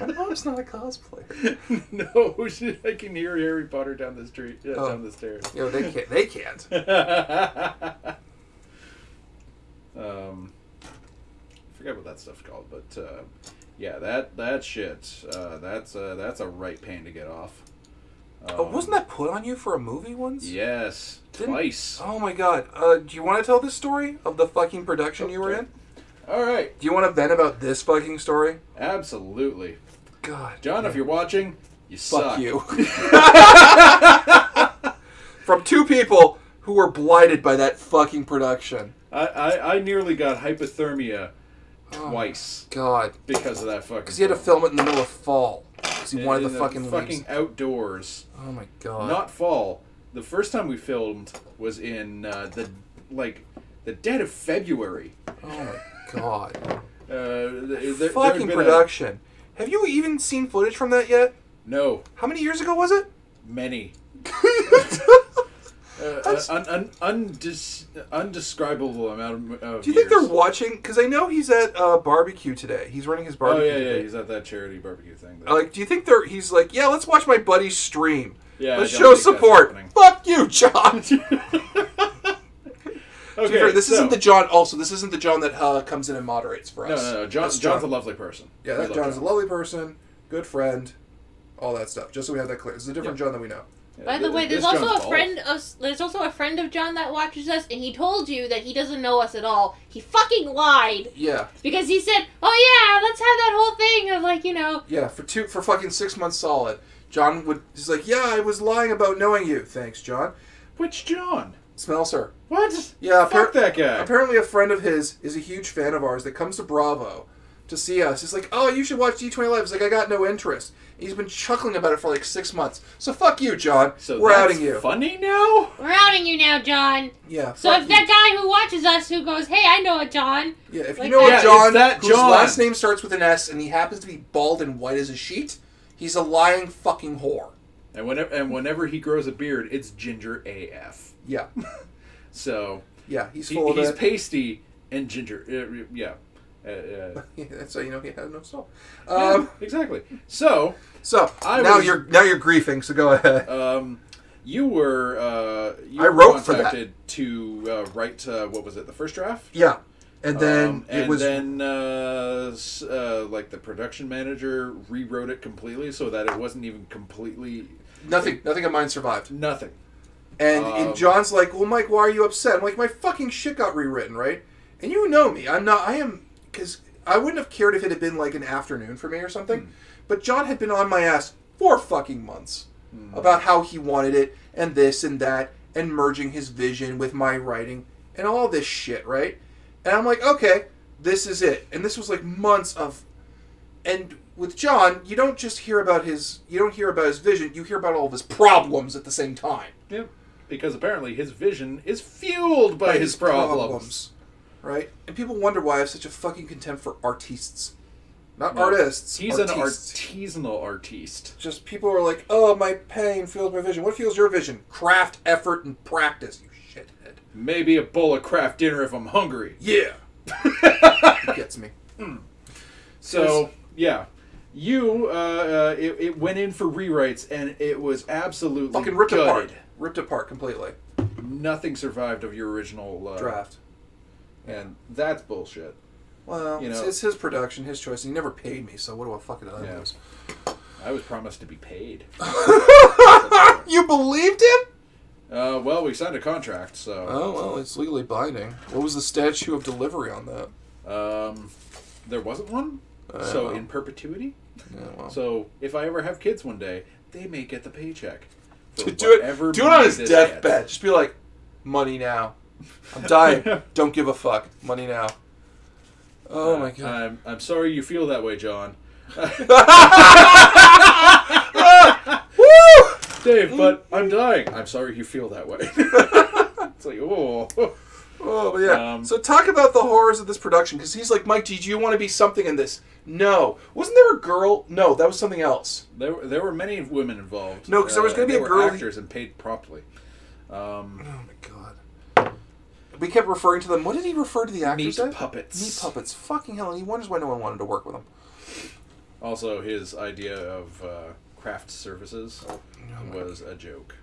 My mom's not a cosplayer. No, I can hear Harry Potter down the street, down the stairs. Yo, they can't. They can't. Forget what that stuff's called, but yeah, that shit, that's a right pain to get off. Wasn't that put on you for a movie once? Yes, twice. Oh my god. Do you want to tell this story of the fucking production you were in? All right. Do you want to vent about this fucking story? Absolutely. God. John, if you're watching, you suck. Fuck you. From two people who were blighted by that fucking production. I nearly got hypothermia twice. God. Because of that fucking. Because he had to film it in the middle of fall. Because he wanted the fucking fucking outdoors. Oh my god. Not fall. The first time we filmed was in the dead of February. Oh my god. Fucking production. Have you even seen footage from that yet? No. How many years ago was it? Many. Undescribable amount of Do you think they're watching? Because I know he's at barbecue today. He's running his barbecue. Oh yeah, today. he's at that charity barbecue thing. Like, do you think he's like, yeah, let's watch my buddy's stream. Yeah, let's show support. Fuck you, John. Okay, this isn't the John. Also, this isn't the John that comes in and moderates for us. No. John's a lovely person. Yeah, that John's a lovely person, good friend, all that stuff. Just so we have that clear. This is a different John than we know. By the way, there's also a friend of John that watches us, and he told you that he doesn't know us at all. He fucking lied. Yeah. Because he said, "Oh yeah, let's have that whole thing of like, you know." Yeah, for fucking 6 months solid, he's like, "Yeah, I was lying about knowing you." Thanks, John. Which John? Smelser. What? Yeah, fuck that guy. Apparently, a friend of his is a huge fan of ours that comes to Bravo to see us. He's like, "Oh, you should watch D20 Live." He's like, "I got no interest." He's been chuckling about it for like 6 months. So fuck you, John. So we're outing you. Funny now? We're outing you now, John. Yeah. So if that guy who watches us who goes, "Hey, I know a John." Yeah, if like you know a John whose John. last name starts with an S and he happens to be bald and white as a sheet, he's a lying fucking whore. And whenever he grows a beard, it's ginger AF. Yeah. So yeah, he's full of it. He's pasty and ginger. Yeah. That's how you know he had no soul. Exactly. So now you're griefing. So go ahead. You were I wrote contacted to write what was it, the first draft? Yeah, and then like the production manager rewrote it completely so that it wasn't even completely nothing of mine survived. Nothing. And John's like, "Well, Mike, why are you upset?" I'm like, "My fucking shit got rewritten, right?" And you know me, because I wouldn't have cared if it had been like an afternoon for me or something. But John had been on my ass for fucking months about how he wanted it and this and that and merging his vision with my writing and all this shit, right? And I'm like, okay, this is it. And this was like months of, and with John, you don't just hear about his vision, you hear about all of his problems at the same time. Yeah, because apparently his vision is fueled by his problems. Right? And people wonder why I have such a fucking contempt for artistes. Not artists. He's artistes. an artisanal artiste. Just people are like, "Oh, my pain fuels my vision." What fuels your vision? Craft, effort, and practice, you shithead. Maybe a bowl of craft dinner if I'm hungry. Yeah. It gets me. So, yeah. You, it went in for rewrites, and it was absolutely fucking ripped gutted. apart. Ripped apart completely. Nothing survived of your original draft. And that's bullshit. Well, it's his production, his choice. He never paid me, so what do I fucking lose? I was promised to be paid. You believed him? Well, we signed a contract, so... Oh, well, it's legally binding. What was the statute of delivery on that? There wasn't one. So, in perpetuity? Yeah, well. So, if I ever have kids one day, they may get the paycheck. Do it on his deathbed. Just be like, money now. I'm dying. Don't give a fuck. Money now. Oh my god. I'm sorry you feel that way, John. Dave, but I'm dying. I'm sorry you feel that way. It's like, oh. Oh, but yeah. So talk about the horrors of this production, because he's like, "Mike, did you want to be something in this?" No. Wasn't there a girl? No, that was something else. There were many women involved. No, because there was going to be a girl. Actors and paid properly. Oh my god. We kept referring to them. What did he refer to the actors as? Meat puppets. Meat puppets. Fucking hell. And he wonders why no one wanted to work with him. Also, his idea of craft services was a joke.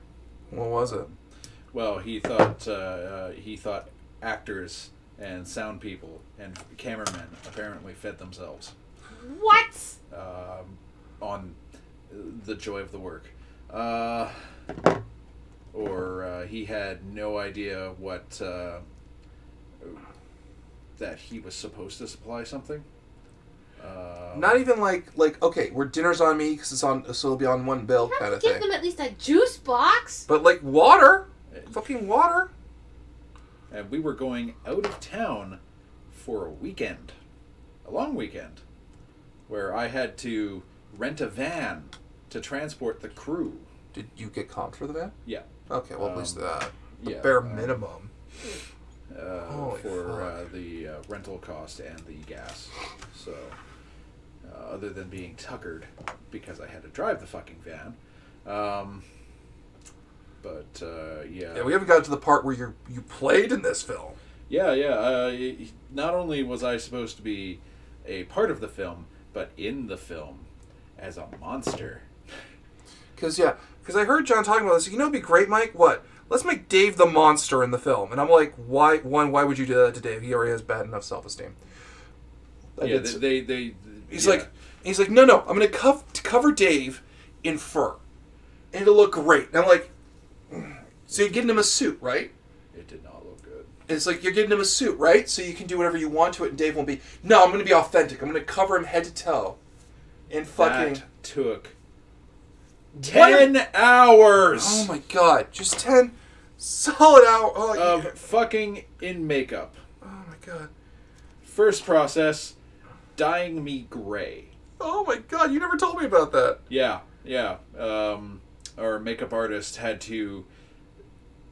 What was it? Well, he thought actors and sound people and cameramen apparently fed themselves. What? On the joy of the work. Or he had no idea what that he was supposed to supply something. Not even like okay, we're dinner's on me because so it'll be on one bill kind of thing. Give them at least a juice box. But like water, fucking water. And we were going out of town for a weekend, a long weekend, where I had to rent a van to transport the crew. Did you get comped for the van? Yeah. Okay, well at least that. Yeah. Bare minimum. For the rental cost and the gas. So, other than being tuckered because I had to drive the fucking van. Yeah, we haven't got to the part where you played in this film. Yeah. Not only was I supposed to be a part of the film, but in the film as a monster. Because I heard John talking about this. You know, it'd be great, Mike. What? Let's make Dave the monster in the film. And I'm like, why? Why would you do that to Dave? He already has bad enough self-esteem. He's like, no. I'm gonna cover Dave in fur, and it'll look great. And I'm like, so you're getting him a suit, right? It did not look good. And it's like, you're getting him a suit, right? So you can do whatever you want to it, and Dave won't be. No, I'm gonna be authentic. I'm gonna cover him head to toe, in fucking. That took 10 hours. Oh my god, just 10 solid hours of fucking in makeup. Oh my god. First process, dyeing me gray. Oh my god, you never told me about that. Yeah. Our makeup artist had to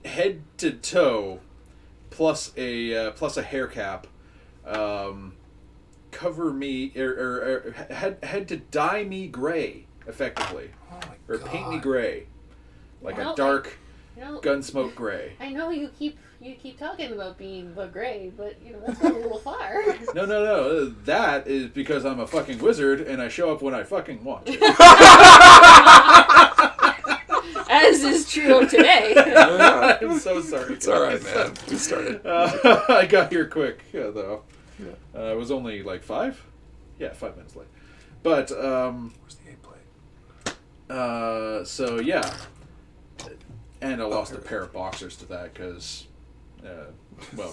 head to toe plus a hair cap cover me or had to dye me gray effectively. Oh my or god. paint me gray, like a dark gunsmoke gray. I know you keep talking about being the gray, but that's going a little far. No. That is because I'm a fucking wizard and I show up when I fucking want to. As is true today. I'm so sorry. It's alright, man. We started. I got here quick, though. Yeah. It was only like 5? Yeah, 5 minutes late. But, Where's the 8 plate? so yeah. And I lost a pair of boxers to that because,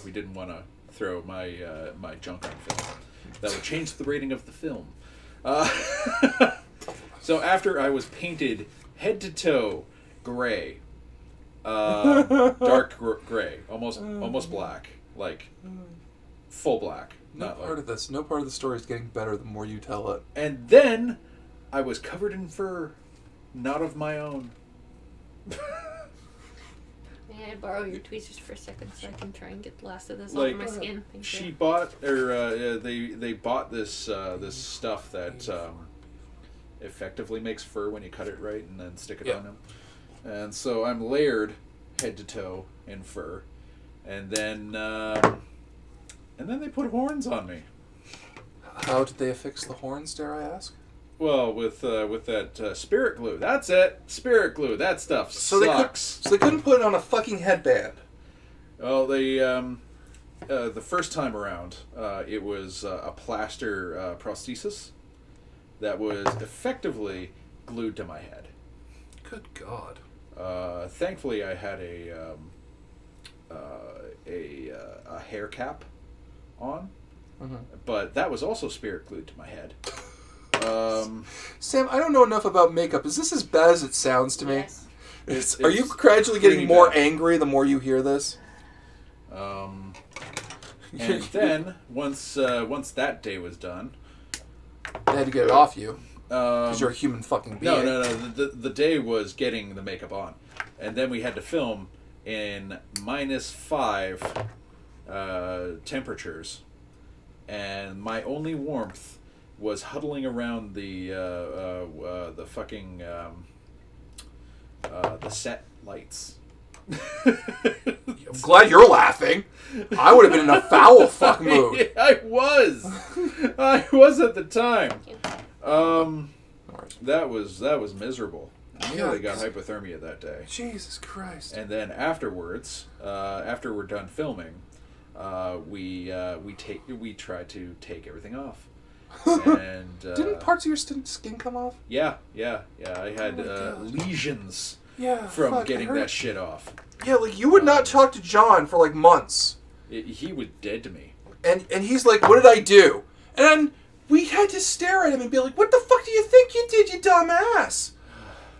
we didn't want to throw my my junk on film. That would change the rating of the film. So after I was painted head to toe gray, dark gray, almost black, like full black. No part of the story is getting better the more you tell it. And then I was covered in fur, not of my own. May I borrow your tweezers for a second so I can try and get the last of this off my skin? Thank you. Bought, or they bought this this stuff that effectively makes fur when you cut it right and then stick it on them. And so I'm layered head to toe in fur, and then they put horns on me. How did they affix the horns, dare I ask? Well, with that spirit glue. That's it. Spirit glue. That stuff sucks. So they couldn't put it on a fucking headband. Well, they the first time around, it was a plaster prosthesis that was effectively glued to my head. Good God. Thankfully, I had a hair cap on, but that was also spirit glued to my head. Sam, I don't know enough about makeup. Is this as bad as it sounds to me? Yes. Are you gradually getting more angry the more you hear this? And then once that day was done, they had to get it off you because you're a human fucking being. No. The day was getting the makeup on, and then we had to film in -5 temperatures, and my only warmth was huddling around the fucking the set lights. I'm glad you're laughing. I would have been in a foul fuck mood. I was at the time. That was miserable. I nearly got hypothermia that day. Jesus Christ. And then afterwards, after we're done filming, we tried to take everything off. And didn't parts of your skin come off? Yeah. I had lesions from getting that shit off. Yeah, like you would not talk to John for like months. He was dead to me. And he's like, what did I do? And we had to stare at him and be like, what the fuck do you think you did, you dumbass?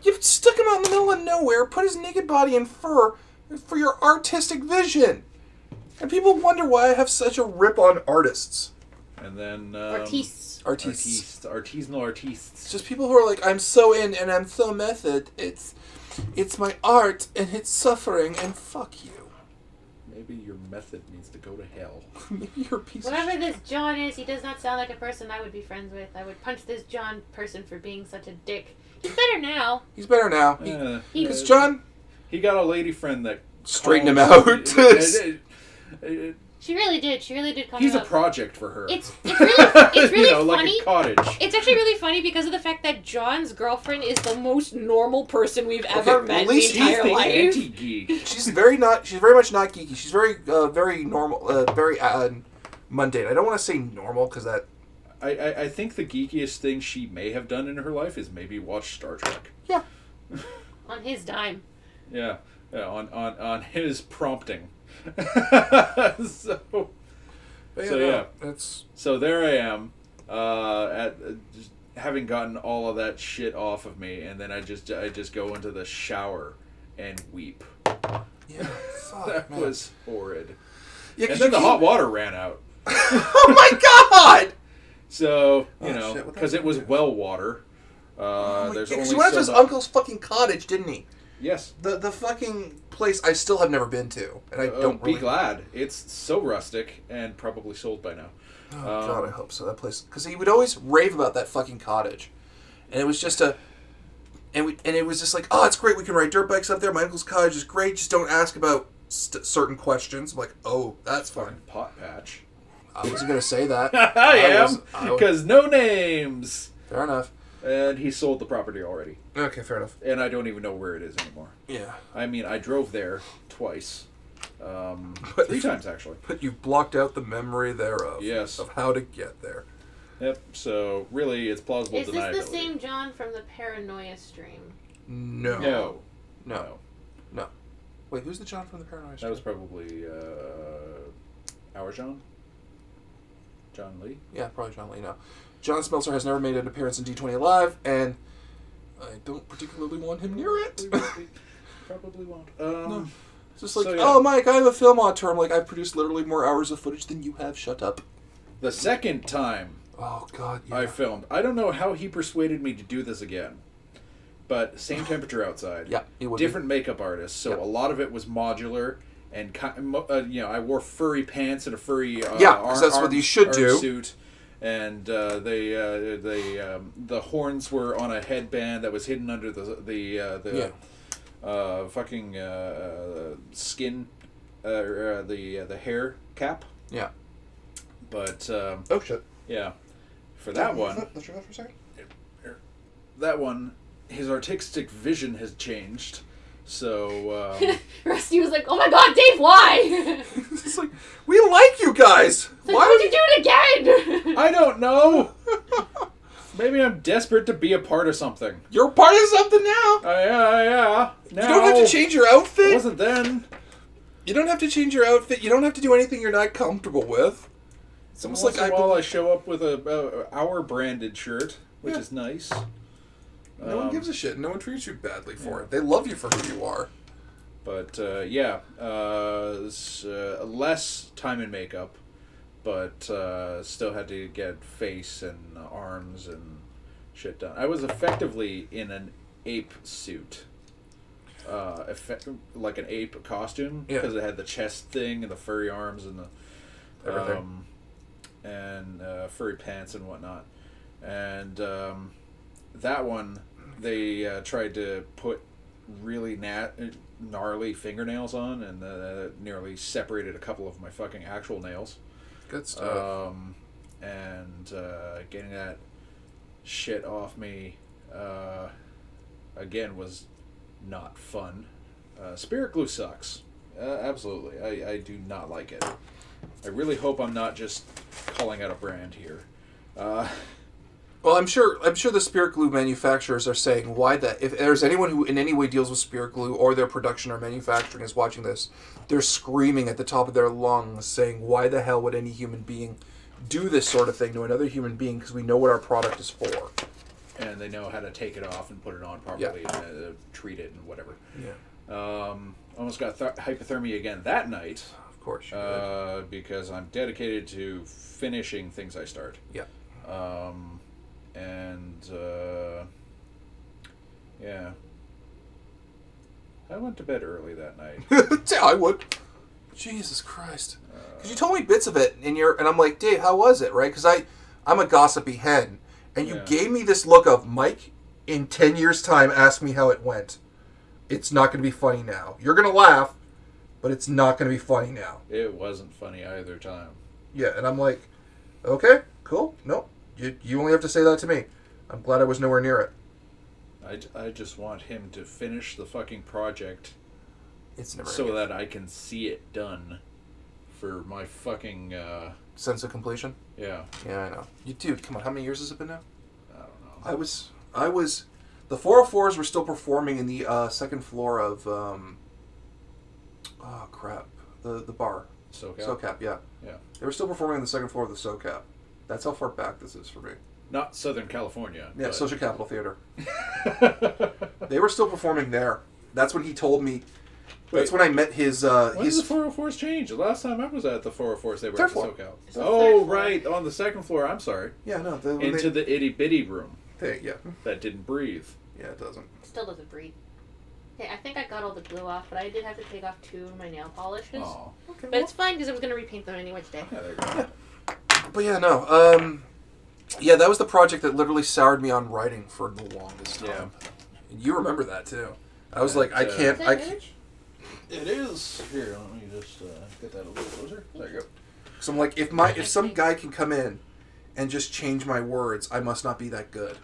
You stuck him out in the middle of nowhere, put his naked body in fur for your artistic vision. And people wonder why I have such a rip on artists. And then... Artistes. Artisanal artistes. It's just people who are like, I'm so in and I'm so method. It's my art and it's suffering and fuck you. Maybe your method needs to go to hell. Maybe you're a piece Whatever of shit. this John is, he does not sound like a person I would be friends with. I would punch this John person for being such a dick. He's better now. He's better now. Because John... He got a lady friend that... straightened him out. She really did. She really did come He's out. a project for her. It's really you know, funny. like a cottage. It's actually really funny because of the fact that John's girlfriend is the most normal person we've ever met at in the least entire the life. anti-geek. She's very much not geeky. She's very normal, very mundane. I don't want to say normal because that... I think the geekiest thing she may have done in her life is maybe watch Star Trek. Yeah. On his dime. Yeah, on his prompting. So yeah, that's... So there I am, just having gotten all of that shit off of me, and then I just go into the shower and weep. Yeah, fuck, That man. was horrid. Yeah, And then the hot water ran out. Oh my god! So Oh, you know, shit, what because the it was heck? well water. There's Because only he went to so his much. uncle's fucking cottage, didn't he? Yes. The fucking place I still have never been to, and I don't be really... glad. It's so rustic and probably sold by now. Oh god, I hope so. That place, because he would always rave about that fucking cottage, and it was just and it was just like, oh, it's great. We can ride dirt bikes up there. My uncle's cottage is great. Just don't ask about certain questions. I'm like, oh, that's fine. Pot patch. I wasn't gonna say that. I am, because no names. Fair enough. And he sold the property already. Okay, fair enough. And I don't even know where it is anymore. Yeah. I mean, I drove there twice. 3 times, actually. But you blocked out the memory thereof. Yes. Of how to get there. Yep, so really, it's plausible Is deniability. this the same John from the Paranoia stream? No. No. Wait, who's the John from the Paranoia That was probably our John? John Lee? Yeah, probably John Lee, no. John Smeltzer has never made an appearance in D20 Live, and I don't particularly want him near it. Probably won't. No. It's just like, So, yeah. oh, Mike, I have a film auteur. I'm like, I've produced literally more hours of footage than you have. Shut up. The second time Oh, God, yeah. I filmed, I don't know how he persuaded me to do this again. But same temperature outside. Yeah, it would Different makeup artists, so Yep. a lot of it was modular, and I wore furry pants and a furry Yeah, 'cause that's what you should do. suit, and the horns were on a headband that was hidden under the fucking skin, the hair cap. Yeah. But Oh, shit. yeah, for that one, Let's try that for a second. that one, his artistic vision has changed. So Rusty was like, "Oh my God, Dave, why? It's like, we like you guys. Like, Why would you do it again?" I don't know. Maybe I'm desperate to be a part of something. You're part of something now. Yeah. Now, You don't have to change your It outfit. wasn't then. You don't have to change your outfit. You don't have to do anything you're not comfortable with. It's almost Once like in a while I show up with a our branded shirt, which Yeah. is nice. No one gives a shit. No one treats you badly for it. They love you for who you are. But less time in makeup, but still had to get face and arms and shit done. I was effectively in an ape suit, like an ape costume, because it had the chest thing and the furry arms and the Everything. and furry pants and whatnot. And that one, they tried to put really gnarly fingernails on, and nearly separated a couple of my fucking actual nails. Good stuff. And getting that shit off me again was not fun. Spirit glue sucks. Absolutely. I do not like it. I really hope I'm not just calling out a brand here. Well, I'm sure the spirit glue manufacturers are saying why that. If there's anyone who in any way deals with spirit glue or their production or manufacturing is watching this, they're screaming at the top of their lungs saying, why the hell would any human being do this sort of thing to another human being, because we know what our product is for. And they know how to take it off and put it on properly and treat it and whatever. Yeah. Almost got hypothermia again that night. Of course. Because I'm dedicated to finishing things I start. Yeah. Yeah. I went to bed early that night. Yeah, I would. Jesus Christ. Because you told me bits of it, and I'm like, Dave, how was it, right? Because I'm a gossipy hen, and you gave me this look of, Mike, in 10 years' time, ask me how it went. It's not going to be funny now. You're going to laugh, but it's not going to be funny now. It wasn't funny either time. Yeah, and I'm like, okay, cool. Nope. You only have to say that to me. I'm glad I was nowhere near it. I just want him to finish the fucking project It's never so that I can see it done for my fucking... sense of completion? Yeah. Yeah, I know. Dude, come on, how many years has it been now? I don't know. I was... The 404s were still performing in the second floor of... oh, crap. The bar. SoCap, yeah. Yeah. They were still performing on the second floor of the SoCap. That's how far back this is for me. Not Southern California. Yeah, but... Social Capital Theater. They were still performing there. That's when he told me... That's when I met his... when did the 404s change? The last time I was at the 404s, they were at the floor. SoCal. It's the Oh, third floor. right. On the second floor. I'm sorry. Yeah, no. Into the itty-bitty room Yeah. that didn't breathe. Yeah, it doesn't. Still doesn't breathe. Hey, I think I got all the glue off, but I did have to take off 2 of my nail polishes. Oh. Okay, But it's fine because I was going to repaint them anyway today. Yeah, there you go. But yeah, no. Yeah, that was the project that literally soured me on writing for the longest time. And you remember that too. I was like, I can't. Is that image? It is. Here, let me just get that a little closer. There you go. So I'm like, if some guy can come in and just change my words, I must not be that good.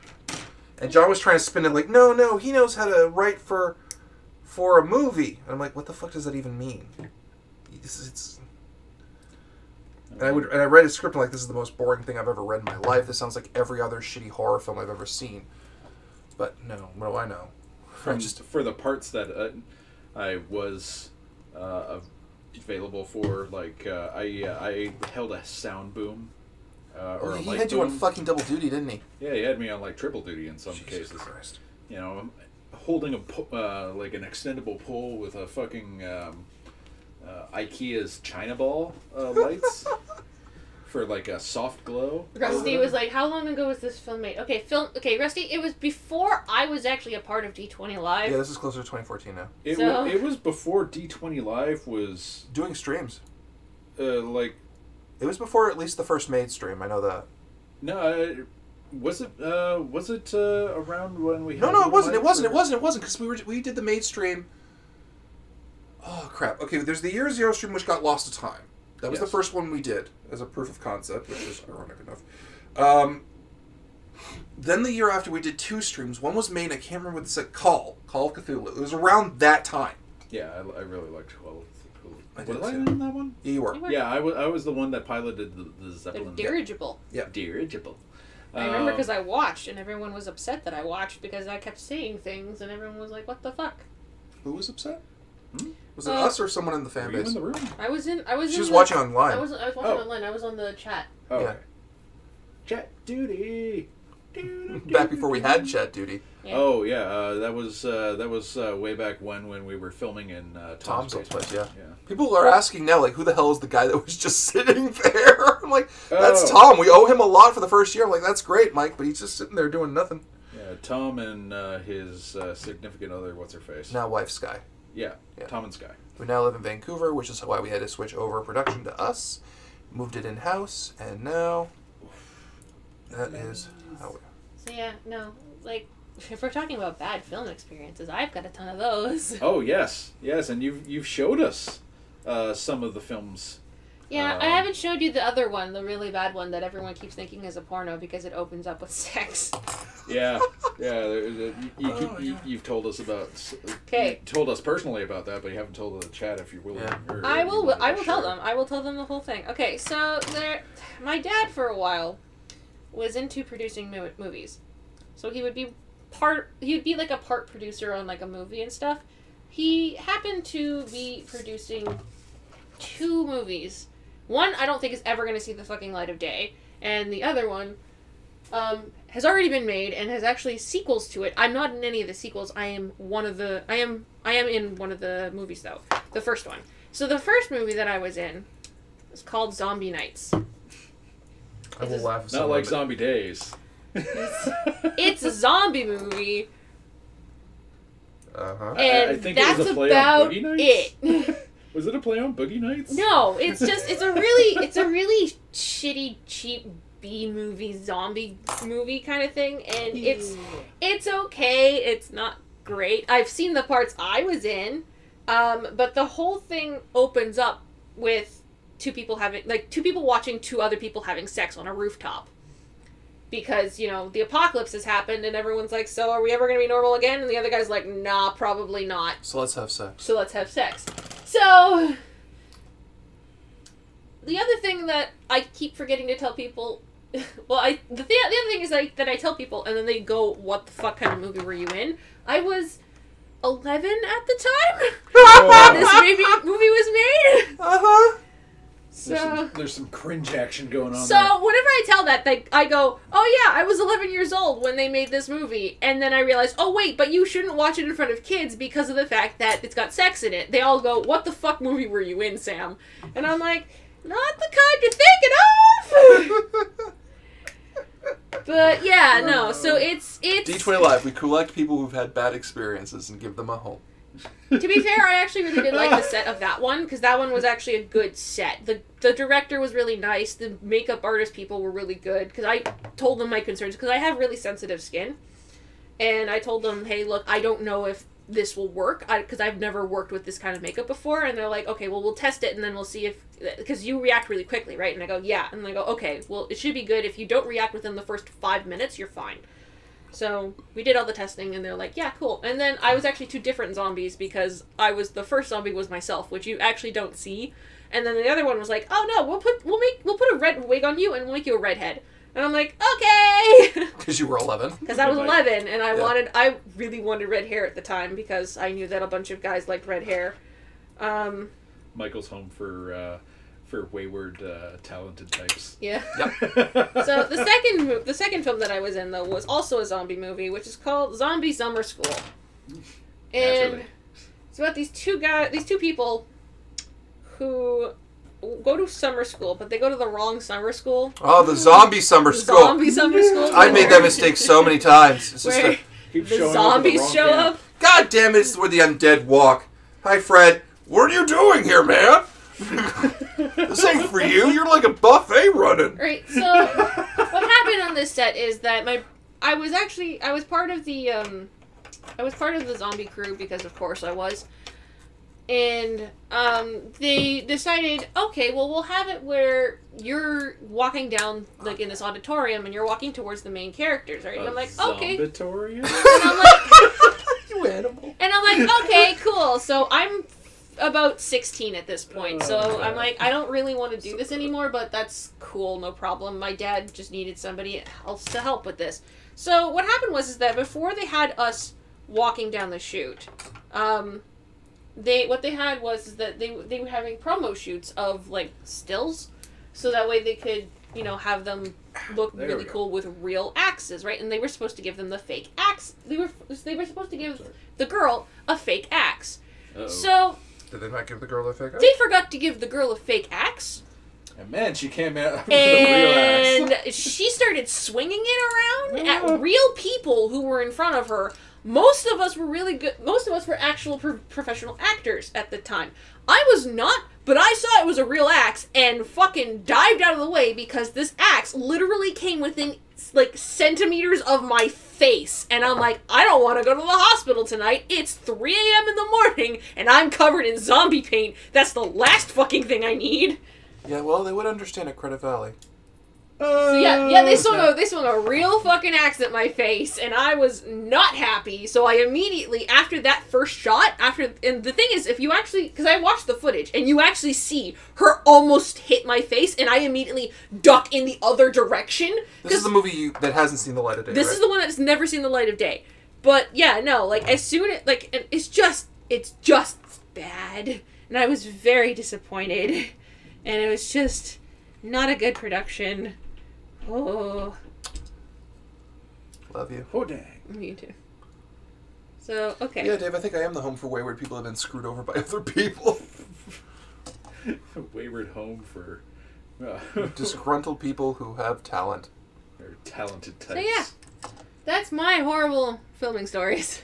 And John was trying to spin it like, no, he knows how to write for a movie. And I'm like, what the fuck does that even mean? And I read his script and like, this is the most boring thing I've ever read in my life. This sounds like every other shitty horror film I've ever seen. But no, what do I know? For the parts that I was available for, like I held a sound boom. Or a he light had you on boom. fucking double duty, didn't he? Yeah, he had me on like triple duty in some Jesus cases. Christ. You know, I'm holding like an extendable pole with a fucking IKEA's China ball lights for like a soft glow. Rusty was like, how long ago was this film made? Okay, Rusty, it was before I was actually a part of D20 Live. Yeah, this is closer to 2014 now. It was before D20 Live was Doing streams. like. It was before at least the first Made stream. I know that. No, was it around when we? No, it wasn't. It wasn't because we did the Made stream. Oh crap! Okay, there's the Year Zero stream which got lost to time. That was the first one we did as a proof of concept, which is ironic enough. Then the year after we did 2 streams. One was made. I can't remember what it said. Call of Cthulhu. It was around that time. Yeah, I really liked Call of Cthulhu. Was I in that one? Yeah, you were. Yeah, I was the one that piloted the Zeppelin. The dirigible. Yeah, dirigible. I remember because I watched, and everyone was upset that I watched because I kept saying things, and everyone was like, "What the fuck?" Who was upset? Was it us or someone in the fan Were you base? in the room? I was. She was watching online. I was watching online. I was on the chat. Oh, Yeah. okay. Chat duty. Back before we had chat duty. Yeah. Oh yeah, that was way back when we were filming in Tom's old basement. place, yeah. People are asking now, like, who the hell is the guy that was just sitting there? I'm like, that's Tom. We owe him a lot for the first year. I'm like, that's great, Mike, but he's just sitting there doing nothing. Yeah, Tom and his significant other, what's her face? Now wife Sky. Yeah, Tom and Sky. We now live in Vancouver, which is why we had to switch over production to us. Moved it in-house, and now that is how we... So yeah, no, like if we're talking about bad film experiences, I've got a ton of those. Oh yes, and you've showed us some of the films. Yeah, I haven't showed you the other one, the really bad one that everyone keeps thinking is a porno because it opens up with sex. Yeah. You've told us about. Okay. You told us personally about that, but you haven't told the chat if you're willing. Yeah. I will tell them. I will tell them the whole thing. Okay, so my dad for a while was into producing movies. So he would be like a part producer on like a movie and stuff. He happened to be producing 2 movies. One I don't think is ever going to see the fucking light of day, and the other one has already been made and has actually sequels to it. I'm not in any of the sequels. I am in one of the movies though. The first one. So the first movie that I was in was called Zombie Nights. I will laugh. Not like Zombie Days. It's a zombie movie. And I think that's it was a play about on Boogie Nights. it. Was it a play on Boogie Nights? No, it's a really shitty, cheap B movie, zombie movie kind of thing, and it's okay. It's not great. I've seen the parts I was in, but the whole thing opens up with two people watching 2 other people having sex on a rooftop. Because, you know, the apocalypse has happened and everyone's like, so are we ever going to be normal again? And the other guy's like, nah, probably not. So let's have sex. So, the other thing that I keep forgetting to tell people, the other thing is that I tell people and then they go, what the fuck kind of movie were you in? I was 11 at the time when this movie was made. Uh-huh. So there's some cringe action going on. So whenever I tell that, I go, oh yeah, I was 11 years old when they made this movie. And then I realize, oh wait, but you shouldn't watch it in front of kids because of the fact that it's got sex in it. They all go, what the fuck movie were you in, Sam? And I'm like, not the kind you're thinking of! But yeah, no, so it's... D20 Live, we collect people who've had bad experiences and give them a home. To be fair, I actually really did like the set of that one, because that one was actually a good set. The director was really nice, the makeup artist people were really good, because I told them my concerns, because I have really sensitive skin, and I told them, hey, look, I don't know if this will work, because I've never worked with this kind of makeup before, and they're like, okay, well, we'll test it, and then we'll see if, because you react really quickly, right? And I go, yeah, and they go, okay, well, it should be good. If you don't react within the first 5 minutes, you're fine. So we did all the testing, and they're like, "Yeah, cool." And then I was actually 2 different zombies because the first zombie was myself, which you actually don't see, and then the other one was like, "Oh no, we'll put a red wig on you, and we'll make you a redhead." And I'm like, "Okay." Because you were 11. Because I was 11, and I really wanted red hair at the time because I knew that a bunch of guys liked red hair. Michael's home for wayward, talented types. Yeah. Yep. So the second film that I was in, though, was also a zombie movie, which is called Zombie Summer School. And Naturally. it's about these two people who go to summer school, but they go to the wrong summer school. Oh, the zombie summer school. Zombie summer school. I've made that mistake so many times. It's just Where the zombies show up. God damn it, it's where the undead walk. Hi, Fred. What are you doing here, man? This ain't for you. You're like a buffet running. Right. So what happened on this set is that I was part of the zombie crew because of course I was, and they decided, okay, well, we'll have it where you're walking down like in this auditorium and you're walking towards the main characters, right? And I'm like, okay. Zombitorium? And I'm like, You animal. And I'm like, okay, cool. So I'm about 16 at this point, so I'm like, I don't really want to do this anymore, but that's cool, no problem. My dad just needed somebody else to help with this. So what happened was that before they had us walking down the chute, they were having promo shoots of like stills, so that way they could, have them look really cool with real axes, right? And they were supposed to give them the fake axe. They were supposed to give the girl a fake axe. Uh-oh. So did they not give the girl a fake axe? they forgot to give the girl a fake axe. And man, she came out with a real axe. And she started swinging it around at real people who were in front of her. Most of us were really good. Most of us were actual professional actors at the time. I was not, but I saw it was a real axe and fucking dived out of the way because this axe literally came within like centimeters of my face. And I'm like, I don't want to go to the hospital tonight. It's 3 a.m. in the morning and I'm covered in zombie paint. That's the last fucking thing I need. Yeah, well, they would understand at Credit Valley. So yeah, they swung a real fucking axe at my face, and I was not happy. So I immediately, after that first shot, and the thing is, if you actually, because I watched the footage, and you actually see her almost hit my face, and I immediately duck in the other direction. This is the movie that hasn't seen the light of day. This right? is the one that's never seen the light of day. But yeah, no, like as soon as it's just bad, and I was very disappointed, and it was just not a good production. Oh. Love you. Oh, dang. Me too. So, okay. Yeah, Dave, I think I am the home for wayward people who have been screwed over by other people. Wayward home for... disgruntled people who have talent. They're talented types. So, yeah. That's my horrible filming stories.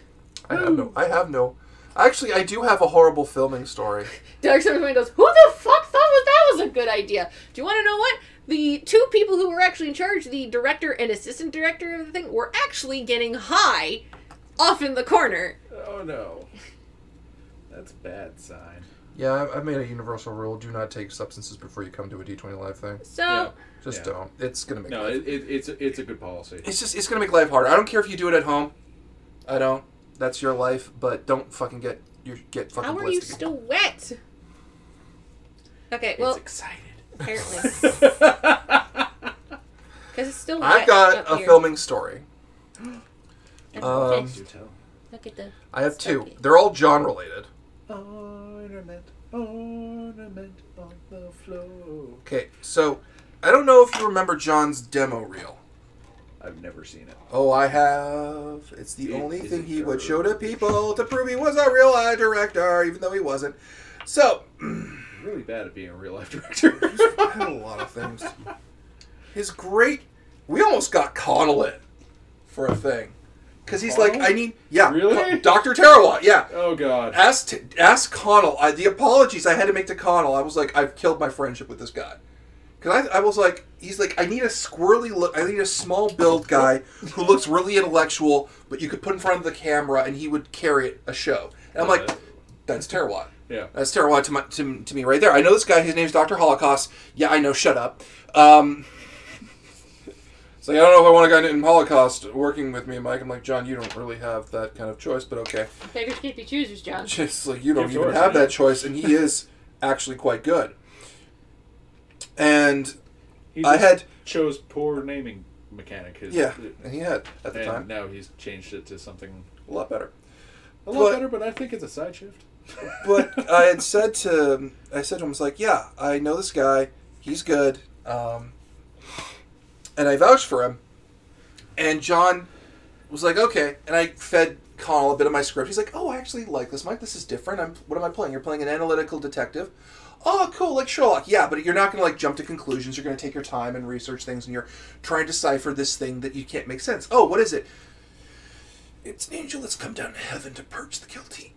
I have no... Actually, I do have a horrible filming story. Doug Summerman goes, who the fuck thought that was a good idea? Do you want to know what? The two people who were actually in charge, the director and assistant director of the thing, were actually getting high off in the corner. Oh, no. That's a bad sign. Yeah, I've made a universal rule. Do not take substances before you come to a D20 Live thing. So... Just don't. It's going to make life... it's a good policy. It's going to make life harder. I don't care if you do it at home. I don't. That's your life, but don't fucking get fucking How are ballistic. you still wet? Okay, well... It's excited. Apparently. Because it's still wet. I've got a here. filming story. Do tell. Look at the... I have two. They're all John related. Ornament on the floor. Okay, so I don't know if you remember John's demo reel. I've never seen it. Oh, I have. It's the only thing he would show to people to prove he was a real live director, even though he wasn't. So... really bad at being a real life director. I had a lot of things. His great... We almost got Connell in for a thing. Because he's like, I need... Yeah. Really? Dr. Tarawat, yeah. Oh, God. Ask Connell. The apologies I had to make to Connell, I was like, I've killed my friendship with this guy. Because I was like... He's like, I need a squirrely look... I need a small build guy who looks really intellectual, but you could put in front of the camera and he would carry a show. And I'm like, that's Tarawat. Yeah. That's Tarawat to me right there. I know this guy. His name's Dr. Holocaust. Yeah, I know. Shut up. It's like, I don't know if I want a guy in Holocaust working with me, Mike. I'm like, John, you don't really have that kind of choice, but okay. Beggars can't be choosers, John. Just like, you don't even have that choice, and he is actually quite good. And he I had... chose poor naming mechanic. And he had at the time. And now he's changed it to something... a lot better. A lot better, but I think it's a side shift. But I had said to him, I was like, yeah, I know this guy. He's good. And I vouched for him. And John was like, okay. And I fed Connell a bit of my script. He's like, oh, I actually like this, Mike. This is different. What am I playing? You're playing an analytical detective. Oh, cool, like Sherlock. Yeah, but you're not going to like jump to conclusions. You're going to take your time and research things, and you're trying to decipher this thing that you can't make sense. Oh, what is it? It's an angel that's come down to heaven to purge the guilty.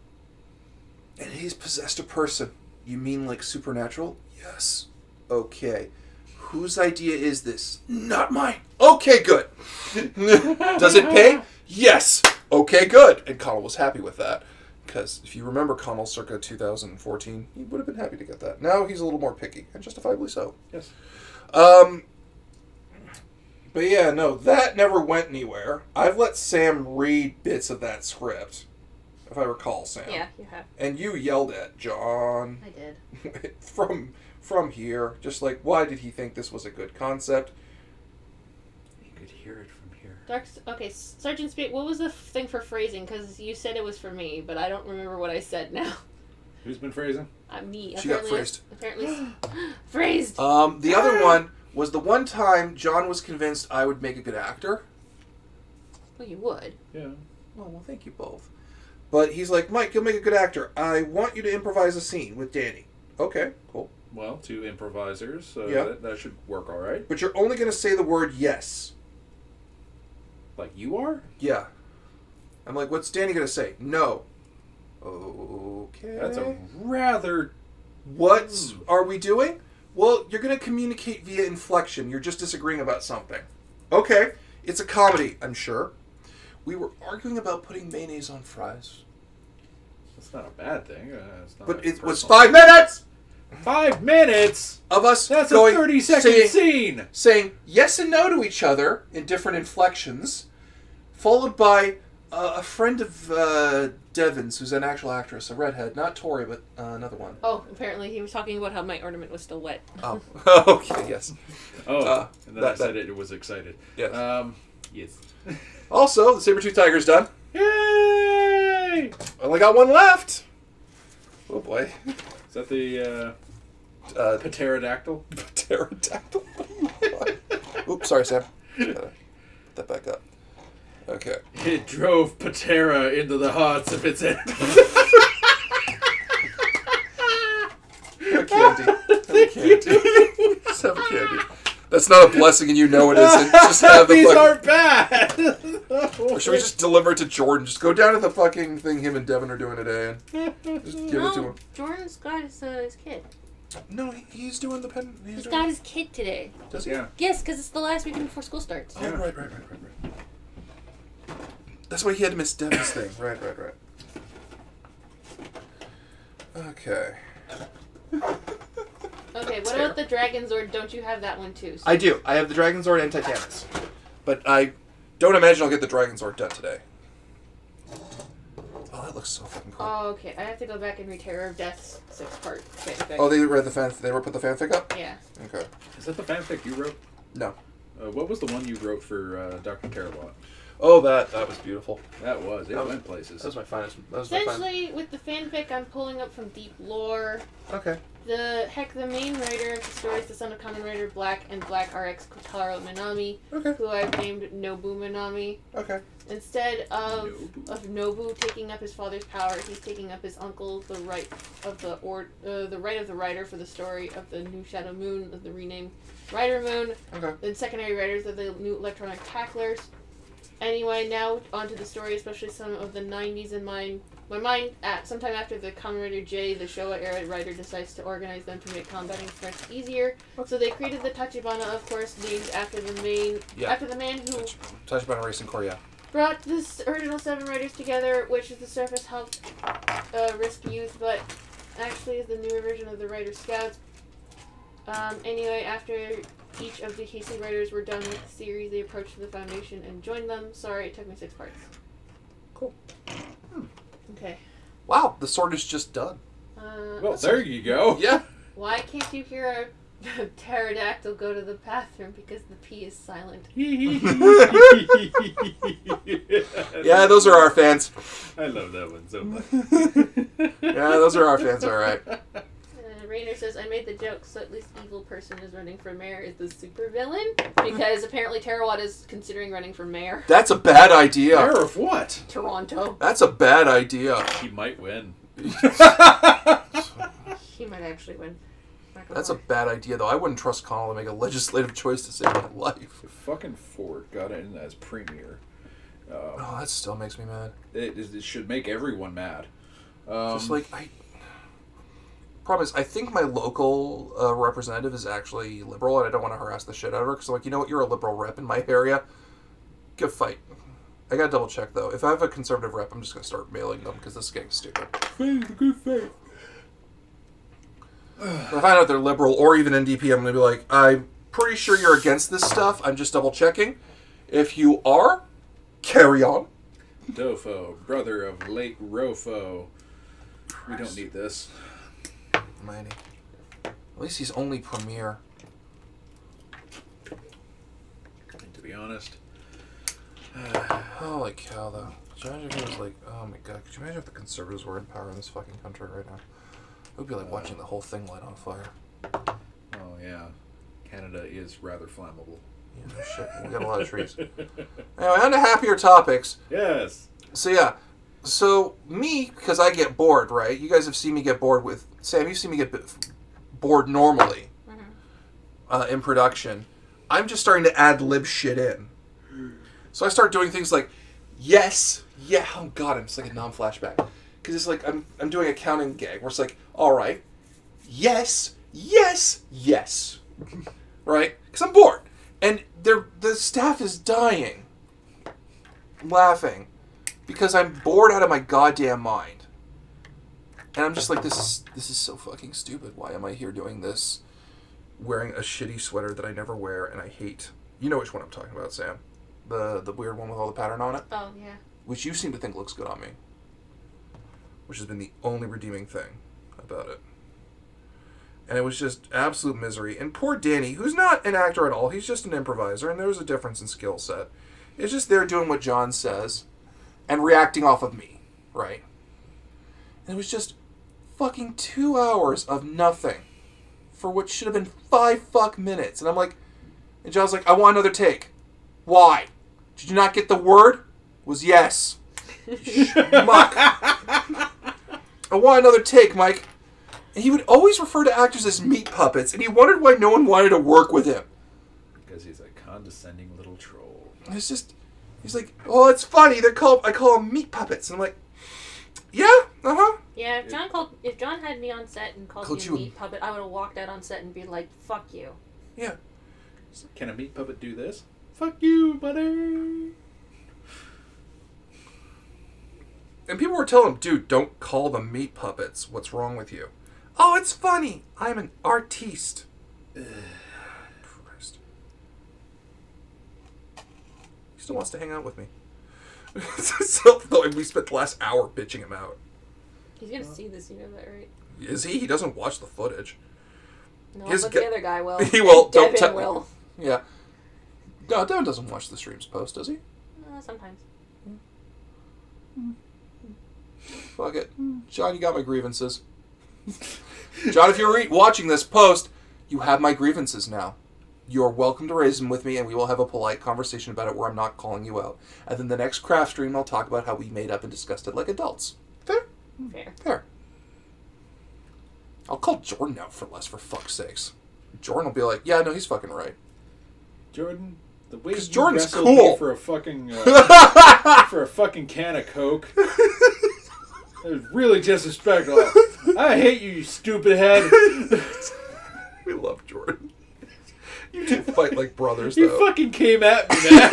And he's possessed a person. You mean like supernatural? Yes. Okay. Whose idea is this? Not mine. Okay, good. Does it pay? Yes. Okay, good. And Connell was happy with that. Because if you remember Connell circa 2014, he would have been happy to get that. Now he's a little more picky, and justifiably so. Yes. But yeah, no, that never went anywhere. I've let Sam read bits of that script, if I recall, Sam. Yeah, you have. And you yelled at John. I did. from here, just like, why did he think this was a good concept? You could hear it from here. Okay, Sergeant Spade, what was the thing for phrasing? Because you said it was for me, but I don't remember what I said now. Who's been phrasing? Me. She got phrased. Apparently, phrased. The other one was the one time John was convinced I would make a good actor. Well, you would. Yeah. Oh, well, thank you both. But he's like, Mike, you'll make a good actor. I want you to improvise a scene with Danny. Okay, cool. Well, two improvisers, so Yeah. that should work all right. But you're only going to say the word yes. Like you are? Yeah. I'm like, what's Danny going to say? No. Okay. That's a rather... What are we doing? Well, you're going to communicate via inflection. You're just disagreeing about something. Okay. It's a comedy, I'm sure. We were arguing about putting mayonnaise on fries. That's not a bad thing. But it was 5 minutes! 5 minutes? of us That's going, a 30-second scene. saying yes and no to each other in different inflections, followed by a friend of Devin's, who's an actual actress, a redhead, not Tori, but another one. Oh, apparently he was talking about how my ornament was still wet. Oh, okay, yes. Oh, and then I said it was excited. Yes. Yes. Also, the saber-tooth tiger's done. Yay! Only got one left. Oh boy. Is that the pterodactyl? Pterodactyl. Oops, sorry, Sam. Gotta put that back up. Okay. It drove Patera into the hearts of its enemies. Have a candy. Have a candy. Just have a candy. That's not a blessing and you know it isn't. Just have the These fucking... aren't bad! Or should we just deliver it to Jordan? Just go down to the fucking thing him and Devin are doing today and just give it to him. Jordan's got his kid. No, he's doing the pen. He's got his kid today. Does he? Yeah. Yes, because it's the last weekend before school starts. Oh, right. That's why he had to miss Devin's thing. Right. Okay. Okay, what about the Dragon Zord? Don't you have that one too? So I do. I have the Dragon Zord and Titanus. But I don't imagine I'll get the Dragon Zord done today. Oh, that looks so fucking cool. Oh, okay. I have to go back and read Terror of Death's 6-part fanfic. Oh, they read the they put the fanfic up? Yeah. Okay. Is that the fanfic you wrote? No. What was the one you wrote for Dr. Terrabot? Oh, that was beautiful. That was. It went places. That was my finest. Essentially, with the fanfic, I'm pulling up from deep lore. Okay. The main writer of the story is the son of Kamen Rider Black and Black RX Kotaro Minami, Okay. who I've named Nobu Minami. Okay. Instead of Nobu taking up his father's power, he's taking up his uncle, the right of the writer for the story of the new Shadow Moon, of the renamed Rider Moon. Okay. The secondary writers of the new Electronic Tacklers. Anyway, now onto the story, especially some of the 90s in my mind. Sometime after the Kamen Rider J, the Showa era writer decides to organize them to make combating threats easier. So they created the Tachibana, of course, named after the man who Tachibana Racing Corps, yeah. brought the original 7 writers together, which is the surface helped Risk Youth, but actually is the newer version of the Rider Scouts. Anyway, after each of the Heisei writers were done with the series, they approached the Foundation and joined them. Sorry, it took me 6 parts. Cool. Okay. Wow, the sword is just done. Well, there you go. Yeah. Why can't you hear a pterodactyl go to the bathroom? Because the P is silent. Yeah, those are our fans. I love that one so much. Yeah, those are our fans, alright. Rainer says, I made the joke, so at least evil person is running for mayor is the super villain. Because apparently Tarawad is considering running for mayor. That's a bad idea. Mayor of what? Toronto. That's a bad idea. He might win. He might actually win. That's a bad idea, though. I wouldn't trust Connell to make a legislative choice to save my life. If fucking Ford got in as premier. Oh, that still makes me mad. It should make everyone mad. Just like, Promise, I think my local representative is actually liberal, and I don't want to harass the shit out of her, because I'm like, you know what, you're a liberal rep in my area. Good fight. I gotta double check, though. If I have a conservative rep, I'm just gonna start mailing them, because this is getting stupid. Good fight. If I find out they're liberal, or even NDP, I'm gonna be like, I'm pretty sure you're against this stuff, I'm just double checking. If you are, carry on. Dofo, brother of late Rofo. We don't need this. Mighty. At least he's only premier. To be honest. Holy cow, though. Could you imagine if it was like, oh my god, could you imagine if the conservatives were in power in this fucking country right now? It would be like watching the whole thing light on fire. Oh, yeah. Canada is rather flammable. Yeah, no shit. We got a lot of trees. Anyway, on to happier topics. Yes. So, yeah. So, me, because I get bored, right? You guys have seen me get bored with... Sam, you've seen me get bored normally in production. I'm just starting to ad-lib shit in. So I start doing things like, yes, yeah, oh god, I'm just like a non-flashback. Because it's like, I'm doing a counting gag where it's like, alright, yes, yes, yes. Right? Because I'm bored. And the staff is dying. Laughing. Because I'm bored out of my goddamn mind. And I'm just like, this is so fucking stupid. Why am I here doing this? Wearing a shitty sweater that I never wear and I hate. You know which one I'm talking about, Sam. The weird one with all the pattern on it. Oh, yeah. Which you seem to think looks good on me. Which has been the only redeeming thing about it. And it was just absolute misery. And poor Danny, who's not an actor at all, he's just an improviser, and there was a difference in skill set. It's just there doing what John says and reacting off of me, right? And it was just fucking 2 hours of nothing for what should have been 5 minutes. And I'm like, and John's like, I want another take. Why? Did you not get the word? It was yes. Schmuck. I want another take, Mike. And he would always refer to actors as meat puppets, and he wondered why no one wanted to work with him. Because he's a condescending little troll. It's just, he's like, oh, it's funny. I call them meat puppets. And I'm like, yeah, uh-huh. Yeah, if John had me on set and called me a meat puppet, I would have walked out on set and be like, fuck you. Yeah. Can a meat puppet do this? Fuck you, buddy. And people were telling him, dude, don't call them meat puppets. What's wrong with you? Oh, it's funny. I'm an artiste. Christ. He still wants to hang out with me. So, though we spent the last hour bitching him out. He's gonna see this, you know that, right? Is he? He doesn't watch the footage. No, but the other guy will. He will. Devin will. Yeah. No, Devin doesn't watch the streams post, does he? Sometimes. Fuck it. John, you got my grievances. John, if you're watching this post, you have my grievances now. You're welcome to raise them with me, and we will have a polite conversation about it where I'm not calling you out. And then the next craft stream, I'll talk about how we made up and discussed it like adults. Fair? Fair. I'll call Jordan out for less, for fuck's sakes. Jordan will be like, yeah, no, he's fucking right. Jordan, the way you Jordan's wrestled cool. me for a fucking can of Coke. It was really disrespectful. I hate you, you stupid head. We love Jordan. You two fight like brothers, though. You fucking came at me, man.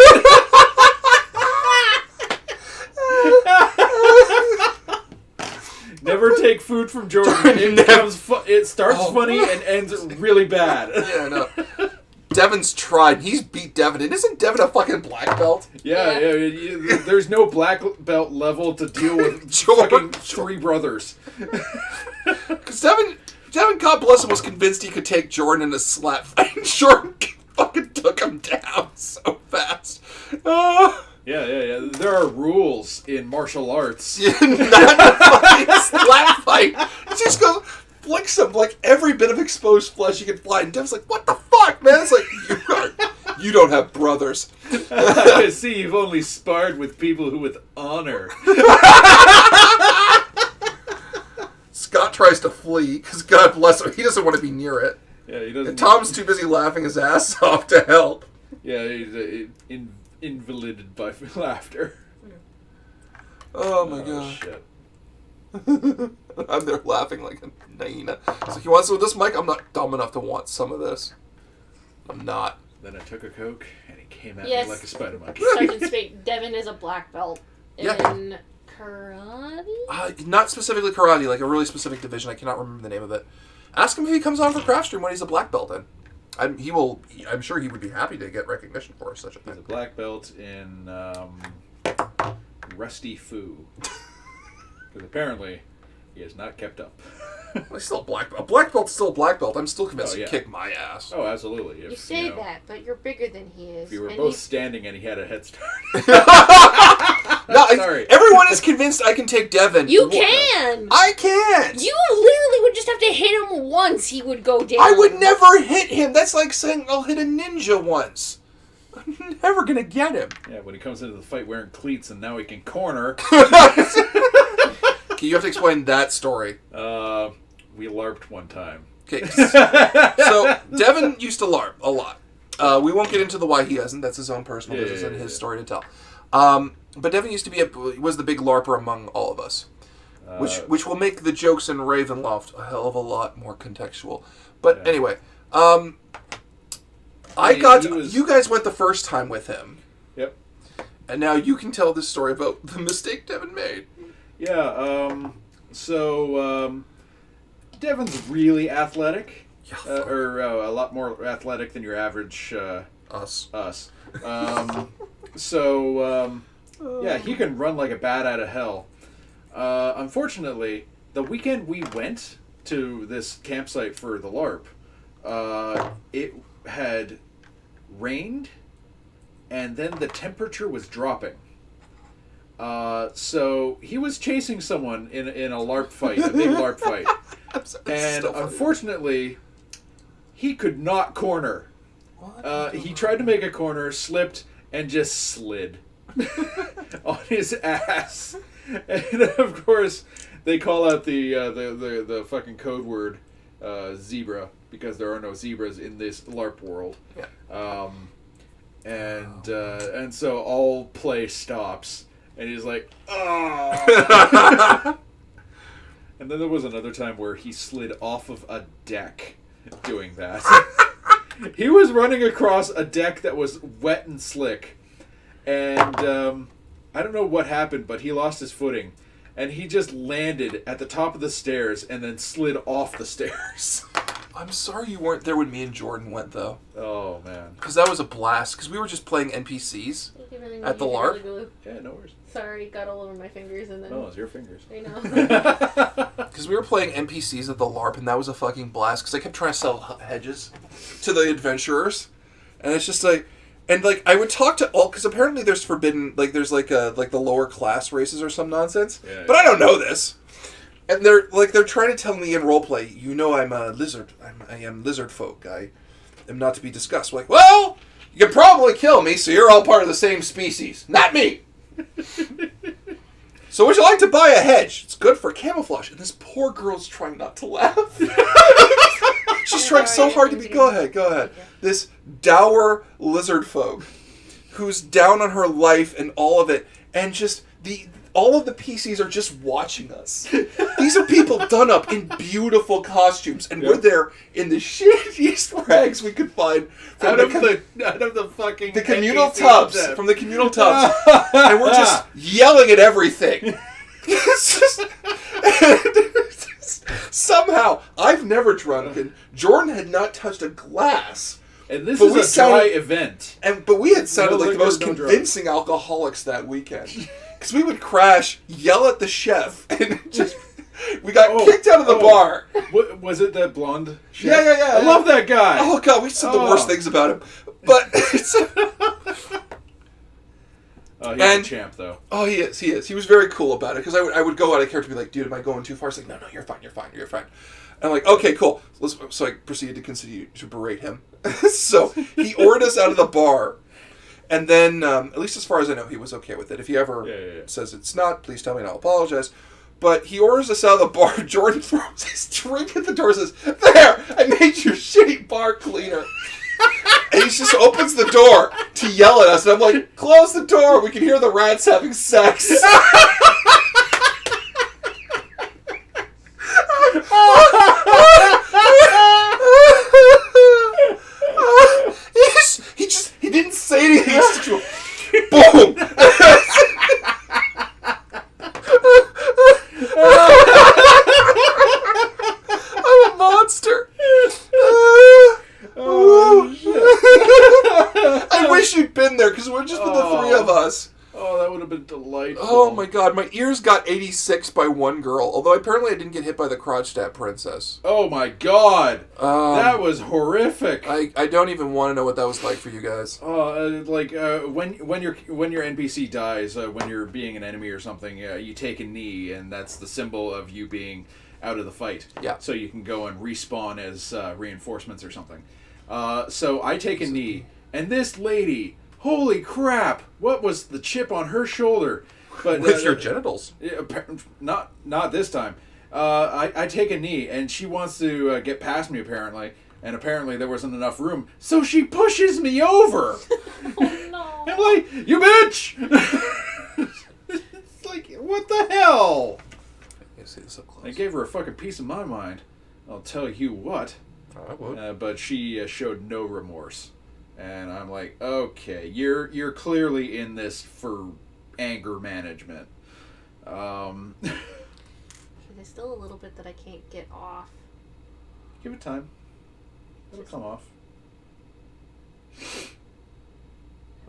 Never take food from Jordan. It starts funny and ends really bad. Yeah, no. Devin's tried. He's beat Devin. And isn't Devin a fucking black belt? Yeah. There's no black belt level to deal with fucking three brothers. Because Devin, God bless him, was convinced he could take Jordan in a slap fight. And Jordan fucking took him down so fast. Yeah. There are rules in martial arts. Yeah, not a fucking slap fight. He just goes, flicks him like every bit of exposed flesh you can fly. And Devin's like, what the fuck, man? It's like, you don't have brothers. I see you've only sparred with people who with honor. Scott tries to flee, because God bless him, he doesn't want to be near it. Yeah, he doesn't. And Tom's too busy laughing his ass off to help. Yeah, he's invalided by laughter. Oh my god. Shit. I'm there laughing like a hyena. So you want some of this, Mike? I'm not dumb enough to want some of this. I'm not. Then I took a Coke, and he came at Yes. me like a spider monkey. Sergeant Spade, Devin is a black belt in karate? Not specifically karate, like a really specific division. I cannot remember the name of it. Ask him if he comes on for craft stream when he's a black belt in. I'm sure he would be happy to get recognition for such a thing. He's a black belt in Rusty Foo. Because apparently, he has not kept up. Well, he's still a black belt. A black belt's still a black belt. I'm still convinced he'd yeah. kick my ass. Oh, absolutely. You say that, but you're bigger than he is. If you were both standing and he had a head start. No, sorry. Everyone is convinced I can take Devin. You can! I can't! You literally would just have to hit him once, he would go down. I would never hit him. That's like saying I'll hit a ninja once. I'm never gonna get him. Yeah, when he comes into the fight wearing cleats and now he can corner. Okay, you have to explain that story. We LARPed one time. Okay, so Devin used to LARP a lot. We won't get into the why he hasn't. That's his own personal business and his story to tell. But Devin used to was the big LARPer among all of us, which will make the jokes in Ravenloft a hell of a lot more contextual. But anyway, you guys went the first time with him. Yep. And now you can tell this story about the mistake Devin made. Yeah, So Devin's really athletic, Yeah, or a lot more athletic than your average us. Yeah, he can run like a bat out of hell. Unfortunately, the weekend we went to this campsite for the LARP, it had rained, and then the temperature was dropping. So he was chasing someone in a LARP fight, a big LARP fight. And unfortunately, he could not corner. He tried to make a corner, slipped, and just slid on his ass. And of course, they call out the fucking code word zebra, because there are no zebras in this LARP world. Yeah. And so all play stops, and he's like, oh. And then there was another time where he slid off of a deck doing that. He was running across a deck that was wet and slick, and I don't know what happened, but he lost his footing, and he just landed at the top of the stairs and then slid off the stairs. I'm sorry you weren't there when me and Jordan went, though. Oh, man. Because that was a blast. Because we were just playing NPCs at the LARP. Yeah, no worries. Sorry, got all over my fingers and then... No, it's your fingers. I know. Because we were playing NPCs at the LARP, and that was a fucking blast. Because I kept trying to sell hedges to the adventurers. And it's just like... And, like, I would talk to all... Because apparently there's forbidden... Like, there's, like, the lower class races or some nonsense. Yeah, but I don't know this. And they're trying to tell me in roleplay, you know I'm a lizard. I am lizard folk. I am not to be discussed. Like, well, you can probably kill me, so you're all part of the same species. Not me! So would you like to buy a hedge? It's good for camouflage. And this poor girl's trying not to laugh. She's trying so hard to be... Go ahead. This dour lizard folk who's down on her life and all of it. And just all of the PCs are just watching us. These are people done up in beautiful costumes, and we're there in the shittiest rags we could find Out of the fucking the communal tubs, from the communal tubs, and we're just yelling at everything. Somehow, I've never drunken. Jordan had not touched a glass. And this is a dry event. But we had sounded like the most convincing alcoholics that weekend. Because we would crash, yell at the chef, and just... We got kicked out of the bar. Was it that blonde chef? Yeah. I love that guy. Oh, God, we said the worst things about him. But... He's a champ, though. Oh, he is. He was very cool about it. Because I would go out of character and be like, dude, am I going too far? It's like, no, you're fine. And I'm like, okay, cool. So I proceeded to continue to berate him. So he ordered us out of the bar. And then, at least as far as I know, he was okay with it. If he ever says it's not, please tell me and I'll apologize. But he orders us out of the bar. Jordan throws his drink at the door and says, there, I made your shitty bar cleaner. And he just opens the door to yell at us. And I'm like, close the door. We can hear the rats having sex. He didn't say anything. Boom. I'm a monster. Oh, shit. I wish you'd been there, because it would have just been the three of us. Oh, that would have been delightful. Oh my God, my ears got 86 by one girl, although apparently I didn't get hit by the Kronstadt princess. Oh my God, that was horrific. I don't even want to know what that was like for you guys. When your NPC dies, when you're being an enemy or something, you take a knee, and that's the symbol of you being out of the fight. Yeah. So you can go and respawn as reinforcements or something. So I take a knee, and this lady, holy crap! What was the chip on her shoulder? But with your genitals? Not this time. I take a knee, and she wants to get past me apparently, and apparently there wasn't enough room, so she pushes me over. Oh no! I'm like, you bitch! It's like, what the hell? See this up close. I gave her a fucking piece of my mind. I'll tell you what. I would. But she showed no remorse, and I'm like, okay, you're clearly in this for anger management. She there's still a little bit that I can't get off. Give it time. It'll come off.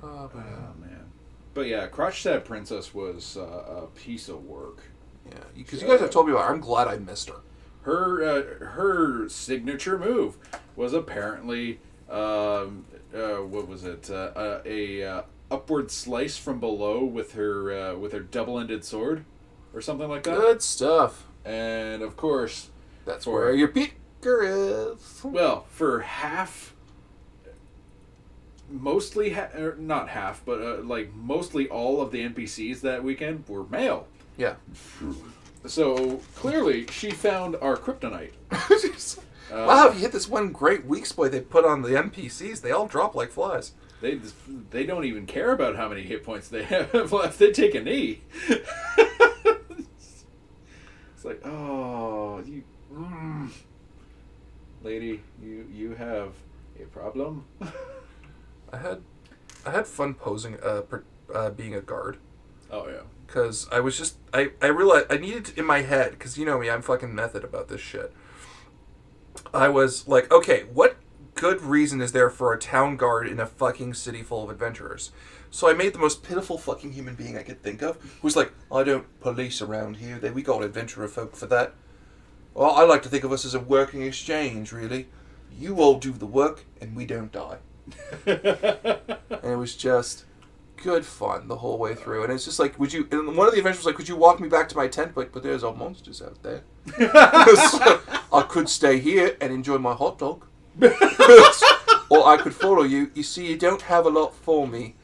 Oh, man. But yeah, Crotch Stab Princess was a piece of work. Yeah, because you guys have told me about her. I'm glad I missed her. Her signature move was apparently what was it? A upward slice from below with her double-ended sword, or something like that. Good stuff. And of course, that's where your peeker is. Well, for half, mostly not half, but like mostly all of the NPCs that weekend were male. Yeah. So clearly, she found our kryptonite. Wow, if you hit this one great weak spot they put on the NPCs, they all drop like flies. They don't even care about how many hit points they have left. They take a knee. It's like, oh, you, lady, you have a problem. I had fun posing, being a guard. Oh yeah. Because I was just, I realized I needed to, in my head, because you know me, I'm fucking method about this shit. I was like, okay, what good reason is there for a town guard in a fucking city full of adventurers? So I made the most pitiful fucking human being I could think of, who's like, I don't police around here, we got adventurer folk for that. Well, I like to think of us as a working exchange, really. You all do the work, and we don't die. And it was just good fun the whole way through. And it's just like, would you, and one of the adventures was like, could you walk me back to my tent? But there's all monsters out there. So I could stay here and enjoy my hot dog. Or I could follow you. You see, you don't have a lot for me.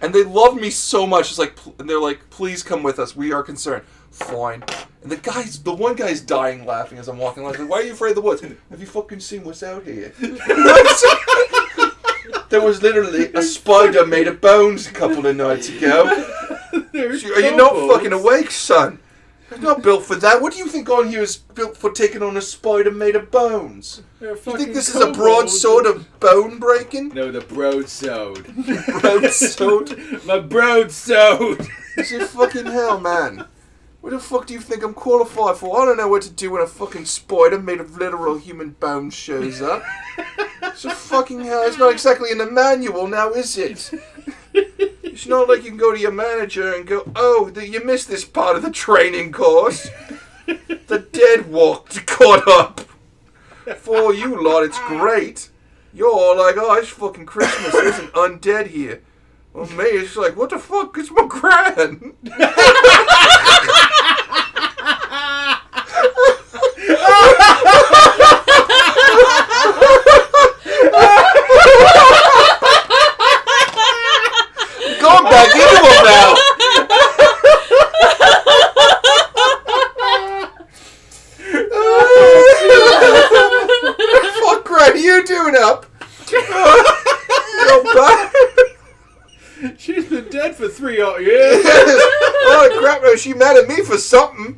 And they love me so much. It's like, and they're like, please come with us. We are concerned. Fine. And the one guy's dying laughing as I'm walking along. Like, why are you afraid of the woods? Have you fucking seen what's out here? There was literally a spider made of bones a couple of nights ago. Are you not fucking awake, son? It's not built for that. What do you think on here is built for taking on a spider made of bones? You think this is a broadsword of bone breaking? No, the broadsword. Broadsword? My broadsword! It's your fucking hell, man. What the fuck do you think I'm qualified for? I don't know what to do when a fucking spider made of literal human bones shows up. It's a fucking hell. It's not exactly in the manual now, is it? It's not like you can go to your manager and go, oh, you missed this part of the training course. The dead walked caught up. For you lot, it's great. You're all like, oh, it's fucking Christmas. There's an undead here. Well, me, it's like, what the fuck? It's my gran. Going back into him now. Fuck, Gran, you doing up? Go back. She's been dead for 3 odd years. Oh crap! No, she mad at me for something.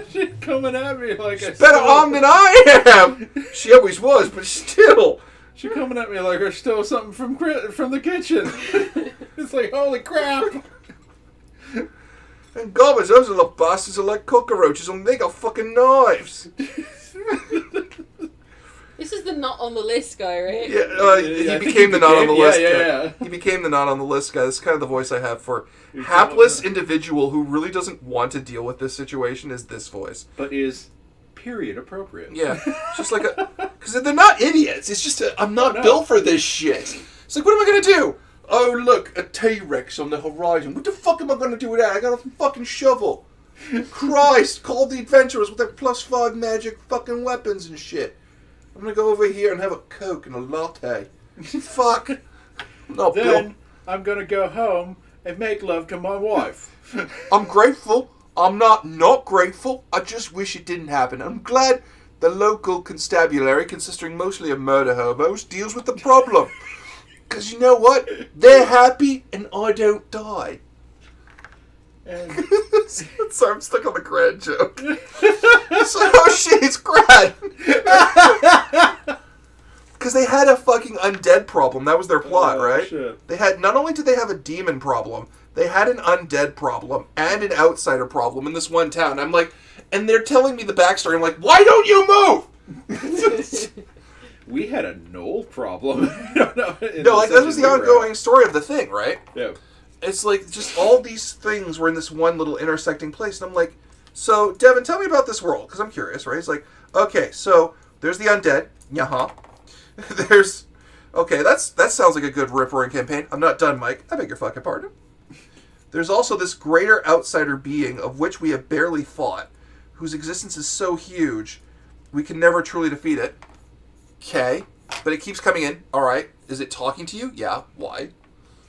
She's coming at me like She's better armed than I am. She always was, but still. She's coming at me like I stole something from the kitchen. It's like, holy crap! And gobbers, those little bastards are like cockroaches, and they got fucking knives. This is the not on the list guy, right? Yeah, he became the not on the list. Yeah. He became the not on the list guy. That's kind of the voice I have for hapless individual who really doesn't want to deal with this situation. Is this voice? But is period appropriate? Yeah, it's just like because they're not idiots. It's just I'm not built for this shit. It's like, what am I gonna do? Oh look, a T-Rex on the horizon. What the fuck am I gonna do with that? I got a fucking shovel. Christ, call the adventurers with their +5 magic fucking weapons and shit. I'm gonna go over here and have a Coke and a latte. Fuck. No, then I'm gonna go home and make love to my wife. I'm grateful. I'm not grateful. I just wish it didn't happen. I'm glad the local constabulary, consisting mostly of murder hobos, deals with the problem. Because you know what? They're happy and I don't die. Sorry, I'm stuck on the Gran joke. Oh shit, it's Gran! Because they had a fucking undead problem. That was their plot, right? Shit. They had, not only did they have a demon problem, they had an undead problem and an outsider problem in this one town. I'm like, and they're telling me the backstory. I'm like, why don't you move? We had a knoll problem. No, that was the ongoing story of the thing, right? Yeah. It's like, just all these things were in this one little intersecting place, and I'm like, so, Devin, tell me about this world, because I'm curious, right? He's like, okay, so, there's the undead. Yaha. There's... Okay, that sounds like a good rip-roaring campaign. I'm not done, Mike. I beg your fucking pardon. There's also this greater outsider being of which we have barely fought, whose existence is so huge, we can never truly defeat it. Okay, but it keeps coming in. All right, is it talking to you? Yeah. Why?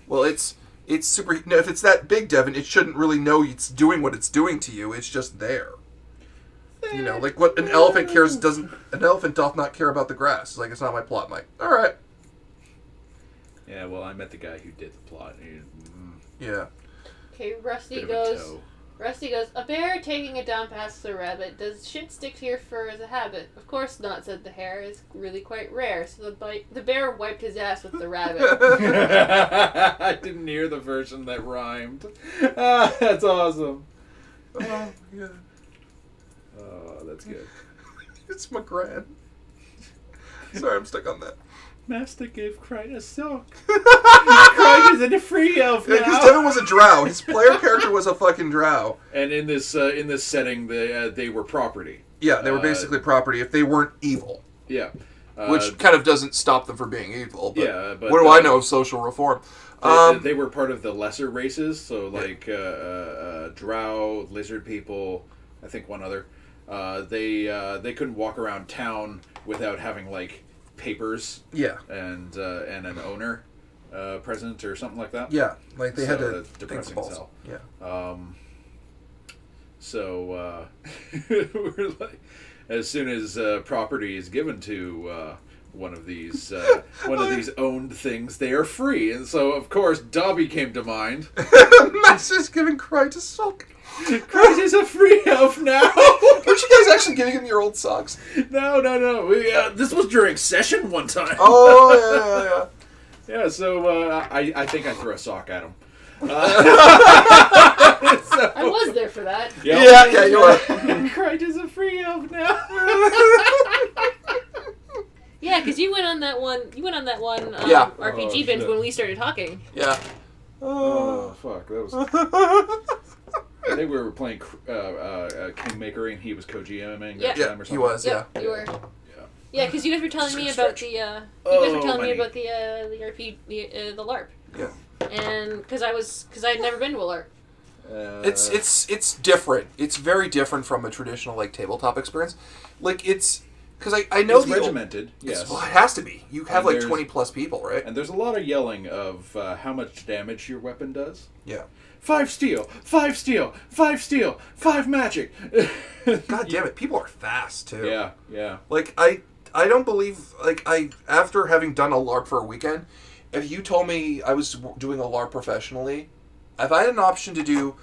Well, it's super. No, if it's that big, Devin, it shouldn't really know it's doing what it's doing to you. It's just there. You know, like what an elephant cares doesn't. An elephant doth not care about the grass. Like, it's not my plot, Mike. All right. Yeah. Well, I met the guy who did the plot. Yeah. Okay, Rusty goes, a bear taking a dump asks a rabbit, does shit stick to your fur as a habit? Of course not, said the hare. It's really quite rare. So the bear wiped his ass with the rabbit. I didn't hear the version that rhymed. That's awesome. Oh, yeah. Oh, that's good. It's McGran. Sorry, I'm stuck on that. Master gave Kryte a sock. Kryte is a free elf now. Yeah, because Devin was a drow. His player character was a fucking drow. And in this setting, they were property. Yeah, they were basically property if they weren't evil. Yeah. Which kind of doesn't stop them from being evil. But yeah, but what do I know of social reform? They were part of the lesser races, so like drow, lizard people, I think one other. They couldn't walk around town without having like papers. Yeah. And an owner present or something like that. Yeah, like they had to depressing think cell. Yeah. So we're like, as soon as property is given to one of these owned things, they are free, and so of course Dobby came to mind. Master's giving Kryte a sock. Kryte is a free elf now. Weren't you guys actually giving him your old socks? No. This was during session one time. Oh yeah. Yeah. So I think I threw a sock at him. I was there for that. Yeah, you were. Kryte is a free elf now. Yeah, because you went on that one. Yeah. RPG binge when we started talking. Yeah. Oh fuck! That was. I think we were playing Kingmaker, and he was Kojiming that time or something. He was. Yeah, Yeah. you were. Yeah, because you guys were telling me about the. the RP, the LARP. Yeah. And because I had never been to a LARP. It's different. It's very different from a traditional like tabletop experience. Like it's because I know it's regimented. Yes, well, it has to be. You have like 20+ people, right? And there's a lot of yelling of how much damage your weapon does. Yeah. 5 steel, 5 steel, 5 steel, 5 magic. God damn it! People are fast too. Yeah. Like I don't believe after having done a LARP for a weekend, if you told me I was doing a LARP professionally, if I had an option to do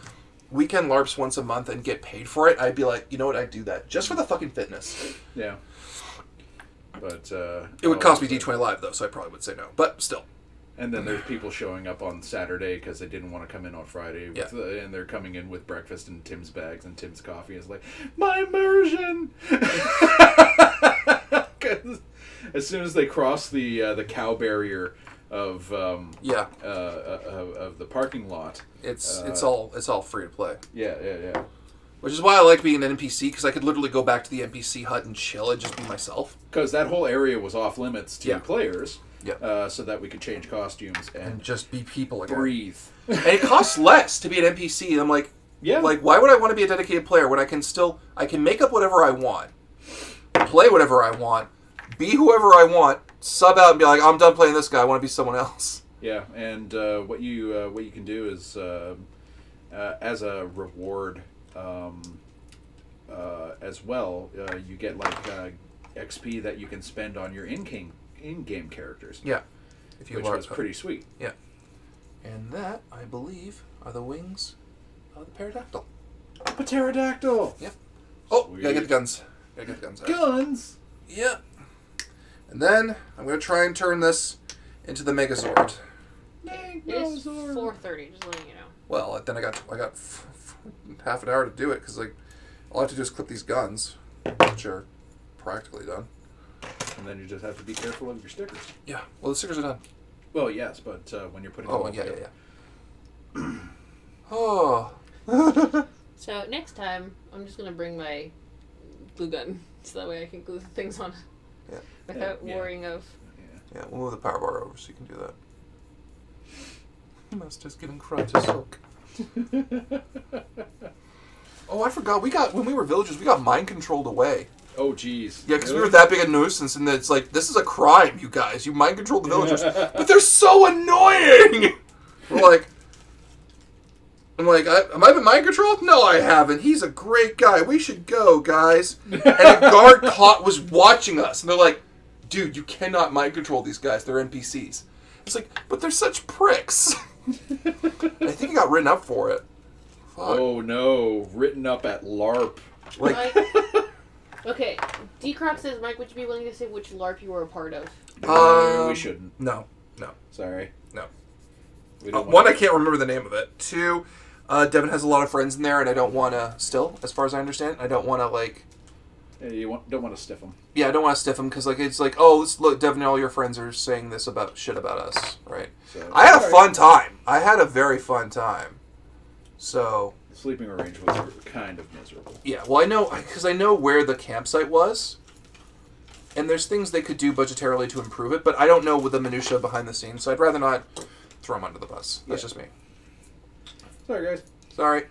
weekend LARPs once a month and get paid for it, I'd be like, you know what, I'd do that just for the fucking fitness. Yeah. But it would cost me D20 Live though, so I probably would say no. But still. And then there's people showing up on Saturday because they didn't want to come in on Friday. And they're coming in with breakfast and Tim's bags and Tim's coffee. It's like, my immersion! Because as soon as they cross the cow barrier of the parking lot, it's all free to play. Yeah. Which is why I like being an NPC, because I could literally go back to the NPC hut and chill and just be myself. Because that whole area was off limits to players. Yeah. So that we could change costumes and just be people again. Breathe. And it costs less to be an NPC. And I'm like, why would I want to be a dedicated player when I can make up whatever I want, play whatever I want, be whoever I want, sub out and be like, I'm done playing this guy. I want to be someone else. Yeah, and what you can do is as a reward as well, you get like XP that you can spend on your in-game characters. Yeah, which was pretty sweet. Yeah, and that I believe are the wings of the pterodactyl. A pterodactyl. Yeah. Oh, gotta get the guns. Out. Guns. Yeah. And then I'm gonna try and turn this into the Megazord. It's 4:30. Just letting you know. Well, then I got half an hour to do it because like All I have to do is clip these guns, which are practically done. And then you just have to be careful of your stickers. Yeah. Well, the stickers are done. Well, yes, but when you're putting them all together. Oh. So next time, I'm just gonna bring my glue gun, so that way I can glue the things on without worrying of. Yeah, we'll move the power bar over so you can do that. Master's getting cried to soak. Oh, I forgot. When we were villagers, we got mind controlled away. Oh, jeez. Yeah, because we were that big a nuisance, and it's like, this is a crime, you guys. You mind control the villagers. But they're so annoying! I'm like, am I been mind controlled? No, I haven't. He's a great guy. We should go, guys. And a guard was watching us, and they're like, dude, you cannot mind control these guys. They're NPCs. It's like, but they're such pricks. I think he got written up for it. Fuck. Oh, no. Written up at LARP. Like, okay, D-Croc says, Mike, would you be willing to say which LARP you were a part of? We shouldn't. No. Sorry. No. One, I can't remember the name of it. Two, Devin has a lot of friends in there, and I don't want to, still, as far as I understand, I don't want to, like... You don't want to stiff them. Yeah, I don't want to stiff them, because, like, it's like, oh, look, Devin and all your friends are saying this shit about us, right? So, I had a fun time. I had a very fun time. So... The sleeping arrangement was kind of miserable. Yeah, well, I know, because I know where the campsite was, and there's things they could do budgetarily to improve it, but I don't know with the minutia behind the scenes, so I'd rather not throw them under the bus. That's just me. Sorry, guys. Sorry.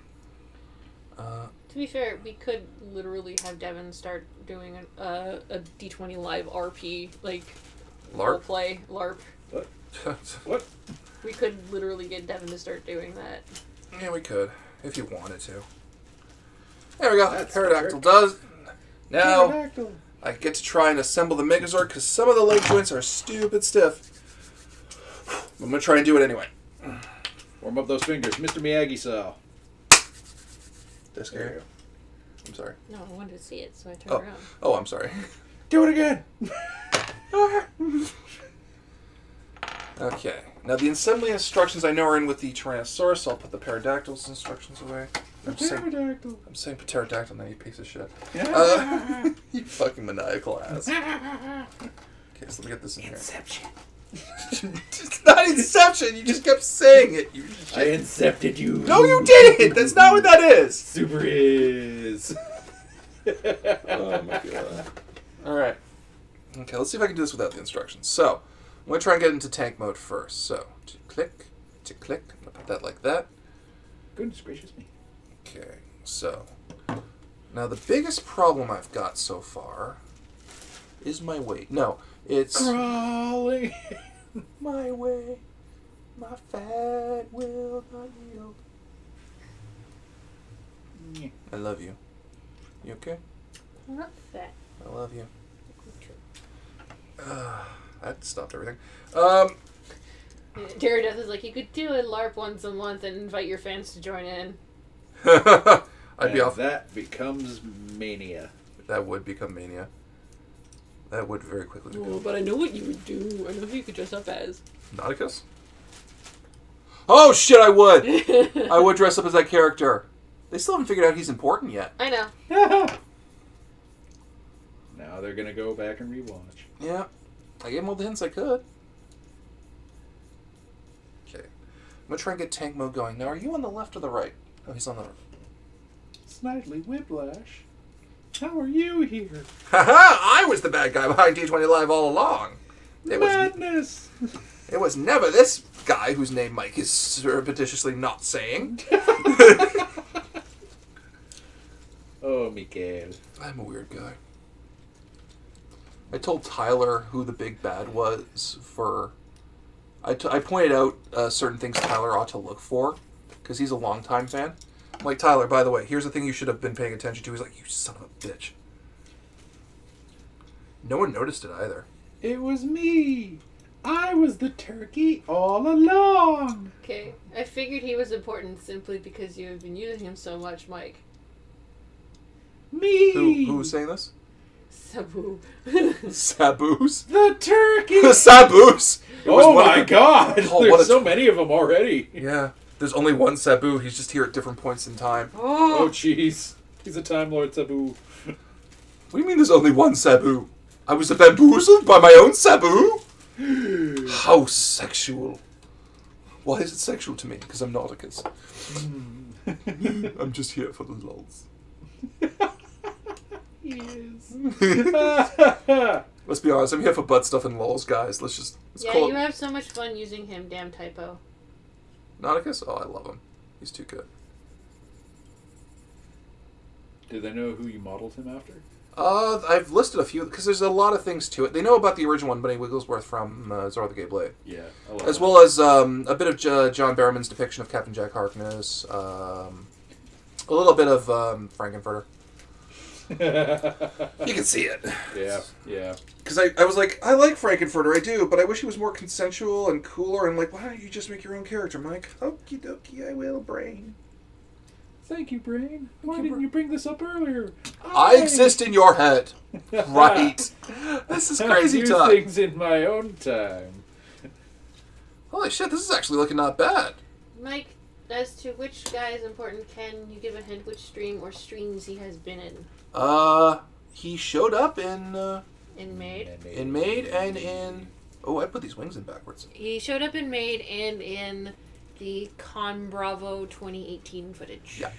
To be fair, we could literally have Devin start doing a D20 live RP, like, LARP? roleplay, LARP. What? What? We could literally get Devin to start doing that. Yeah, we could, if you wanted to. There we go. That's Pterodactyl does. Now, Pterodactyl. I get to try and assemble the Megazord, because some of the leg joints are stupid stiff. I'm going to try and do it anyway. Warm up those fingers. Mr. Miyagi style. This scary? I'm sorry. No, I wanted to see it, so I turned around. Oh, I'm sorry. Do it again. Okay. Now, the assembly instructions I know are in with the Tyrannosaurus, so I'll put the Pterodactyl's instructions away. I'm saying pterodactyl now, you piece of shit. You fucking maniacal ass. Okay, so let me get this in here. Inception. It's not Inception, you just kept saying it, you shit. I incepted you. No, you didn't! That's not what that is! Super is. Oh my god. Alright. Okay, let's see if I can do this without the instructions. So, I'm going to try and get into tank mode first. So, to click. I'm going to put that like that. Goodness gracious me. Okay, so. Now, the biggest problem I've got so far is my weight. No, it's... Crawling. My way. My fat will not yield. Yeah. I love you. You okay? I'm not fat. I love you. That stopped everything. Jared Death is like, you could do a LARP once a month and invite your fans to join in. I'd be off. That becomes mania. That would become mania. That would very quickly become. Oh, but I know what you would do. I know who you could dress up as. Nauticus? Oh shit, I would! I would dress up as that character. They still haven't figured out he's important yet. I know. Now they're gonna go back and rewatch. Yeah. I gave him all the hints I could. Okay. I'm gonna try and get tank mode going. Now, are you on the left or the right? Oh, he's on the right. Snidely Whiplash. How are you here? Haha! I was the bad guy behind D20 Live all along. Madness! It was never this guy whose name Mike is surreptitiously not saying. Oh, Mikael. I'm a weird guy. I told Tyler who the big bad was for... I pointed out certain things Tyler ought to look for, because he's a longtime fan. I'm like, Tyler, by the way, here's the thing you should have been paying attention to. He's like, you son of a bitch. No one noticed it either. It was me. I was the turkey all along. Okay, I figured he was important simply because you have been using him so much, Mike. Me. Who was saying this? Sabu. Saboos? The turkey. The Saboos! Oh my god! Oh, There's so many of them already. Yeah. There's only one Sabu. He's just here at different points in time. Oh, jeez. He's a Time Lord Sabu. What do you mean there's only one Sabu? I was bamboozled by my own Sabu? How sexual. Why is it sexual to me? Because I'm Nauticus. I'm just here for the lulz. He is. Let's be honest, I'm here for butt stuff and lulz, guys. Let's Yeah, call you it have so much fun using him, damn typo. Nauticus? Oh, I love him. He's too good. Do they know who you modeled him after? I've listed a few, because there's a lot of things to it. They know about the original one, Benny Wigglesworth from Zora the Gay Blade. Yeah. I love As that. well as a bit of John Barrowman's depiction of Captain Jack Harkness. A little bit of Frankenfurter. You can see it. Yeah, yeah. Because I was like, I like Frankenfurter, I do, but I wish he was more consensual and cooler, and like, why don't you just make your own character, Mike? Okie dokie, I will, Brain. Thank you, Brain. Why you, didn't you bring this up earlier? I exist in your head. Right. This is crazy I do talk. things in my own time. Holy shit, this is actually looking not bad. Mike, as to which guy is important, can you give a hint which stream or streams he has been in? He showed up in Maid? Maid and in... Oh, I put these wings in backwards. He showed up in Maid and in the Con Bravo 2018 footage. Yeah.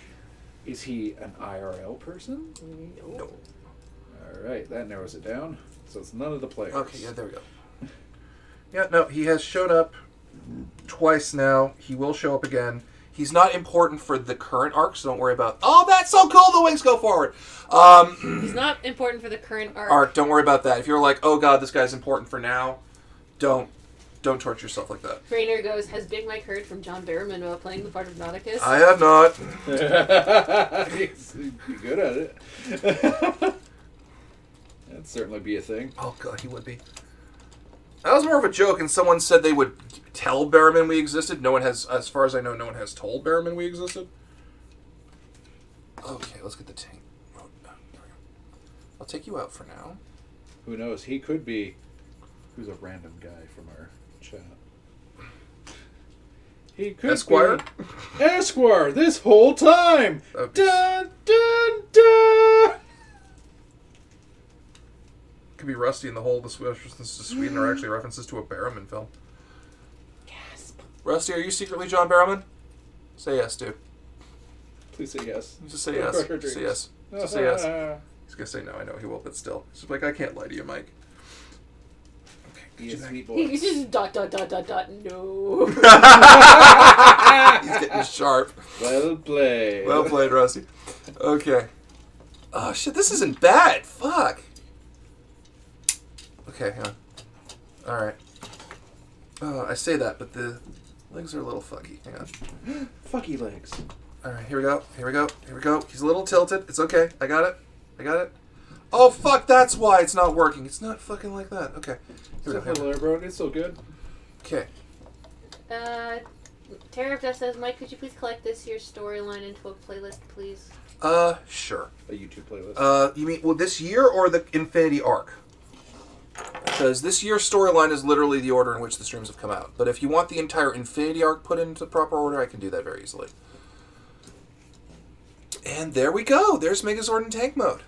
Is he an IRL person? No. Alright, that narrows it down. So it's none of the players. Okay, yeah, there we go. Yeah, no, he has showed up twice now. He will show up again. He's not important for the current arc, so don't worry about... Oh, that's so cool! The wings go forward! He's not important for the current arc. Arc, don't worry about that. If you're like, oh god, this guy's important for now, don't torture yourself like that. Trainer goes, has Big Mike heard from John Barrowman while playing the part of Nauticus? I have not. He's good at it. That'd certainly be a thing. Oh god, he would be. That was more of a joke, and someone said they would tell Barrowman we existed. No one has, as far as I know, no one has told Barrowman we existed. Okay, let's get the tank. Oh, there we go. I'll take you out for now. Who knows? He could be... Who's a random guy from our chat? He could Esquire? be... Esquire! This whole time! That would be- Dun, dun, dun! Could be Rusty, and the whole the references to Sweden are actually references to a Barrowman film. Gasp. Rusty, are you secretly John Barrowman? Say yes, dude. Please say yes. Just say yes. Record Just say dreams. yes. Just say yes. He's gonna say no. I know he will, but still, he's like, I can't lie to you, Mike. Okay, He get is you sweet boy. He's just ... No. back. He's getting sharp. Well played. Well played, Rusty. Okay. Oh shit, this isn't bad. Fuck. Okay, hang on. All right. Oh, I say that, but the legs are a little fucky. Hang on. Fucky legs. All right, here we go. Here we go. Here we go. He's a little tilted. It's okay. I got it. I got it. Oh fuck! That's why it's not working. It's not fucking like that. Okay. Here we go. Here we go. Hello, bro. It's so good. Okay. Tara just says, Mike, could you please collect this year's storyline into a playlist, please? Sure. A YouTube playlist. You mean this year or the Infinity arc? Because this year's storyline is literally the order in which the streams have come out. But if you want the entire Infinity arc put into proper order, I can do that very easily. And there we go. There's Megazord in tank mode.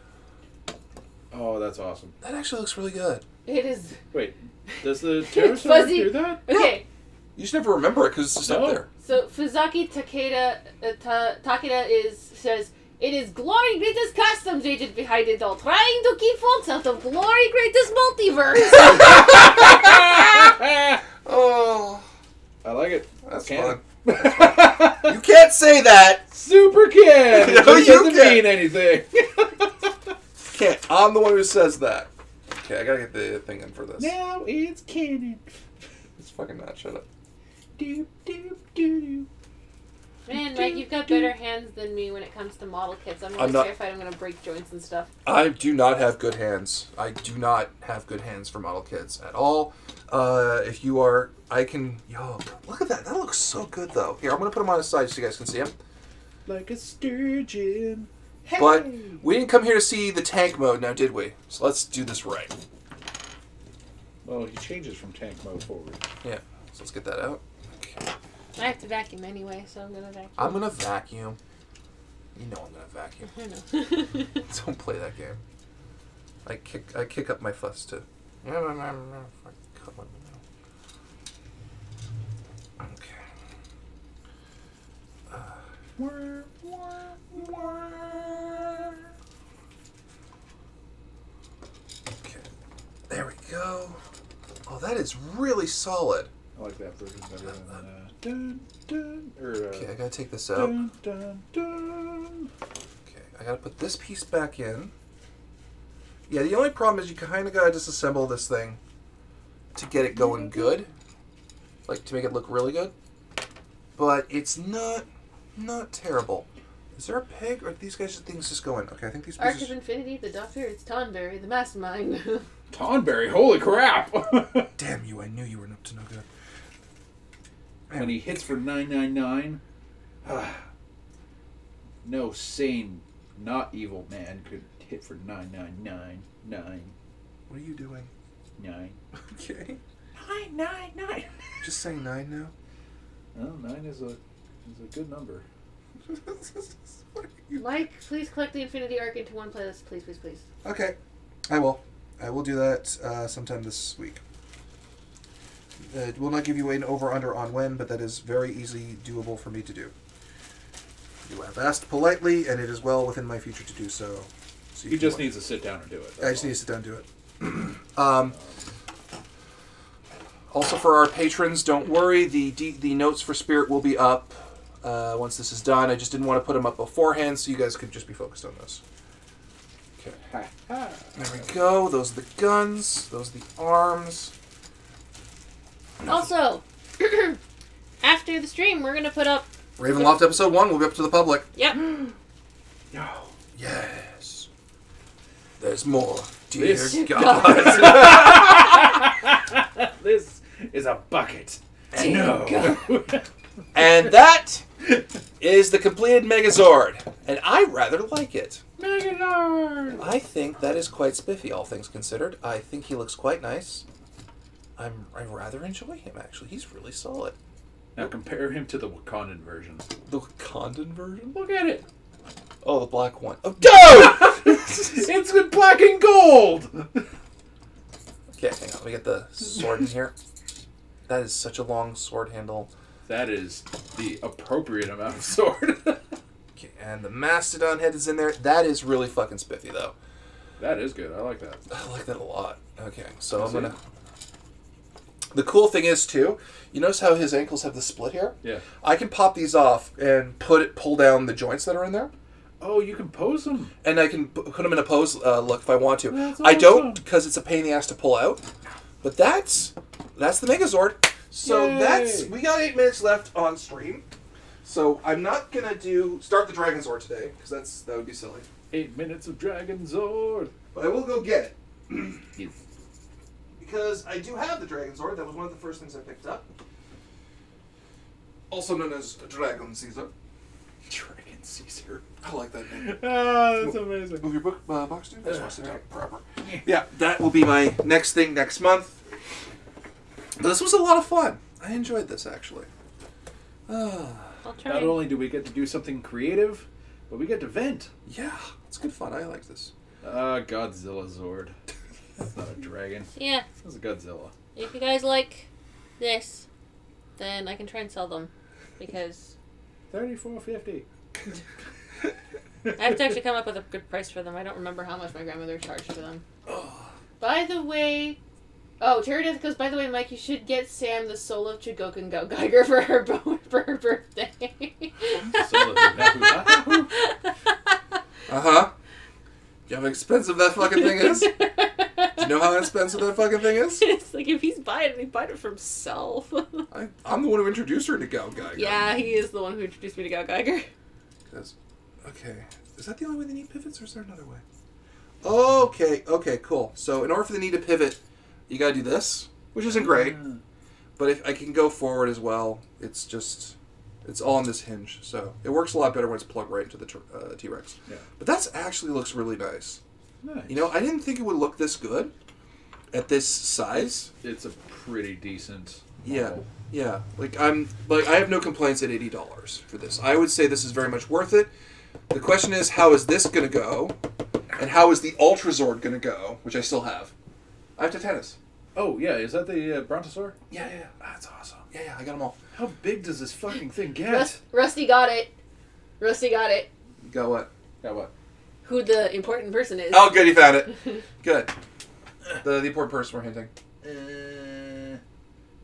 Oh, that's awesome. That actually looks really good. It is... Wait, does the Terrorist fuzzy. do that? Okay, You just never remember it because it's just up No. there. so Fuzaki Takeda says, it is Glory Greatest Customs agent behind it all, trying to keep folks out of Glory Greatest Multiverse. Oh, I like it. that's Canon. fun. You can't say that. Super can. No, It you doesn't can't. mean anything. Can't. I'm the one who says that. Okay, I gotta get the thing in for this. Now it's canon. It's fucking not. Shut up. Doop, doop, doo, Man, Mike, you've got better hands than me when it comes to model kits. I'm always not- terrified I'm going to break joints and stuff. I do not have good hands. I do not have good hands for model kits at all. If you are, I can. Yo, look at that. That looks so good, though. Here, I'm gonna put them on his side so you guys can see them. like a sturgeon. Hey. But we didn't come here to see the tank mode, now did we? So let's do this right. Well, he changes from tank mode forward. Yeah. So let's get that out. Okay. I have to vacuum anyway, so I'm going to vacuum. I'm gonna vacuum. You know I'm gonna vacuum. I know. Don't play that game. I kick up my fuss to. Okay. Okay. There we go. Oh, that is really solid. I like that version better than Okay, I gotta take this out. Okay, I gotta put this piece back in. Yeah, the only problem is you kind of gotta disassemble this thing to get it going good, like to make it look really good. But it's not terrible. Is there a peg, or are these guys things just going? Okay, I think these Arc pieces. of Infinity, the Doctor, it's Tonberry, the Mastermind. Tonberry, holy crap! Damn you! I knew you were up to no good. When he hits for 999, no sane, not evil man could hit for 9999. What are you doing? 9. Okay. 999. Just saying 9 now. Well, 9 is a good number. Mike, please collect the Infinity Arc into one playlist, please, please, please. Okay, I will. I will do that sometime this week. It will not give you an over-under on when, but that is very easily doable for me to do. You have asked politely, and it is well within my future to do so. He just needs to sit down and do it. I just need to sit down and do it. Also, for our patrons, don't worry. The notes for Spirit will be up once this is done. I just didn't want to put them up beforehand, so you guys could just be focused on this. Okay. There we go. Those are the guns. Those are the arms. Also, after the stream, we're going to put up... Ravenloft Episode 1 will be up to the public. Yep. No. Yes. There's more. Dear This God. This is a bucket. Dear God. And that is the completed Megazord. And I rather like it. Megazord! I think that is quite spiffy, all things considered. I think he looks quite nice. I rather enjoy him, actually. He's really solid. Now compare him to the Wakandan version. The Wakandan version? Look at it. Oh, the black one. Oh, dude! It's in black and gold! Okay, hang on. Let me get the sword in here. That is such a long sword handle. That is the appropriate amount of sword. Okay, and the Mastodon head is in there. That is really fucking spiffy, though. That is good. I like that. I like that a lot. Okay, so I'm gonna... The cool thing is, too, you notice how his ankles have the split here? Yeah. I can pop these off and pull down the joints that are in there. Oh, you can pose them. And I can put them in a pose look if I want to. That's I don't, awesome. because it's a pain in the ass to pull out. But that's the Megazord. So Yay. we got 8 minutes left on stream. So I'm not going to start the Dragon Zord today, because that would be silly. 8 minutes of Dragon Zord. But I will go get it. Because I do have the Dragon Zord. That was one of the first things I picked up. Also known as Dragon Caesar. Dragon Caesar. I like that name. Ah, that's amazing. Move your box, dude. I just want to sit down proper. Yeah, that will be my next thing next month. But this was a lot of fun. I enjoyed this, actually. I'll try. Not only do we get to do something creative, but we get to vent. Yeah, it's good fun. I like this. Godzilla Zord. That's not a dragon. Yeah. That's a Godzilla. If you guys like this, then I can try and sell them. Because $34.50. I have to actually come up with a good price for them. I don't remember how much my grandmother charged for them. By the way... Oh, Cherry Death goes, by the way, Mike, you should get Sam the Soul of Chigoku Go Geiger for her birthday. Uh-huh. You know how expensive that fucking thing is? Do you know how expensive that fucking thing is? It's like, if he's buying it, he bought it for himself. I'm the one who introduced her to Go Geiger. Yeah, he is the one who introduced me to Go Geiger. Okay. Is that the only way they need pivots, or is there another way? Okay, cool. So in order for the need to pivot, you gotta do this, which isn't great. But if I can go forward as well, it's all on this hinge. So it works a lot better when it's plugged right into the T-Rex. Yeah. But that actually looks really nice. Nice. You know, I didn't think it would look this good at this size. It's a pretty decent Yeah. Like I have no complaints at $80 for this. I would say this is very much worth it. The question is, how is this going to go? And how is the Ultrazord going to go? Which I still have. I have Titanus. Oh, yeah. Is that the Brontosaur? Yeah. That's awesome. Yeah, I got them all. How big does this fucking thing get? Rusty got it. Rusty got it. Got what? Got what? Who the important person is. Oh, good, you found it. Good. The important person we're hinting.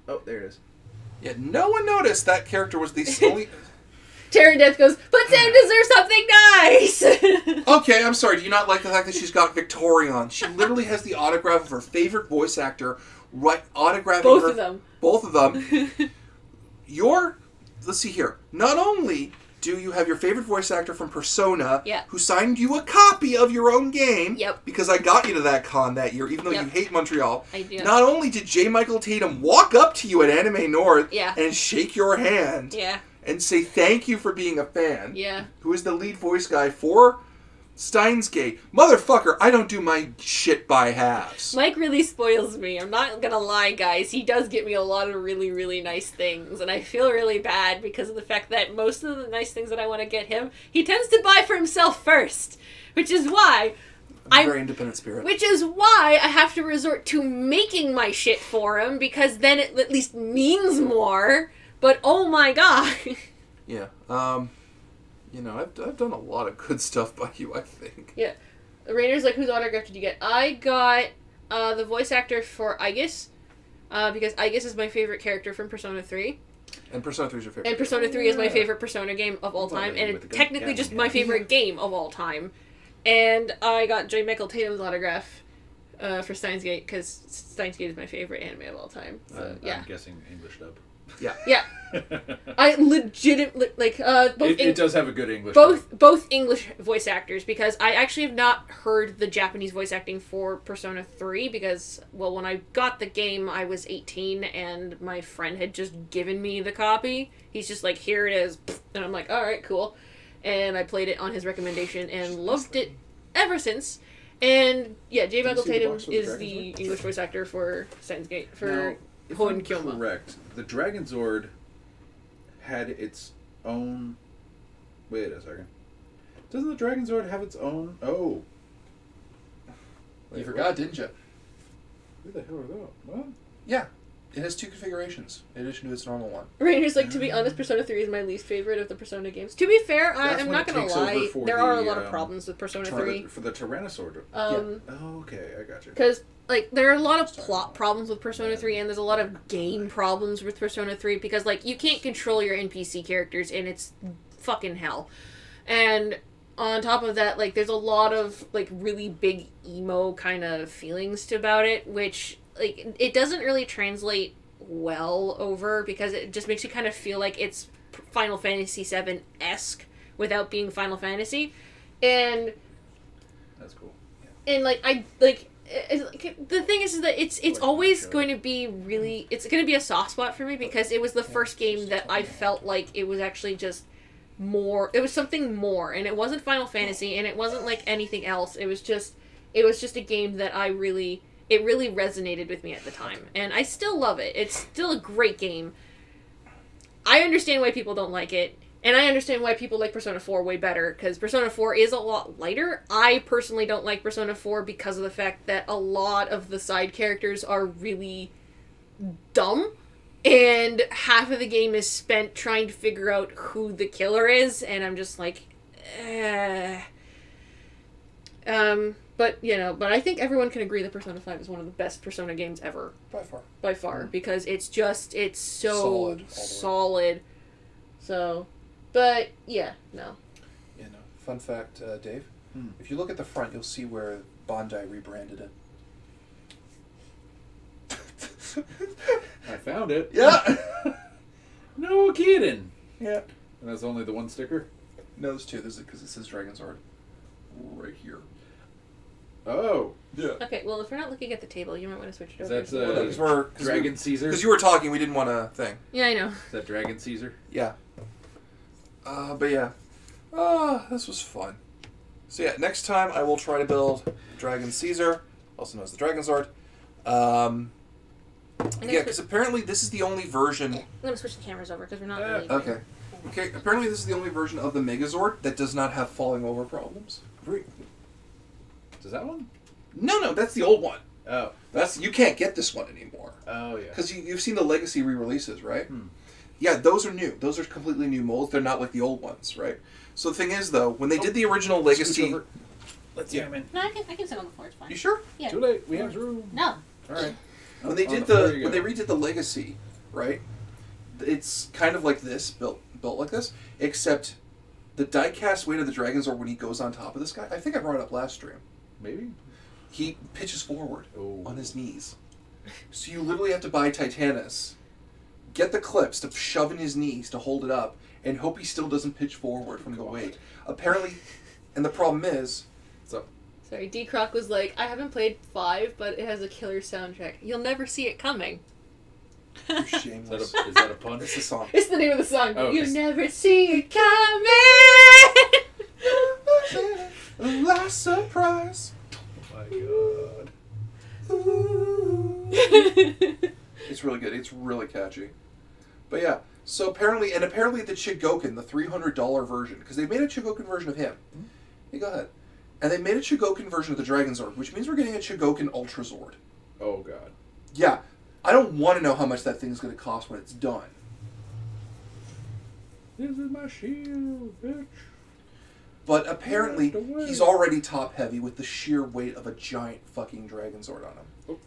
Oh, there it is. Yeah, no one noticed that character was the only... Terran Death goes, but Sam deserves something nice! Okay, I'm sorry. Do you not like the fact that she's got Victorion? She literally has the autograph of her favorite voice actor, autographing Both her... of them. Both of them. Let's see here. Not only do you have your favorite voice actor from Persona, who signed you a copy of your own game, because I got you to that con that year, even though you hate Montreal. I do. Not only did J. Michael Tatum walk up to you at Anime North and shake your hand and say thank you for being a fan, who is the lead voice guy for Steins Gate. Motherfucker, I don't do my shit by halves. Mike really spoils me. I'm not gonna lie, guys. He does get me a lot of really, really nice things. And I feel really bad because of the fact that most of the nice things that I want to get him, he tends to buy for himself first. Which is why... I'm a very independent spirit. Which is why I have to resort to making my shit for him, because then it at least means more. But oh my god. Yeah, you know, I've done a lot of good stuff by you, I think. Yeah. Rainer's like, whose autograph did you get? I got the voice actor for Aegis, because Aegis is my favorite character from Persona 3. And Persona 3 is your favorite. And Persona 3 is my favorite Persona game of all time, and it's technically just my favorite game of all time. And I got J. Michael Tatum's autograph for Steins Gate, because Steins Gate is my favorite anime of all time. So, I'm guessing English dub. Yeah. Yeah. I legitimately it does have a good English. Both English voice actors, because I actually have not heard the Japanese voice acting for Persona 3 because, well, when I got the game I was 18 and my friend had just given me the copy. He's just like, here it is, and I'm like, all right, cool, and I played it on his recommendation and loved it ever since. And yeah, J. Michael Tatum is the English voice actor for Steins Gate for Hoen Kyoma. Correct. The Dragon Zord had its own... Wait a second. Doesn't the Dragon Zord have its own... Oh. Wait, you forgot, didn't you? Who the hell are those? What? Yeah. It has two configurations, in addition to its normal one. Rainer's like, to be honest, Persona 3 is my least favorite of the Persona games. To be fair, I'm not going to lie, there are a lot of problems with Persona 3. For the Tyrannosaur. Oh, okay, I got you. Because, like, there are a lot of plot problems with Persona 3, and there's a lot of game problems with Persona 3, because, like, you can't control your NPC characters, and it's fucking hell. And on top of that, like, there's a lot of, like, really big emo kind of feelings about it, which... like, it doesn't really translate well over, because it just makes you kind of feel like it's Final Fantasy VII-esque without being Final Fantasy. And... that's cool. Yeah. And, like, the thing is that it's always going to be really... it's going to be a soft spot for me, because it was the first game that I felt like it was actually just more... it was something more, and it wasn't Final Fantasy, and it wasn't, like, anything else. It was just a game that I really... it really resonated with me at the time. And I still love it. It's still a great game. I understand why people don't like it. And I understand why people like Persona 4 way better. Because Persona 4 is a lot lighter. I personally don't like Persona 4 because of the fact that a lot of the side characters are really dumb. And half of the game is spent trying to figure out who the killer is. And I'm just like, But, you know, I think everyone can agree that Persona 5 is one of the best Persona games ever. By far. Because it's so solid. So, but, yeah, no. Yeah, no. Fun fact, Dave, if you look at the front, you'll see where Bandai rebranded it. I found it. Yeah! No kidding. Yeah. And that's only the one sticker? No, there's two. There's because it says Dragon Zord right here. Oh. Yeah. Okay, well, if we're not looking at the table, you might want to switch it over. That's Dragon Caesar? Because you were talking, we didn't want a thing. Yeah, I know. Is that Dragon Caesar? Yeah. But yeah. This was fun. So yeah, next time I will try to build Dragon Caesar, also known as the Dragon Zord. Yeah, because apparently this is the only version... I'm going to switch the cameras over, because we're not really... Okay. Okay, apparently this is the only version of the Megazord that does not have falling over problems. Does that one? No, that's the old one. Oh. You can't get this one anymore. Oh, yeah. Because you've seen the Legacy re-releases, right? Yeah, those are new. Those are completely new molds. They're not like the old ones, right? So the thing is, though, when they did the original Legacy... Let's get him in. No, I can sit on the floor. It's fine. You sure? Yeah. Too late. We have room. No. All right. When they redid the Legacy, right? It's kind of like this, built like this, except the die-cast weight of the Dragonzord when he goes on top of this guy. I think I brought it up last stream. Maybe. He pitches forward on his knees, so you literally have to buy Titanus, get the clips to shove in his knees to hold it up, and hope he still doesn't pitch forward from the weight. Apparently, and the problem is. Sorry, D-Croc was like, I haven't played 5, but it has a killer soundtrack. You'll never see it coming. You're shameless. Is that a pun? It's the song. It's the name of the song. Oh, You okay. never see it coming! Last surprise. Oh my god. It's really good. It's really catchy. But yeah, so apparently the Chigokin, the $300 version, because they made a Chigokin version of him. Hey, go ahead. And they made a Chigokin version of the Dragonzord, which means we're getting a Chigokin Ultrazord. Oh god. Yeah. I don't want to know how much that thing's going to cost when it's done. This is my shield, bitch. But apparently, he's already top heavy with the sheer weight of a giant fucking Dragonzord on him.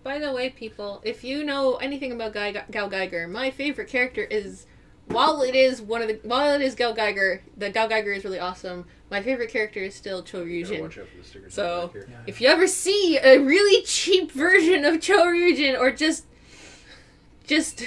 By the way, people, if you know anything about Gal Geiger, my favorite character is, while it is Gal Geiger, the Gal Geiger is really awesome. My favorite character is still Choryujin. Watch out for the stickers. So, here. if you ever see a really cheap version of Choryujin, or just If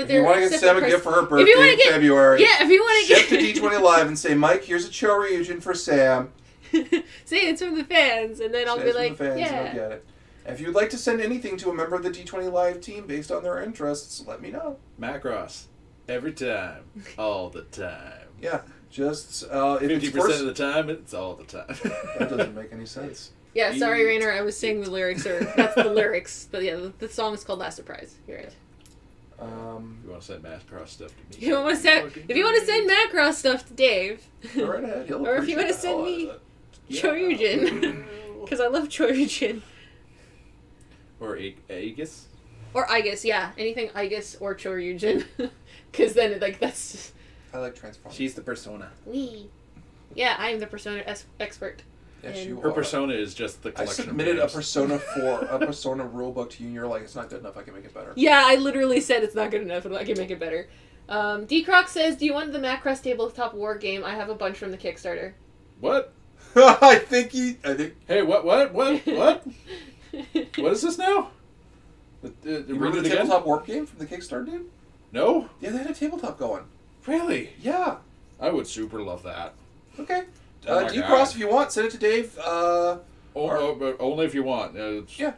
you want to get Sam a gift for her birthday in February, yeah, if you want to ship to D20 Live and say, Mike, here's a Choryujin for Sam. say it's from the fans, and then I'll be like, fans, yeah. and I'll get it. If you'd like to send anything to a member of the D20 Live team based on their interests, let me know. Macross. Every time. All the time. Yeah, just if 50% of the time, it's all the time. That doesn't make any sense. Yeah, sorry, Rainer, I was saying the lyrics, or that's the lyrics, but yeah, the song is called Last Surprise. You're right. If you want to send Macross stuff to me. If you want to send Macross stuff to Dave, Go right ahead. He'll or if you want to appreciate send the me hell out of it. Choryujin, because I love Choryujin. Or Aegis. Or Aegis, yeah, anything Aegis or Choryujin, because then that's just... I like Transformers. She's the persona. Wee. Yeah, I am the Persona expert. Yes, And you Her are. persona is just the I collection submitted of a Persona 4, a Persona rulebook to you, and you're like, it's not good enough, I can make it better. Yeah, I literally said it's not good enough, and I can make it better. D-Croc says, do you want the Macross tabletop war game? I have a bunch from the Kickstarter. What? I think. Hey, what? What is this now? You Read remember it the again? tabletop warp game from the Kickstarter, dude? No? Yeah, they had a tabletop going. Really? Yeah. I would super love that. Okay. Oh my D-Cross, God. if you want, send it to Dave. But only if you want. Yeah.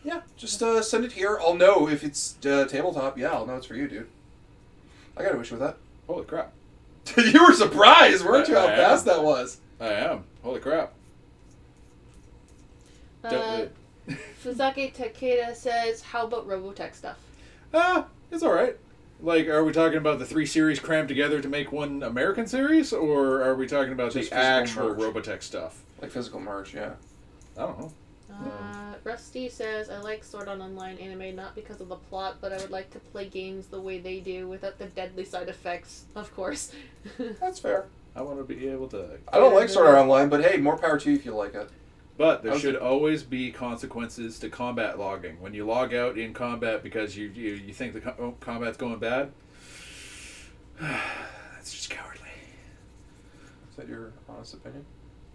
Yeah, just send it here. I'll know if it's tabletop. Yeah, I'll know it's for you, dude. I got a wish with that. Holy crap. You were surprised, weren't you, how I fast am. that was? I am. Holy crap. Fuzake Takeda says, how about Robotech stuff? It's alright. Like, are we talking about the 3 series crammed together to make one American series? Or are we talking about Just the physical actual merch. Robotech stuff? Like physical merch, yeah. I don't know. Rusty says, I like Sword Art Online anime not because of the plot, but I would like to play games the way they do without the deadly side effects, of course. That's fair. I want to be able to... I don't like Sword Art Online, but hey, more power to you if you like it. But there should always be consequences to combat logging. When you log out in combat because you think the combat's going bad, that's just cowardly. Is that your honest opinion?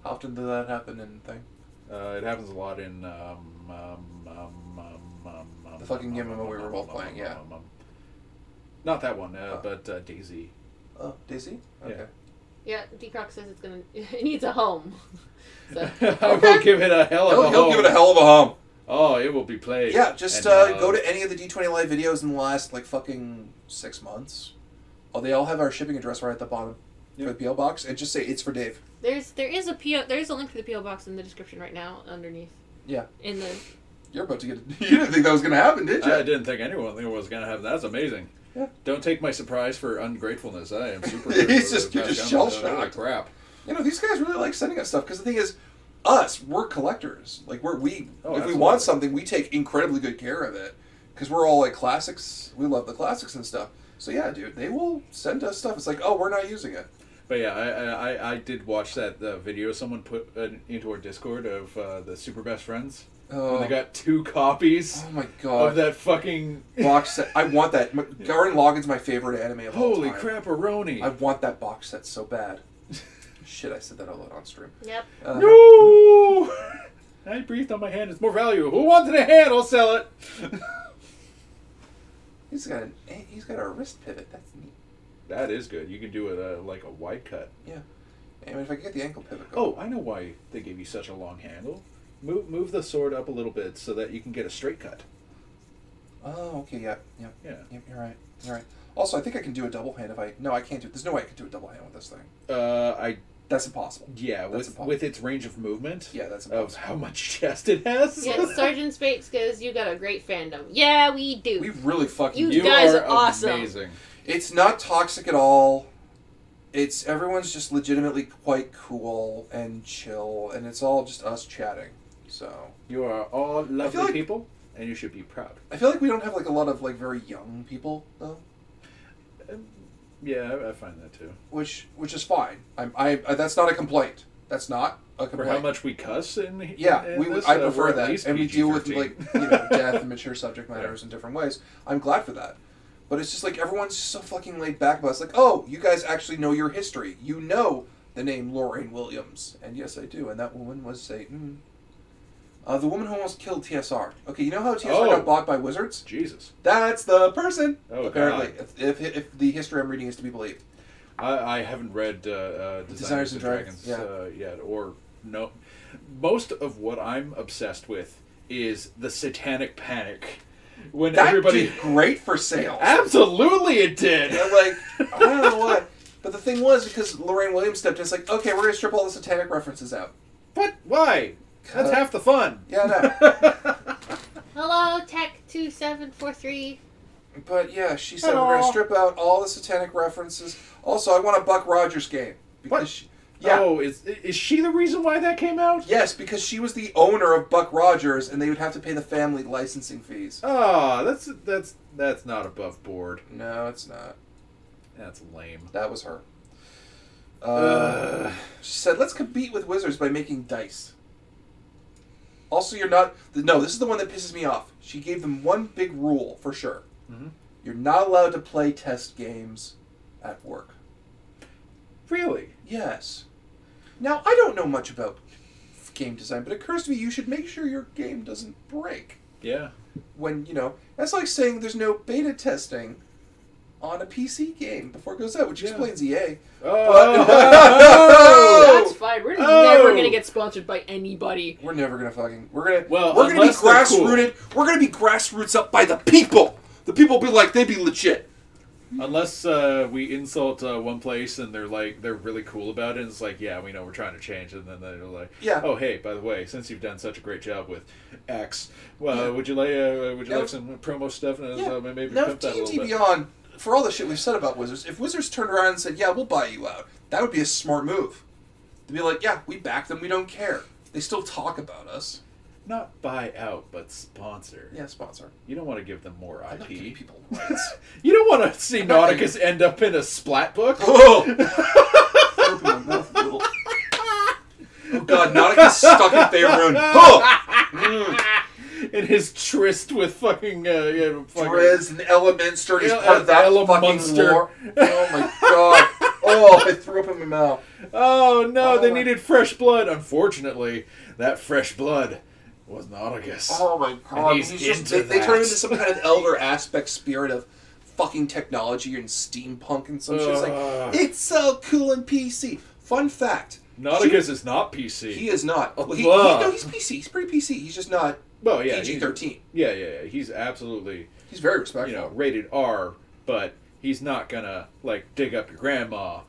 How often does that happen in thing? It happens a lot in the fucking game we were both playing, yeah. Not that one, but Daisy. Oh, Daisy? Okay. Yeah, D-Croc says it needs a home. So. I will give it a hell of a He'll home. give it a hell of a home. Oh, it will be played. Yeah, just go to any of the D20 Live videos in the last, like, fucking 6 months. Oh, they all have our shipping address right at the bottom for the P.O. Box, and just say, it's for Dave. There is a link for the P.O. Box in the description right now, underneath. Yeah. In the... You're about to get... You didn't think that was going to happen, did you? I didn't think anyone was going to have that. That's amazing. Yeah. Don't take my surprise for ungratefulness. I am super. He's just you're just shell Holy shocked. crap! You know, these guys really like sending us stuff because the thing is, we're collectors. Like if we absolutely. want something, we take incredibly good care of it because we're all like classics. We love the classics and stuff. So yeah, dude, they will send us stuff. It's like, oh, we're not using it. But yeah, I did watch that video someone put into our Discord of the Super Best Friends. Oh. When they got 2 copies. Oh my god! Of that fucking box set. I want that. Gurren Lagann's my favorite anime of all holy time. crap-a-roni! I want that box set so bad. Shit, I said that out loud on stream. Yep. No! I breathed on my hand. It's more value. Who wanted a hand? I'll sell it. He's got a wrist pivot. That's neat. That is good. You can do it like a wide cut. Yeah. I mean, if I could get the ankle pivot going. Oh, I know why they gave you such a long handle. Move the sword up a little bit so that you can get a straight cut. Oh, okay, yeah. Yeah. Yep, you're right. You're right. Also, I think I can do a double hand if I... No, I can't do... There's no way I can do a double hand with this thing. That's impossible. Yeah, with its range of movement. Yeah, that's of impossible. how much chest it has. Yeah, Sergeant Spakes goes, you got a great fandom. Yeah, we do. We really fucking... You guys are awesome. amazing. It's not toxic at all. Everyone's just legitimately quite cool and chill, and it's all just us chatting. So You are all lovely like- people, and you should be proud. I feel like we don't have like a lot of like very young people though, Yeah, I find that too. which is fine. I that's not a complaint. That's not a For complaint. how much we cuss in Yeah, in this, I we're prefer at that, least and we deal with PG-13. like death and mature subject matters in different ways. I'm glad for that, but it's just like everyone's just so fucking laid back about it. It's like, oh, you guys actually know your history. You know the name Lorraine Williams, and yes, I do. And that woman was Satan. The woman who almost killed TSR. Okay, you know how TSR got bought by wizards? Jesus. That's the person. Oh, apparently, God. if the history I'm reading is to be believed. I haven't read Designers and Dragons yet, or no. Most of what I'm obsessed with is the Satanic Panic. When That everybody did great for sales. absolutely it did. And like, I don't know what. But the thing was, because Lorraine Williams stepped in, it's like, okay, we're going to strip all the satanic references out. But why? That's half the fun. Yeah, no. Hello, Tech2743. But yeah, she said we're going to strip out all the satanic references. Also, I want a Buck Rogers game. Because What? yeah. Oh, is she the reason why that came out? Yes, because she was the owner of Buck Rogers, and they would have to pay the family licensing fees. Oh, that's not above board. No, it's not. That's lame. That was her. She said, let's compete with wizards by making dice. Also, you're not... No, this is the one that pisses me off. She gave them one big rule, for sure. Mm-hmm. You're not allowed to play test games at work. Really? Yes. Now, I don't know much about game design, but it occurs to me you should make sure your game doesn't break. Yeah. When, that's like saying there's no beta testing on a PC game before it goes out, which explains EA. Oh. That's fine. We're never going to get sponsored by anybody. We're never gonna fucking... We're gonna be unless they're grassrooted. We're gonna be grassroots up by the people. The people will be like, they be legit. Unless we insult one place and they're really cool about it, and it's like, yeah, we know we're trying to change, and then they're like, Yeah. oh hey, by the way, since you've done such a great job with X, well, would you like some promo stuff and maybe Now, pimp that a little D&D bit? Beyond, for all the shit we've said about Wizards, if Wizards turned around and said, yeah, we'll buy you out, that would be a smart move. To be like, yeah, we back them, we don't care. They still talk about us. Not buy out, but sponsor. Yeah, sponsor. You don't want to give them more I'm not giving IP. people rights. You don't want to see not Nauticus end up in a splat book. Oh! Open my mouth a little. Oh god, Nauticus stuck in Faerun. Oh! In his tryst with fucking Drez and Elemenster, he's Yeah, part of that fucking Elemunster. lore. Oh my god. Oh, I threw up in my mouth. Oh no, they Oh. needed fresh blood. Unfortunately, that fresh blood was Nauticus. Oh my god. he's just, into they that. turn him into some kind of elder aspect spirit of fucking technology and steampunk and some shit. It's like, it's so cool and PC. Fun fact. Nauticus is not PC. He is not. Well, no, he's PC. He's pretty PC. He's just not well, yeah, PG-13. Yeah. He's absolutely, He's very respectful. rated R, but he's not gonna dig up your grandma.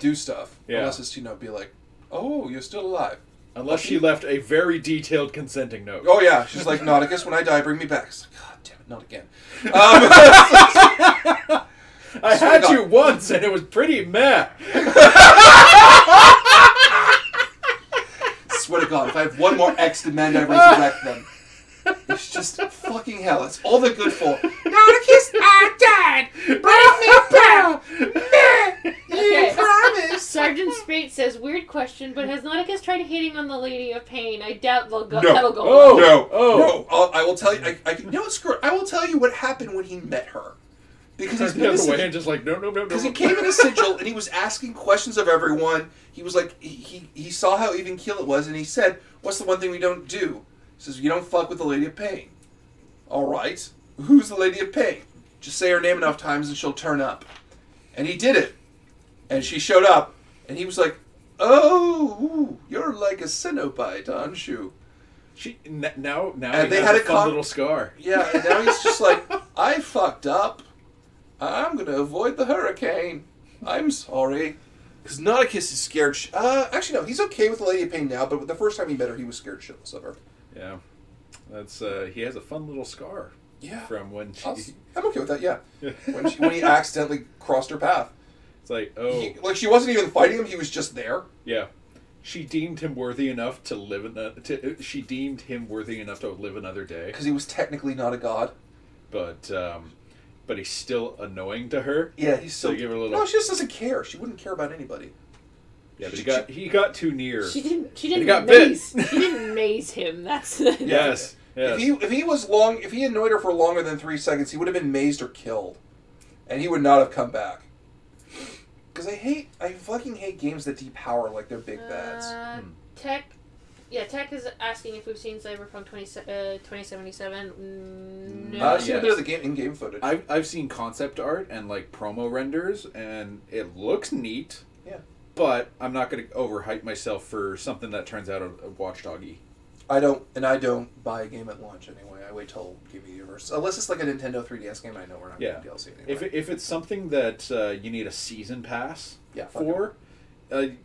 Do stuff. Yeah. Unless it's be like, oh, you're still alive. Unless she left a very detailed consenting note. Oh yeah, she's like, Nauticus, when I die, bring me back. It's like, God damn it, not again. I had you once, and it was pretty meh. Swear to God, if I have one more X demand, I resurrect them. It's just fucking hell. It's all they're good for. Nauticus, I died. Bring me back. You promise. Sergeant Spate says, weird question, but has Nauticus tried hitting on the Lady of Pain? I doubt that'll go. No. That'll go Oh. well. No. I will tell you. No, screw it. I will tell you what happened when he met her. Because he's the other way and just like, no. Because he came in a sigil and he was asking questions of everyone. He was like, he saw how even keel it was, and he said, "What's the one thing we don't do?" He says, "You don't fuck with the Lady of Pain." All right, who's the Lady of Pain? Just say her name enough times and she'll turn up. And he did it, and she showed up, and he was like, "Oh, you're like a Cenobite, aren't you?" Now And he they has had a a fun little scar. Yeah, and now he's just like, "I fucked up. I'm gonna avoid the hurricane. I'm sorry." Because Nauticus is scared. Actually, no, he's okay with the Lady of Pain now, but the first time he met her, he was scared shitless of her. Yeah, that's he has a fun little scar. Yeah, from when she. I'm okay with that. Yeah, when he accidentally crossed her path. It's like, oh, like she wasn't even fighting him; he was just there. Yeah, she deemed him worthy enough to live she deemed him worthy enough to live another day. Because he was technically not a god. But he's still annoying to her. Yeah, he's still. So give her a little. No, she just doesn't care. She wouldn't care about anybody. Yeah, but he got too near. She didn't He got maze. bit. She didn't maze him. That's Yes. If he annoyed her for longer than 3 seconds, he would have been mazed or killed, and he would not have come back. Because I fucking hate games that depower like they're big bads. Tech is asking if we've seen Cyberpunk 2077. No. I've seen a bit of the in-game footage. I've seen concept art and like promo renders, and it looks neat. Yeah. But I'm not going to overhype myself for something that turns out a watchdoggy. I don't buy a game at launch anyway. I wait till Game of the Universe. Unless it's like a Nintendo 3DS game, I know we're not getting DLC anyway. If it's something that you need a season pass for,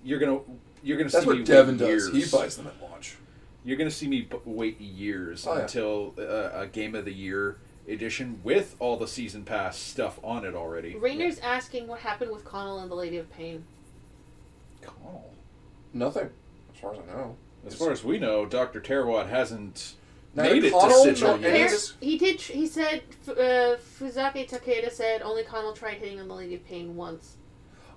you're gonna That's see me what Devin wait does. years. He buys them at launch. You're gonna see me wait years until a Game of the Year edition with all the season pass stuff on it already. Rainer's asking what happened with Connell and the Lady of Pain. Connell? Nothing, as far as I know. As far as we know, Dr. Terwat hasn't Neither made it Connell to Sigil nor yet. He did. He said Fuzaki Takeda said only Connell tried hitting on the Lady of Pain once.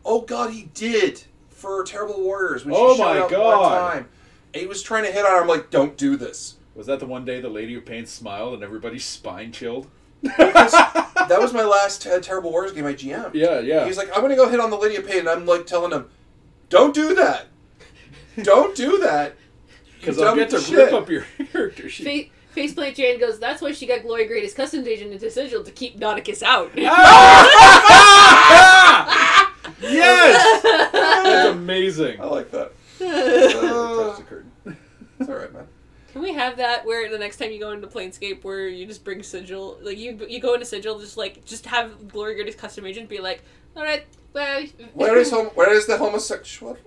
Oh God, he did for Terrible Warriors when Oh she showed my up God. one time. And he was trying to hit on her. I'm like, don't do this. Was that the one day the Lady of Pain smiled and everybody's spine chilled? That was my last Terrible Warriors game I GM'd. Yeah. He's like, I'm going to go hit on the Lady of Pain. And I'm like telling him, don't do that. Don't do that. Because I'll get to rip up your character sheet. Faceplant Jan goes, that's why she got Glory Greatest Customs Agent into Sigil to keep Nauticus out. Yes! That's amazing. I like that. Touch the curtain. It's alright, man. Can we have that where the next time you go into Planescape where you just bring Sigil, like you go into Sigil, just have Glory Greatest Custom Agent be like, alright, well... Where is the homosexual?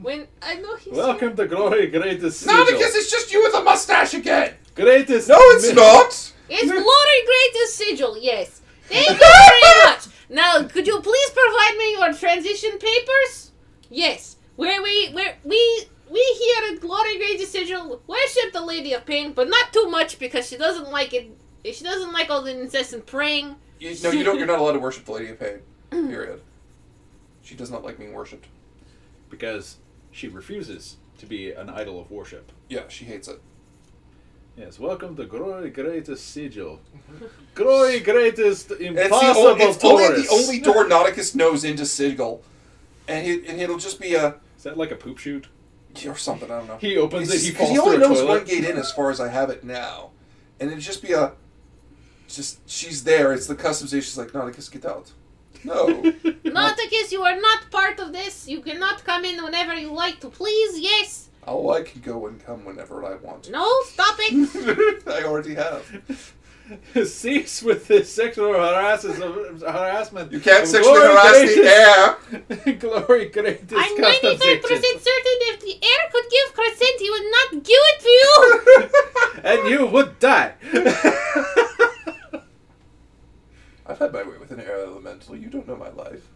When I know he's Welcome to Glory Greatest Sigil. No, because it's just you with a mustache again. Greatest. No, it's not. It's Glory Greatest Sigil, yes. Thank you very much. Now, could you please provide me your transition papers? Yes. Where we here at Glory Greatest Sigil worship the Lady of Pain, but not too much because she doesn't like it. She doesn't like all the incessant praying. You're not allowed to worship the Lady of Pain. Period. She does not like being worshipped. Because she refuses to be an idol of worship. Yeah, she hates it. Yes, welcome to Glory Greatest Sigil. Glory Greatest Impossible It's only Taurus. the only door Nauticus knows into Sigil. And it'll just be a... Is that like a poop chute? Or something, I don't know. He opens it, he falls he only through a knows toilet. one gate in as far as I have it now. And it'll just be a... she's there, it's the customs agent, she's like, Nauticus, get out. No. Nauticus, you are not part of this. You cannot come in whenever you like to, please. Yes. Oh, I can go and come whenever I want to. No, stop it. I already have. Cease with this sexual harassment. You can't sexually harass the air. Glory greatest I'm 95% custom certain section. if the air could give consent, he would not give it to you. And you would die. I've had my way with an air elemental. You don't know my life.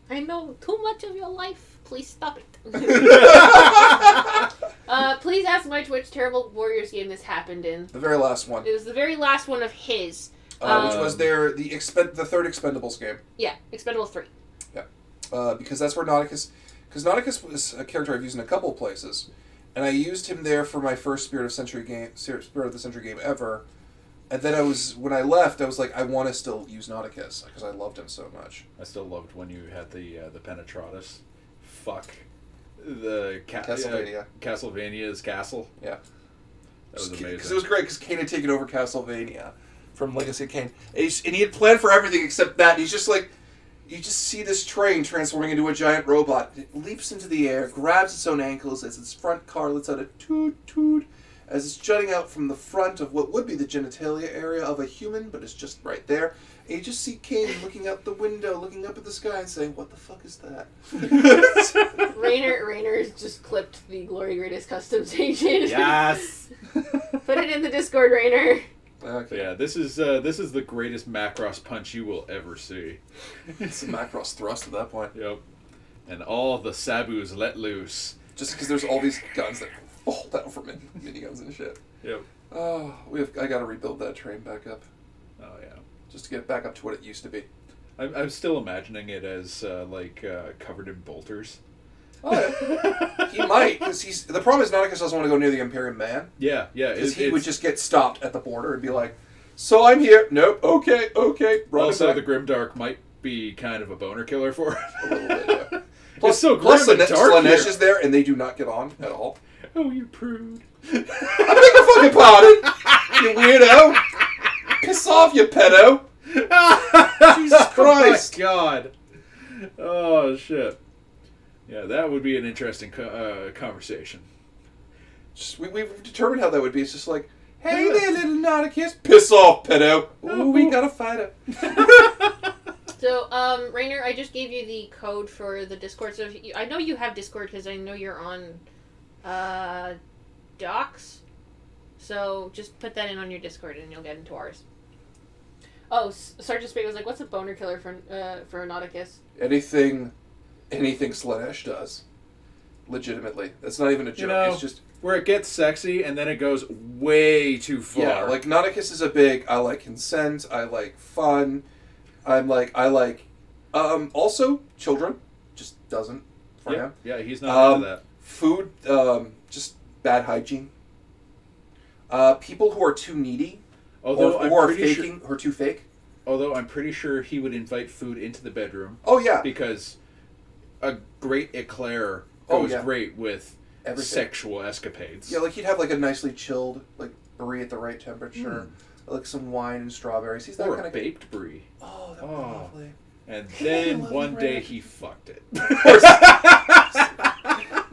I know too much of your life. Please stop it. Please ask my Twitch Terrible Warriors game this happened in. The very last one. It was the very last one of his. Which was the third Expendables game. Yeah, Expendables 3. Yeah. Because that's where Nauticus... Because Nauticus was a character I've used in a couple of places. And I used him there for my first Spirit of the Century game ever. And then when I left, I was like, I want to still use Nauticus because I loved him so much. I still loved when you had the Penetratus. Fuck. The Castlevania's castle. Yeah. That was amazing. Because it was great because Kane had taken over Castlevania from Legacy of Kane. And he had planned for everything except that. And he's just like, you just see this train transforming into a giant robot. It leaps into the air, grabs its own ankles as its front car lets out a toot toot as it's jutting out from the front of what would be the genitalia area of a human, but it's just right there. And you just see Kane looking out the window, looking up at the sky and saying, what the fuck is that? Rayner's just clipped the Glory Greatest Custom Station. Yes! Put it in the Discord, Rayner. Okay. Yeah, this is the greatest Macross punch you will ever see. It's a Macross thrust at that point. Yep. And all the Sabus let loose. Just because there's all these guns that fall down from miniguns and shit. Yep. Oh, I gotta rebuild that train back up. Oh yeah. Just to get it back up to what it used to be. I'm still imagining it as covered in bolters. Oh yeah. He might, because the problem is Nauticus doesn't want to go near the Imperium Man. Yeah, yeah. Because he would just get stopped at the border and be like, so I'm here. Nope. Okay. Run also, it the back. Grimdark might be kind of a boner killer for it. A little bit, yeah. It's so grim and dark Slanesh here. is there, and they do not get on at all. Oh, you prude. I beg your fucking pardon, you weirdo. Piss off, you pedo. Jesus Christ. Oh, my God. Oh, shit. Yeah, that would be an interesting conversation. We've determined how that would be. It's just like, hey there, little Nauticus. Piss off, pedo. Ooh, we got a fighter. So, Rainer, I just gave you the code for the Discord. So I know you have Discord because I know you're on Docs. So just put that in on your Discord and you'll get into ours. Oh, Sergeant Spade was like, "What's a boner killer for Nauticus?" Anything Slanesh does. Legitimately, that's not even a joke. You know, it's just where it gets sexy and then it goes way too far. yeah. Like Nauticus is a big. I like consent. I like fun. I like. Also, children just doesn't for him. Yeah, he's not into that. Food. Just bad hygiene. People who are too needy. Although who are faking, who are too fake. Although I'm pretty sure he would invite food into the bedroom. Oh yeah, because a great eclair goes great with everything. Sexual escapades. Yeah, like he'd have like a nicely chilled like brie at the right temperature, like some wine and strawberries. He's that or kind a of baked brie. Oh, that would be lovely. And then one day he fucked it. Of course,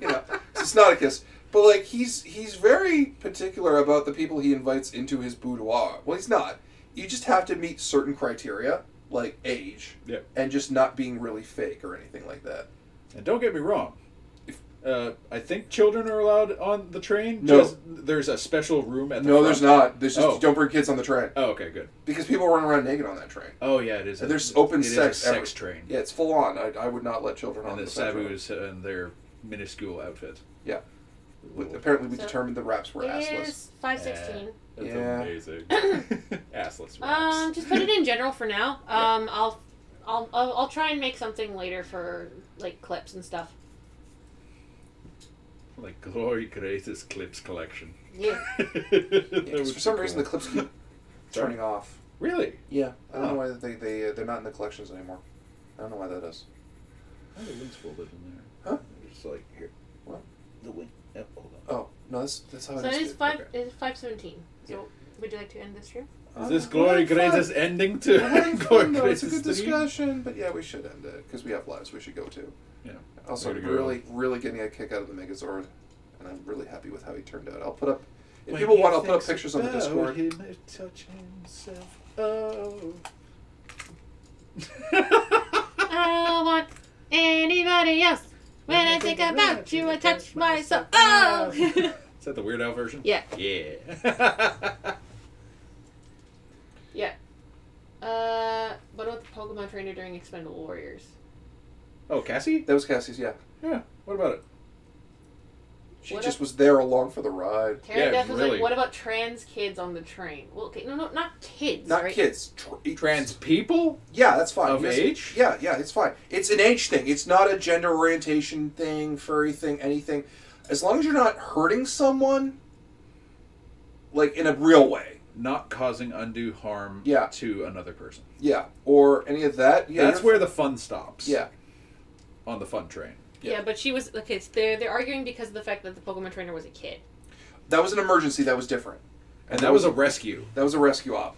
you know, it's Nauticus. But like he's very particular about the people he invites into his boudoir. Well, he's not. You just have to meet certain criteria, like age, and just not being really fake or anything like that. And don't get me wrong. I think children are allowed on the train. No, just, there's a special room at the No, front. there's not. There's just don't bring kids on the train. Oh, okay, good. Because people run around naked on that train. Oh yeah, it is. And there's open sex. It is a sex train. Yeah, it's full on. I would not let children on the Sabus and their minuscule outfit. Yeah. Apparently, we determined the raps were assless. It is 516. That's amazing. Assless raps. Just put it in general for now. I'll try and make something later for like clips and stuff. Like Glory Greatest Clips Collection. Yeah. For some reason, the clips keep turning off. Really? Yeah. I don't know why they're not in the collections anymore. I don't know why that is. Oh, the link's folded in there. Huh? It's like here. What? The link. Oh, hold on. Oh no, that's how so it is. It is 517. So would you like to end this stream? Is this Glory Greatest ending to Glory It's Greatest a good stream? discussion, but yeah, we should end it because we have lives we should go to. Yeah. Also, really getting a kick out of the Megazord, and I'm really happy with how he turned out. I'll put up. If people want, I'll put up pictures on the Discord. Him touch himself. Oh. I don't want anybody else. When I think about you, I touch myself. Oh! Is that the Weird Al version? Yeah. Yeah. Yeah. What about the Pokemon trainer during Expendable Warriors? Oh, Cassie? That was Cassie's, yeah. Yeah. What about it? She just was there along for the ride. Tara Death was really. like, what about trans kids on the train? Well, okay, no, not kids. Not right? kids. Trans people? Yeah, that's fine. Of age? Yeah, it's fine. It's an age thing. It's not a gender orientation thing, furry thing, anything. As long as you're not hurting someone, like, in a real way. Not causing undue harm to another person. Yeah, or any of that. Yeah, that's where the fun stops. Yeah. On the fun train. Yeah, but she was... Okay, so they're arguing because of the fact that the Pokemon trainer was a kid. That was an emergency. That was different. And that was a rescue. That was a rescue op.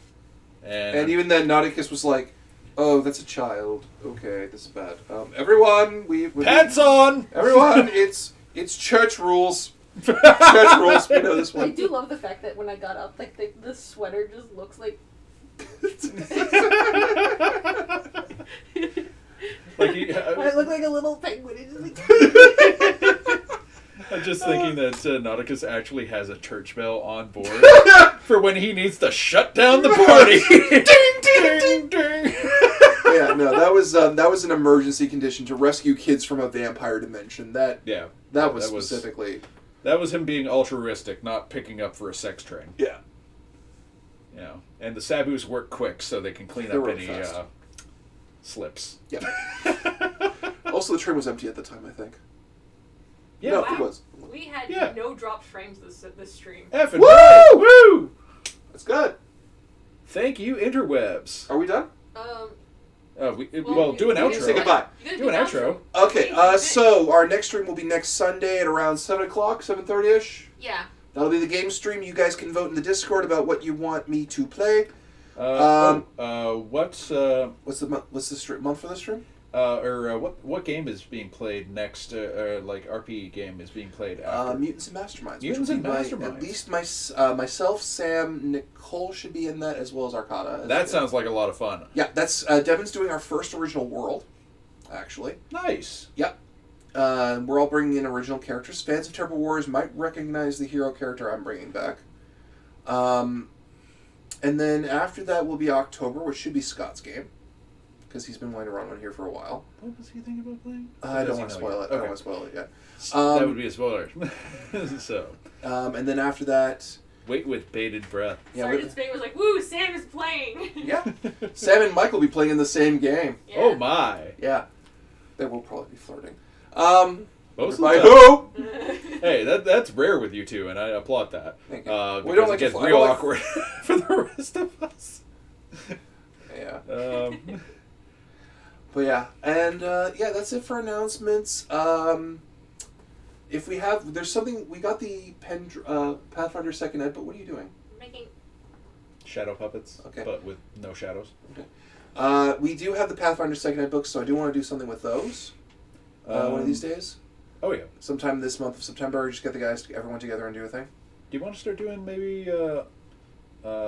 And even then, Nauticus was like, oh, that's a child. Okay, this is bad. Everyone, pants on! Everyone, it's church rules. Church rules. We know this one. I do love the fact that when I got up, like, the sweater just looks like... Like I look like a little penguin. It's just like... I'm just thinking that Nauticus actually has a church bell on board for when he needs to shut down the party. Ding, ding, ding. Yeah, no, that was an emergency condition to rescue kids from a vampire dimension. That was specifically. That was him being altruistic, not picking up for a sex train. Yeah. You know, and the Sabus work quick so they can clean up any slips. Yeah. Also, the train was empty at the time, I think. Yeah, no, it was. We had no dropped frames this stream. Effing woo! Woo! That's good. Thank you, interwebs. Are we done? Do an outro. Say goodbye. Do an outro. Okay, so our next stream will be next Sunday at around 7 o'clock, 7:30ish. Yeah. That'll be the game stream. You guys can vote in the Discord about what you want me to play. What's the month for the stream? What game is being played next? Like RP game is being played after? Mutants and Masterminds. Mutants and Masterminds. At least myself, Sam, Nicole should be in that, as well as Arcada. That sounds like a lot of fun. Yeah, that's Devin's doing our first original world, actually. Nice. Yep. We're all bringing in original characters. Fans of Turbo Wars might recognize the hero character I'm bringing back. And then after that will be October, which should be Scott's game. Because he's been wanting to run one here for a while. What was he thinking about playing? I don't want to spoil it. Okay. I don't want to spoil it yet. That would be a spoiler. So. And then after that... Wait with bated breath. Yeah, Sergeant Spade was like, woo, Sam is playing! Yeah. Sam and Mike will be playing in the same game. Yeah. Oh my. Yeah. They will probably be flirting. Most of the time. who? Hey, that's rare with you two, and I applaud that. Thank you. We don't like it gets real awkward for the rest of us. Yeah. But yeah, and that's it for announcements. If we have, there's something, we got the Pathfinder 2nd Ed, but what are you doing? Making shadow puppets, but with no shadows. Okay. We do have the Pathfinder 2nd Ed books, so I do want to do something with those one of these days. Oh yeah. Sometime this month of September, just get everyone together and do a thing. Do you want to start doing maybe,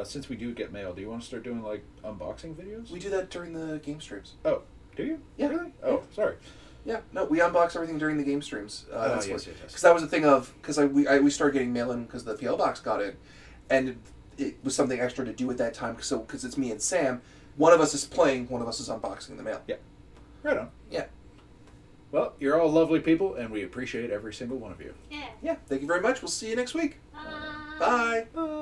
since we do get mail, do you want to start doing like unboxing videos? We do that during the game streams. Oh. Do you? Yeah. Really? Oh, sorry. Yeah. No, we unbox everything during the game streams. Yes. Because that was the thing of, because we started getting mail in because the PL box got in, and it was something extra to do at that time. So because it's me and Sam, one of us is playing, one of us is unboxing the mail. Yeah. Right on. Yeah. Well, you're all lovely people, and we appreciate every single one of you. Yeah. Yeah. Thank you very much. We'll see you next week. Bye. Bye. Bye.